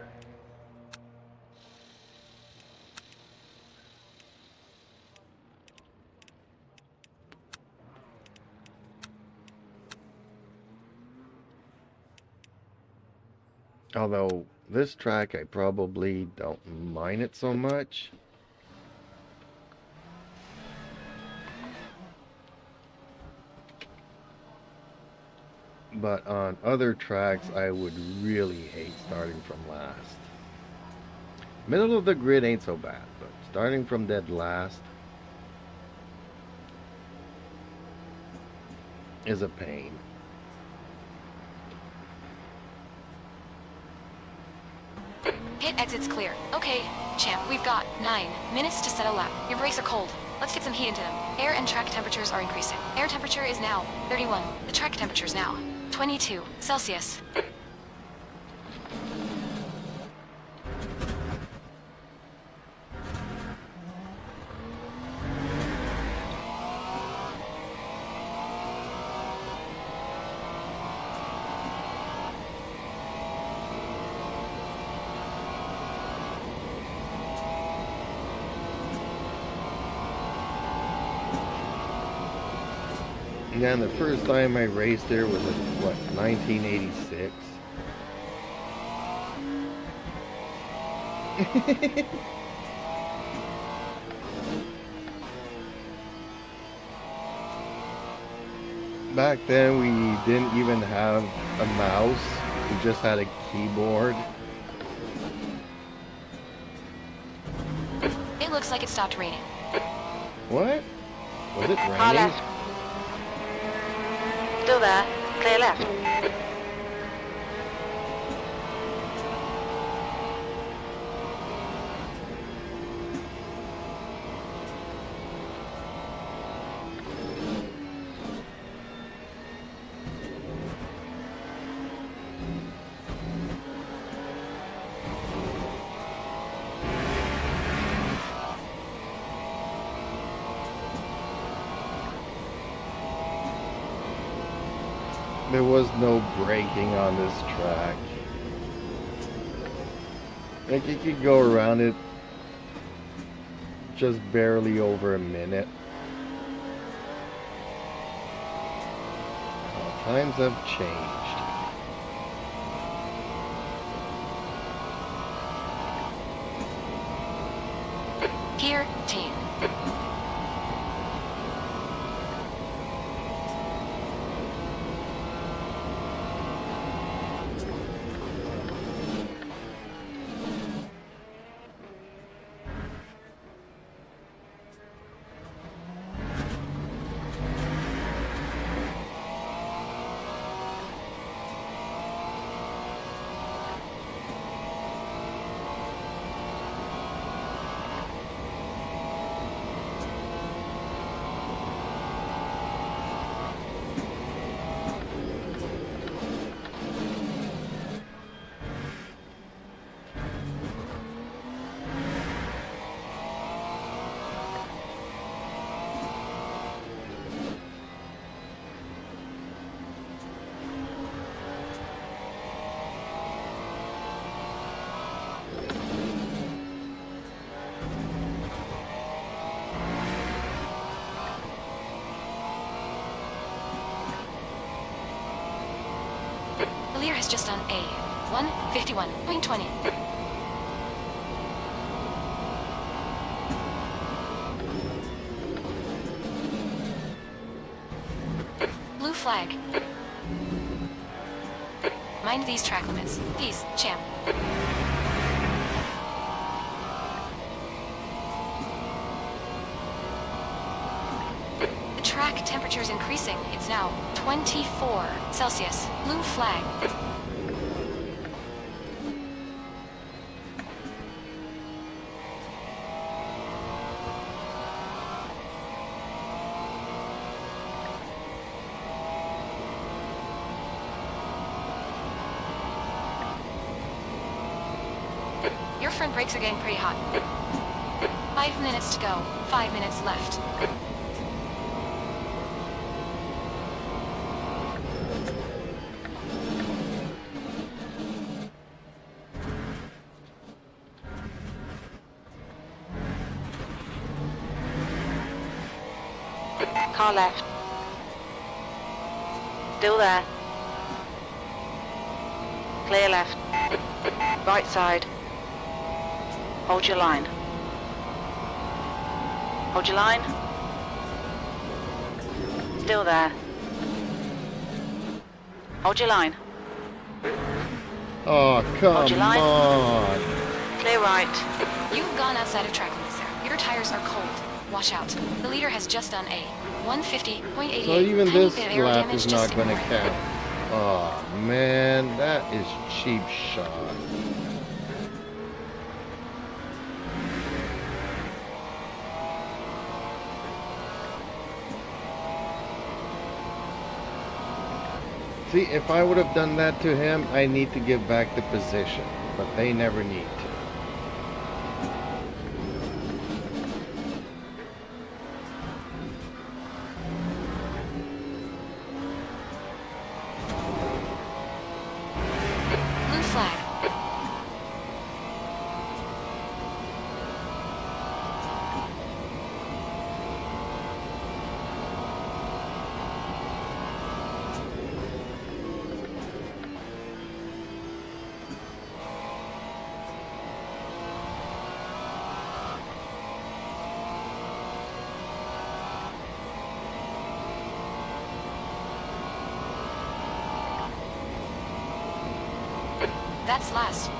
Although this track I probably don't mind it so much. But on other tracks I would really hate starting from last. Middle of the grid ain't so bad, but starting from dead last is a pain. Pit exit's clear. Okay, champ, we've got 9 minutes to set a lap. Your brakes are cold. Let's get some heat into them. Air and track temperatures are increasing. Air temperature is now 31. The track temperature is now 22 Celsius. Yeah, and the first time I raced there was in, what, 1986? Back then we didn't even have a mouse, we just had a keyboard. It looks like it stopped raining. What? Was it Car raining? left. Still there. Clear left. There was no braking on this track. Like you could go around it just barely over a minute. Times have changed. Here, team. The leader has just done a 151.20. Blue flag. Mind these track limits. Peace, champ. The track temperature is increasing. It's now 24 Celsius. Blue flag. Your front brakes are getting pretty hot. 5 minutes to go. 5 minutes left. Car left. Still there. Clear left. Right side. Hold your line. Hold your line. Still there. Hold your line. Oh, come your line. on. Clear right. You've gone outside of track limits there. Your tires are cold. Watch out. The leader has just done a 150.88. So even Tiny this bit of aero lap damage, is just not going to ignore it. count. Oh, man, that is cheap shot. See, if I would have done that to him, I need to give back the position, but they never need to. Blue flag. That's last.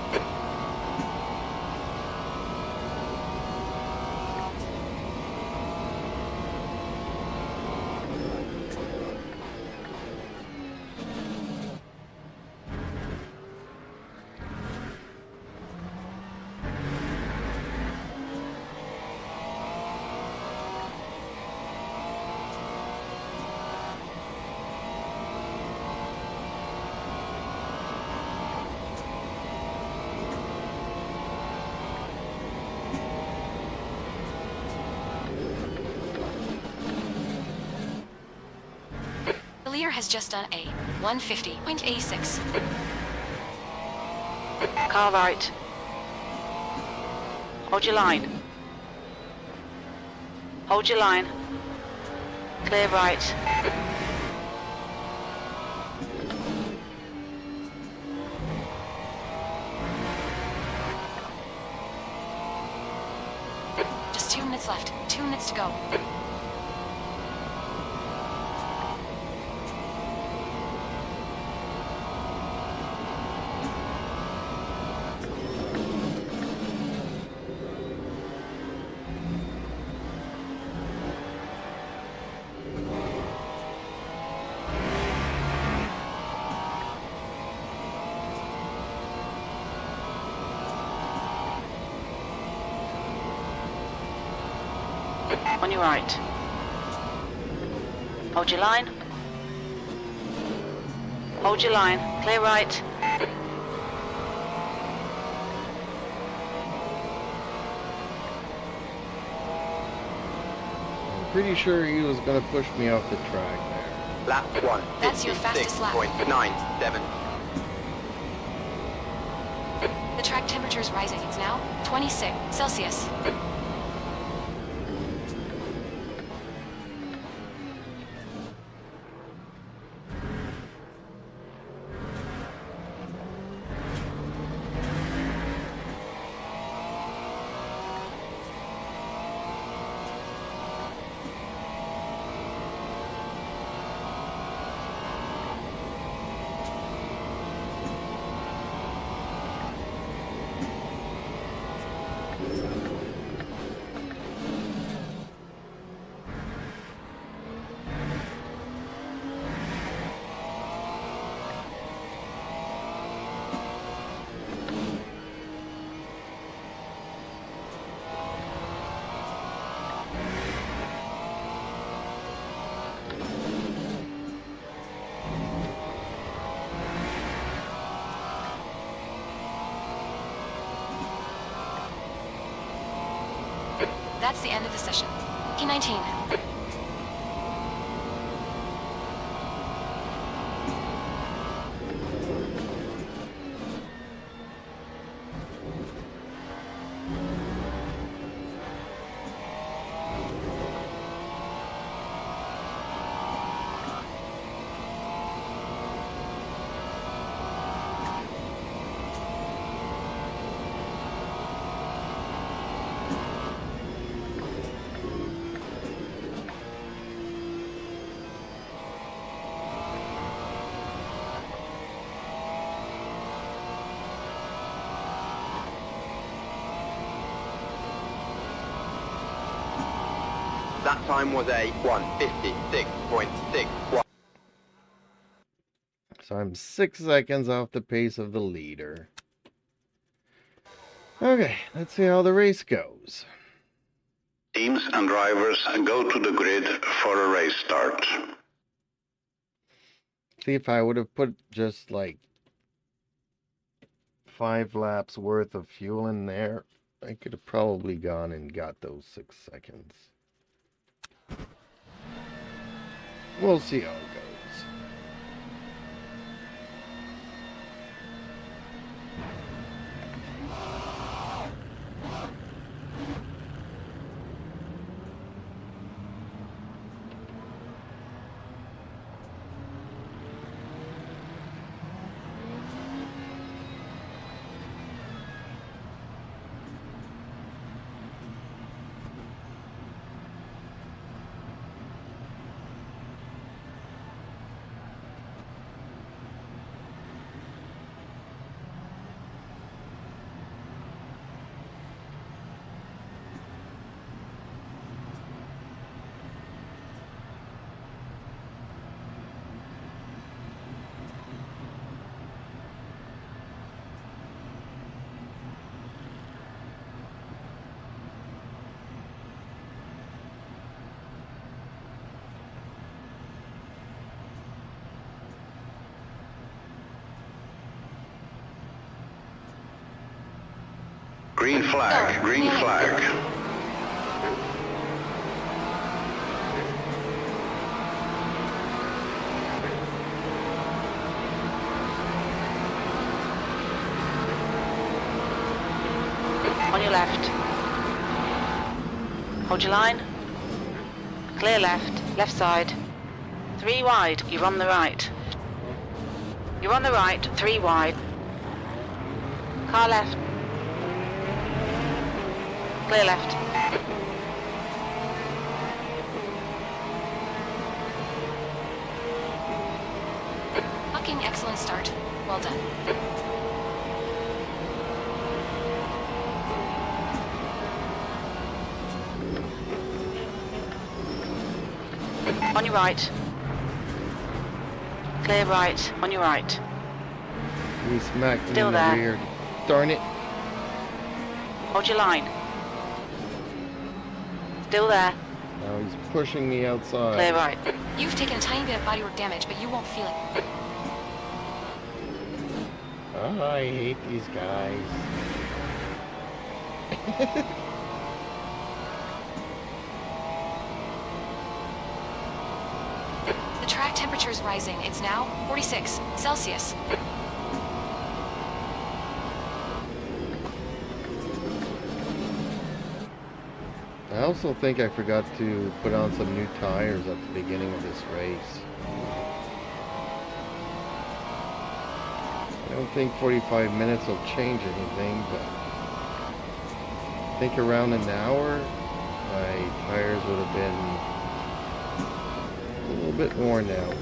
The leader has just done a 150.86. Car right. Hold your line. Hold your line. Clear right. There's 2 minutes left. 2 minutes to go. On your right. Hold your line. Hold your line. Clear right. I'm pretty sure he was gonna push me off the track there. Lap 1. That's your fastest lap. 56.97. The track temperature is rising. It's now 26 Celsius. That's the end of the session. P19. That time was a 1:56.61. So I'm 6 seconds off the pace of the leader. Okay, let's see how the race goes. Teams and drivers go to the grid for a race start. See, if I would have put just like 5 laps worth of fuel in there, I could have probably gone and got those 6 seconds. We'll see how it goes. Green flag, green flag. On your left. Hold your line. Clear left, left side. 3 wide, you're on the right. You're on the right, 3 wide. Car left. Clear left. Fucking excellent start. Well done. On your right. Clear right. On your right. He smacked me Still in the there. rear. Darn it. Hold your line. Still there. Now he's pushing me outside. Clear right. You've taken a tiny bit of bodywork damage, but you won't feel it. Oh, I hate these guys. The track temperature is rising. It's now 46 Celsius. I also think I forgot to put on some new tires at the beginning of this race. I don't think 45 minutes will change anything, but I think around an hour, my tires would have been a little bit worn out.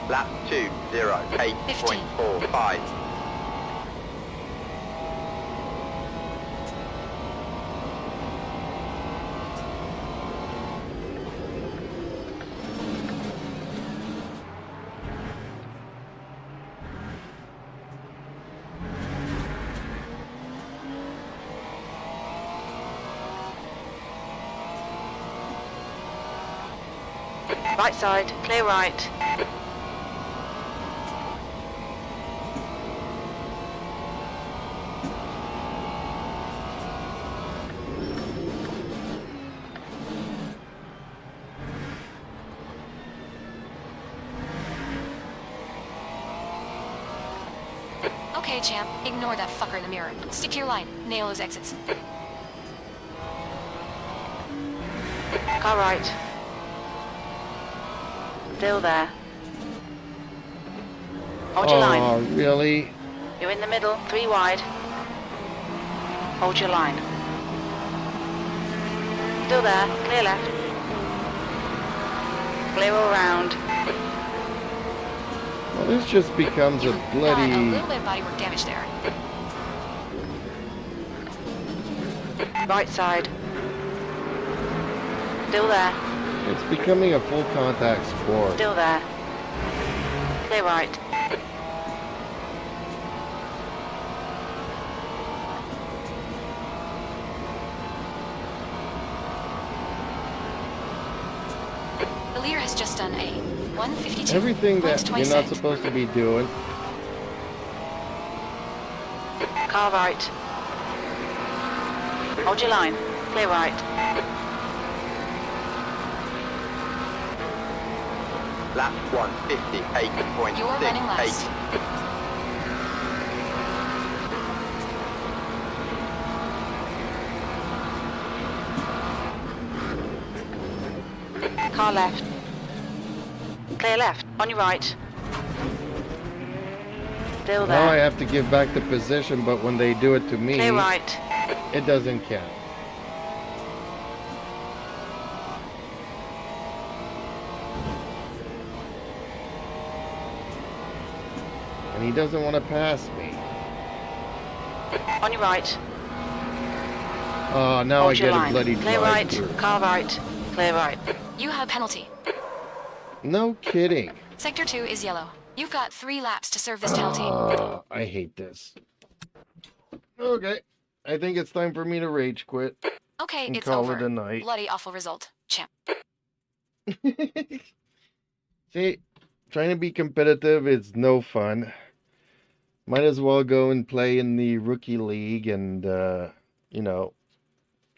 Lap 2:08.45. Right side. Clear right. Okay, champ. Ignore that fucker in the mirror. Stick to your line. Nail those exits. Car right. Still there. Hold your line. Oh, really? You're in the middle. 3 wide. Hold your line. Still there. Clear left. Clear all round. Well, this just becomes a You got a bloody... little bit of bodywork damage there. Right side. Still there. It's becoming a full contact sport. Still there. Clear right. The Lear has just done a 152. Everything that minus you're not 26. supposed to be doing. Car right. Hold your line. Clear right. Lap 1:58.68. You're running last. Car left. Clear left. On your right. Still Now I there. have to give back the position, but when they do it to me, Clear right. it doesn't count. And he doesn't want to pass me. On your right. Oh, now Hold I your get a line. bloody Clear drive right. through. Car right. Clear right. You have a penalty. No kidding. Sector 2 is yellow. You've got 3 laps to serve this penalty. I hate this. Okay. I think it's time for me to rage quit Okay, and it's call over. it a night. Bloody awful result, champ. See, trying to be competitive is no fun. Might as well go and play in the rookie league and, you know,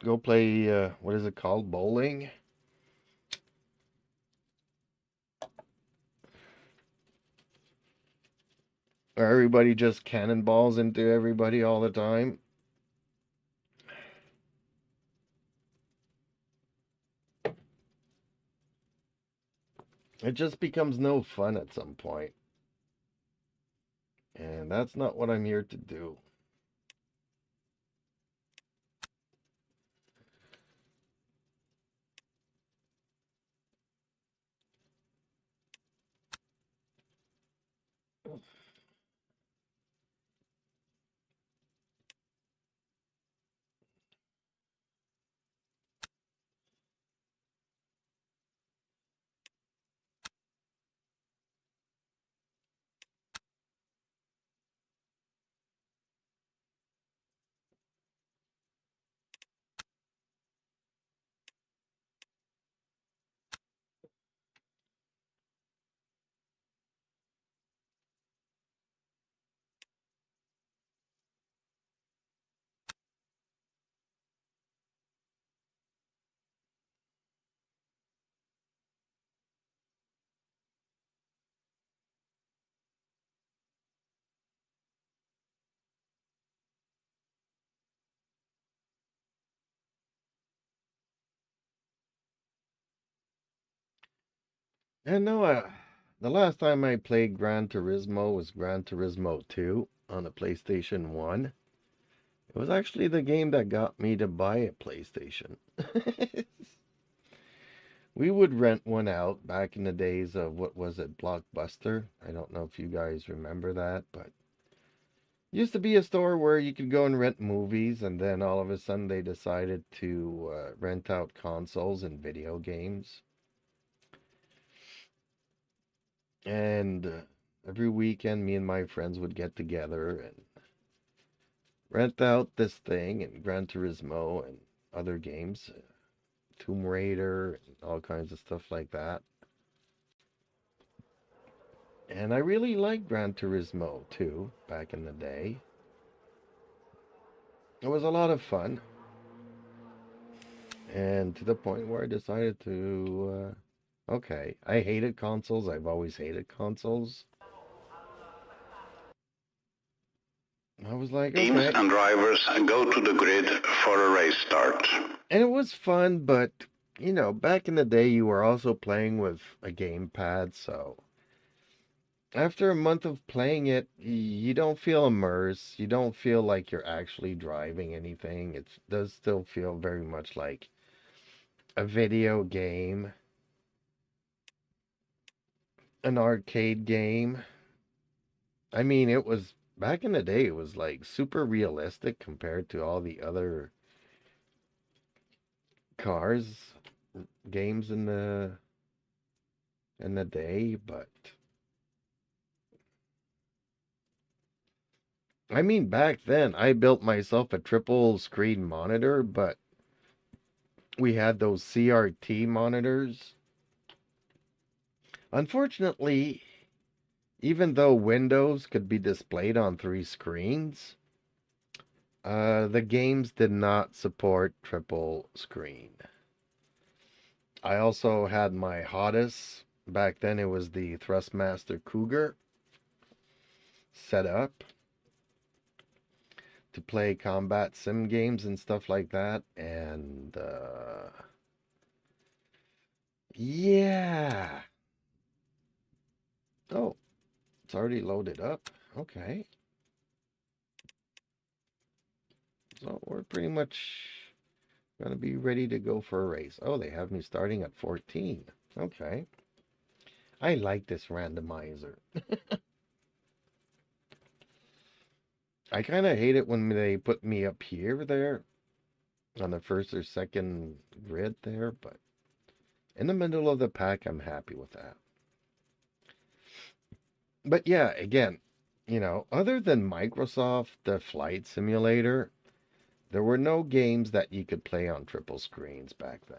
go play, what is it called? Bowling? Where everybody just cannonballs into everybody all the time. It just becomes no fun at some point. And that's not what I'm here to do. And no, the last time I played Gran Turismo was Gran Turismo 2 on the PlayStation 1. It was actually the game that got me to buy a PlayStation. We would rent one out back in the days of, what was it, Blockbuster? I don't know if you guys remember that, but used to be a store where you could go and rent movies, and then all of a sudden they decided to rent out consoles and video games. And every weekend, me and my friends would get together and rent out this thing and Gran Turismo and other games, Tomb Raider, and all kinds of stuff like that. And I really liked Gran Turismo too, back in the day. It was a lot of fun. And to the point where I decided to, okay, I hated consoles. I've always hated consoles. I was like, Teams okay. and drivers go to the grid for a race start. And it was fun, but, you know, back in the day, you were also playing with a gamepad, so after a month of playing it, you don't feel immersed. You don't feel like you're actually driving anything. It does still feel very much like a video game, an arcade game. I mean, it was back in the day, it was like super realistic compared to all the other cars games in the day, but I mean, back then I built myself a triple screen monitor, but we had those CRT monitors. Unfortunately, even though Windows could be displayed on 3 screens, the games did not support triple screen. I also had my hottest, back then it was the Thrustmaster Cougar, set up to play combat sim games and stuff like that. And yeah. Oh, it's already loaded up. Okay. So we're pretty much going to be ready to go for a race. Oh, they have me starting at 14. Okay. I like this randomizer. I kind of hate it when they put me up here there on the first or second grid there, but in the middle of the pack, I'm happy with that. But yeah, again, you know, other than Microsoft, the Flight Simulator, there were no games that you could play on triple screens back then.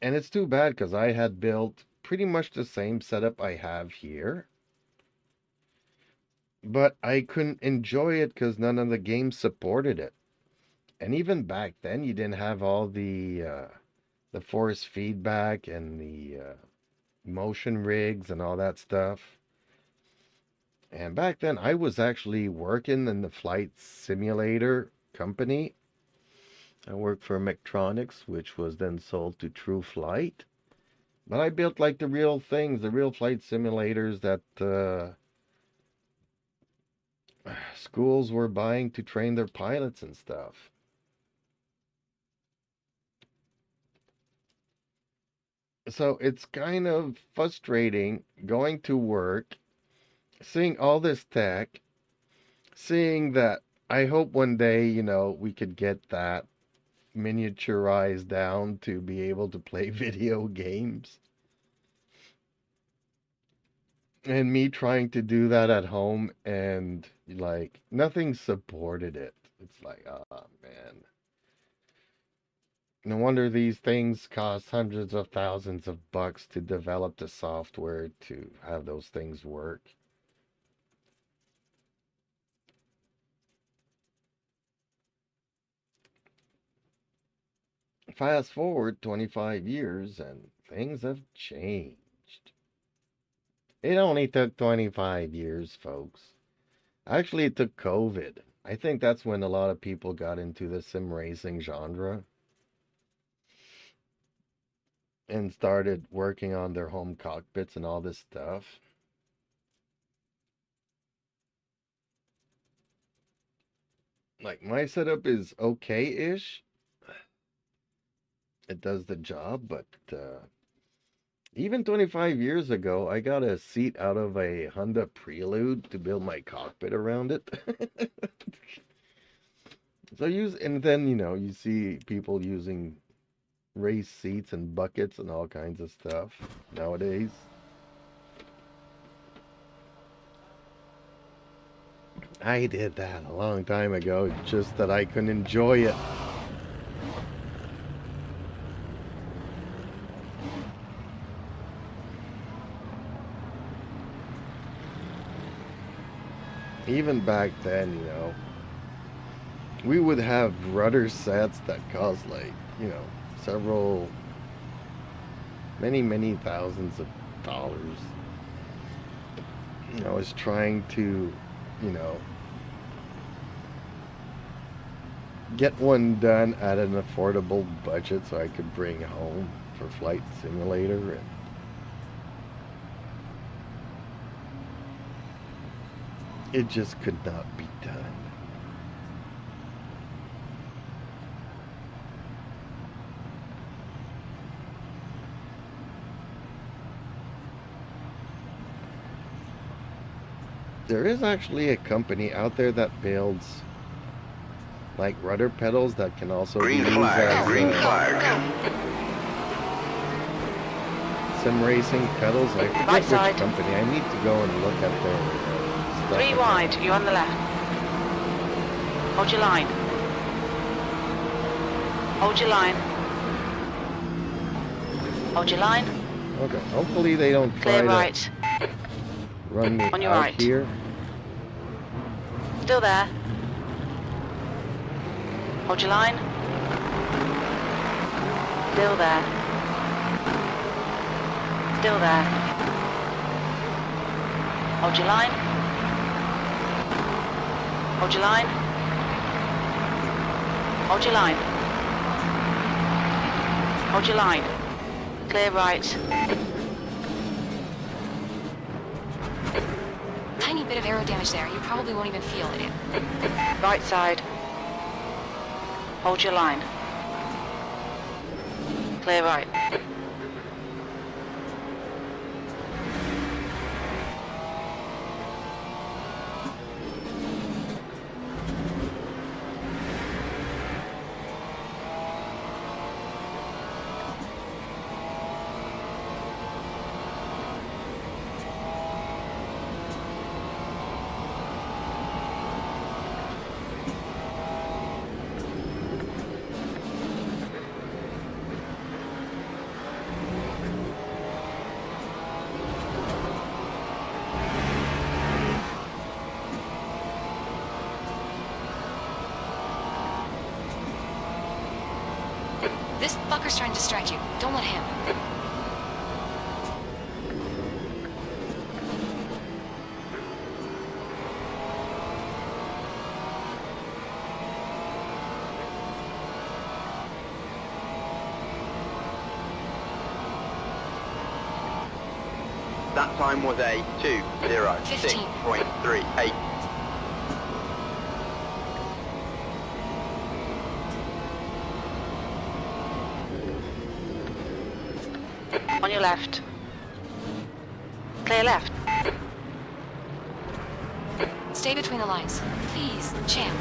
And it's too bad because I had built pretty much the same setup I have here. But I couldn't enjoy it because none of the games supported it. And even back then, you didn't have all the force feedback and the motion rigs and all that stuff. And back then, I was actually working in the flight simulator company. I worked for Mectronics, which was then sold to True Flight. But I built like the real things, the real flight simulators that schools were buying to train their pilots and stuff. So it's kind of frustrating going to work, seeing all this tech, seeing that I hope one day, we could get that miniaturized down to be able to play video games. And me trying to do that at home and like nothing supported it. It's like, oh man. No wonder these things cost hundreds of thousands of bucks to develop the software to have those things work. Fast forward 25 years and things have changed. It only took 25 years, folks. Actually, it took COVID. I think that's when a lot of people got into the sim racing genre and started working on their home cockpits and all this stuff. Like, my setup is okay-ish. It does the job, but even 25 years ago, I got a seat out of a Honda Prelude to build my cockpit around it. And then, you see people using race seats and buckets and all kinds of stuff nowadays. I did that a long time ago, just that I couldn't enjoy it. Even back then, we would have rudder sets that cost like, many thousands of dollars. I was trying to, get one done at an affordable budget so I could bring home for Flight Simulator, and it just could not be done. There is actually a company out there that builds like rudder pedals that can also be used as green flag. sim racing pedals. I forget Right which side. company. I need to go and look at their stuff. 3 wide, you're on the left. Hold your line. Hold your line. Hold your line. Okay, hopefully they don't try Clear to right. run me On your out right. here. Still there. Hold your line. Still there. Still there. Hold your line. Hold your line. Hold your line. Hold your line. Clear right. Tiny bit of aero damage there. You probably won't even feel it. Right side. Hold your line. Clear right. This fucker's trying to distract you. Don't let him. That time was a 2:06.38. On your left. Clear left. Stay between the lines. Please, champ.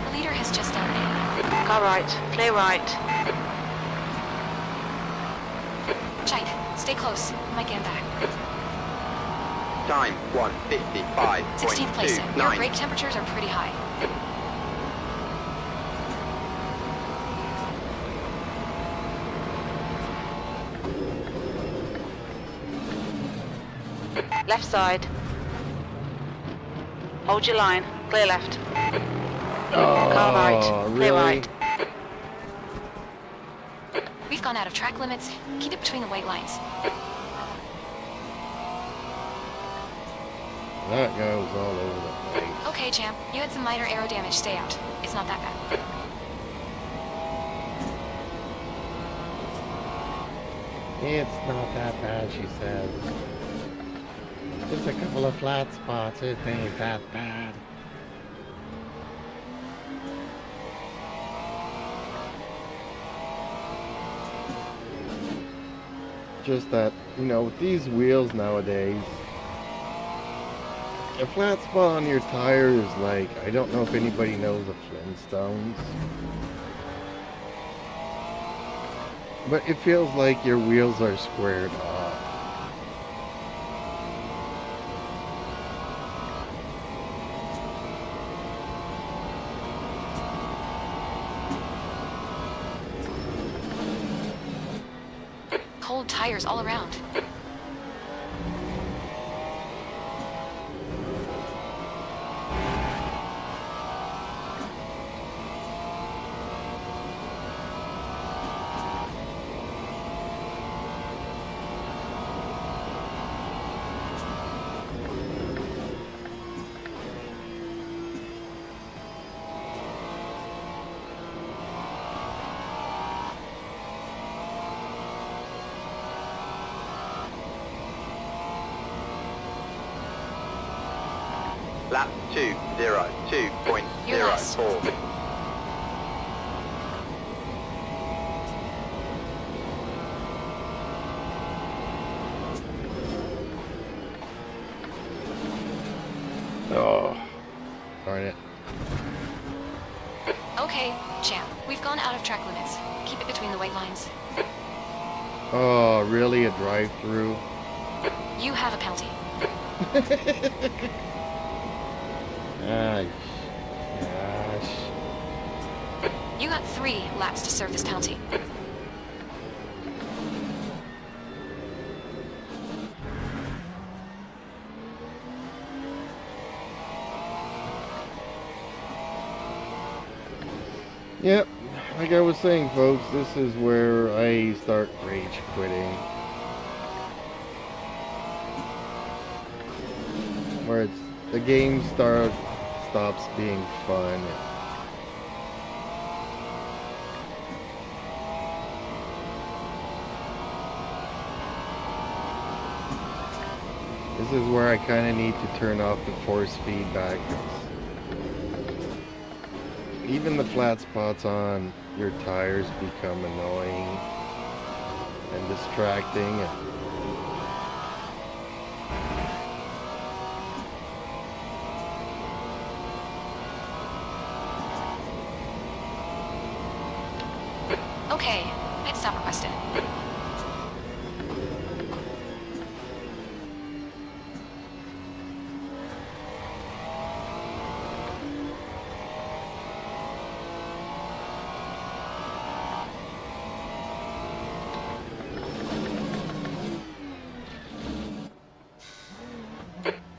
The leader has just dominated. Car right. Clear right. Chike, stay close. You might get him back. Time 16th place. Your 1:55.29. brake temperatures are pretty high. Left side. Hold your line. Clear left. Car right. Clear really? right. We've gone out of track limits. Keep it between the white lines. That goes all over the place. Okay, champ. You had some minor aero damage. Stay out. It's not that bad. It's not that bad, she says. Just a couple of flat spots. It ain't that bad. Just that, you know, with these wheels nowadays, a flat spot on your tire is like, I don't know if anybody knows the Flintstones, but it feels like your wheels are squared off. Cold tires all around. Lap 2:02.04. You're last. Oh, darn it. Okay, champ. We've gone out of track limits. Keep it between the white lines. Oh, really? A drive-through? You have a penalty. Gosh. Gosh. You got 3 laps to serve this penalty. Yep, like I was saying, folks, this is where I start rage quitting. Where the game stops being fun. This is where I kind of need to turn off the force feedback. Even the flat spots on your tires become annoying and distracting. Okay, pit stop requested.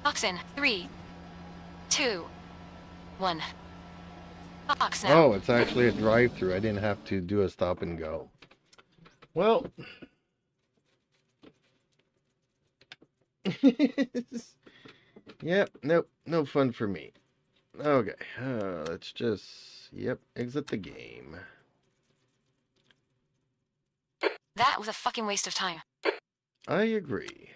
Oxen, 3, 2, 1. Ox now. Oh, it's actually a drive-through. I didn't have to do a stop and go. Well, yep, nope, no fun for me. Okay, let's just, yep, exit the game. That was a fucking waste of time. I agree.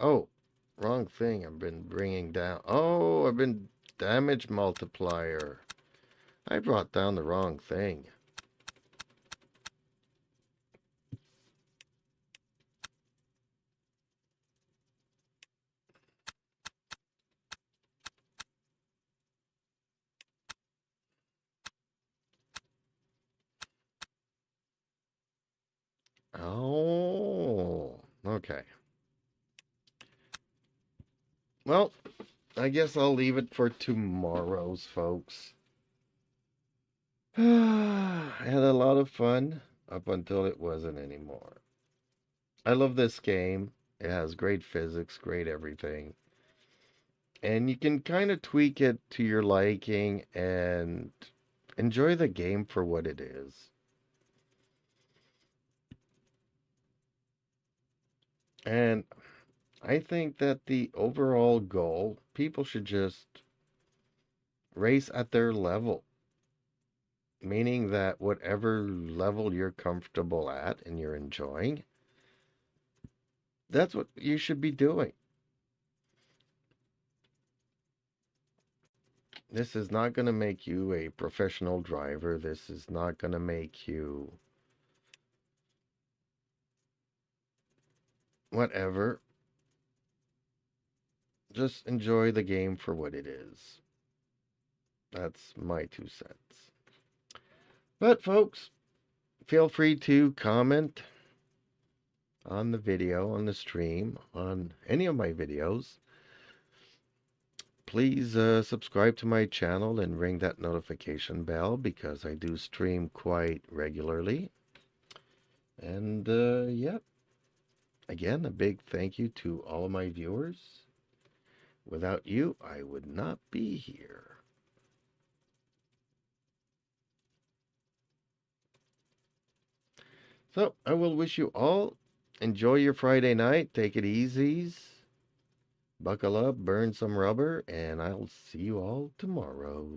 Oh, wrong thing. I've been bringing down. Oh, I've been damage multiplier. I brought down the wrong thing. Oh, okay. Well, I guess I'll leave it for tomorrow's, folks. I had a lot of fun up until it wasn't anymore. I love this game. It has great physics, great everything. And you can kind of tweak it to your liking and enjoy the game for what it is. And I think that the overall goal, people should just race at their level. Meaning that whatever level you're comfortable at and you're enjoying, that's what you should be doing. This is not going to make you a professional driver. This is not going to make you whatever. Just enjoy the game for what it is. That's my 2 cents. But folks, feel free to comment on the video, on the stream, on any of my videos. Please subscribe to my channel and ring that notification bell because I do stream quite regularly. And yeah, again, a big thank you to all of my viewers. Without you, I would not be here. So I will wish you all enjoy your Friday night. Take it easy. Buckle up, burn some rubber, and I'll see you all tomorrow.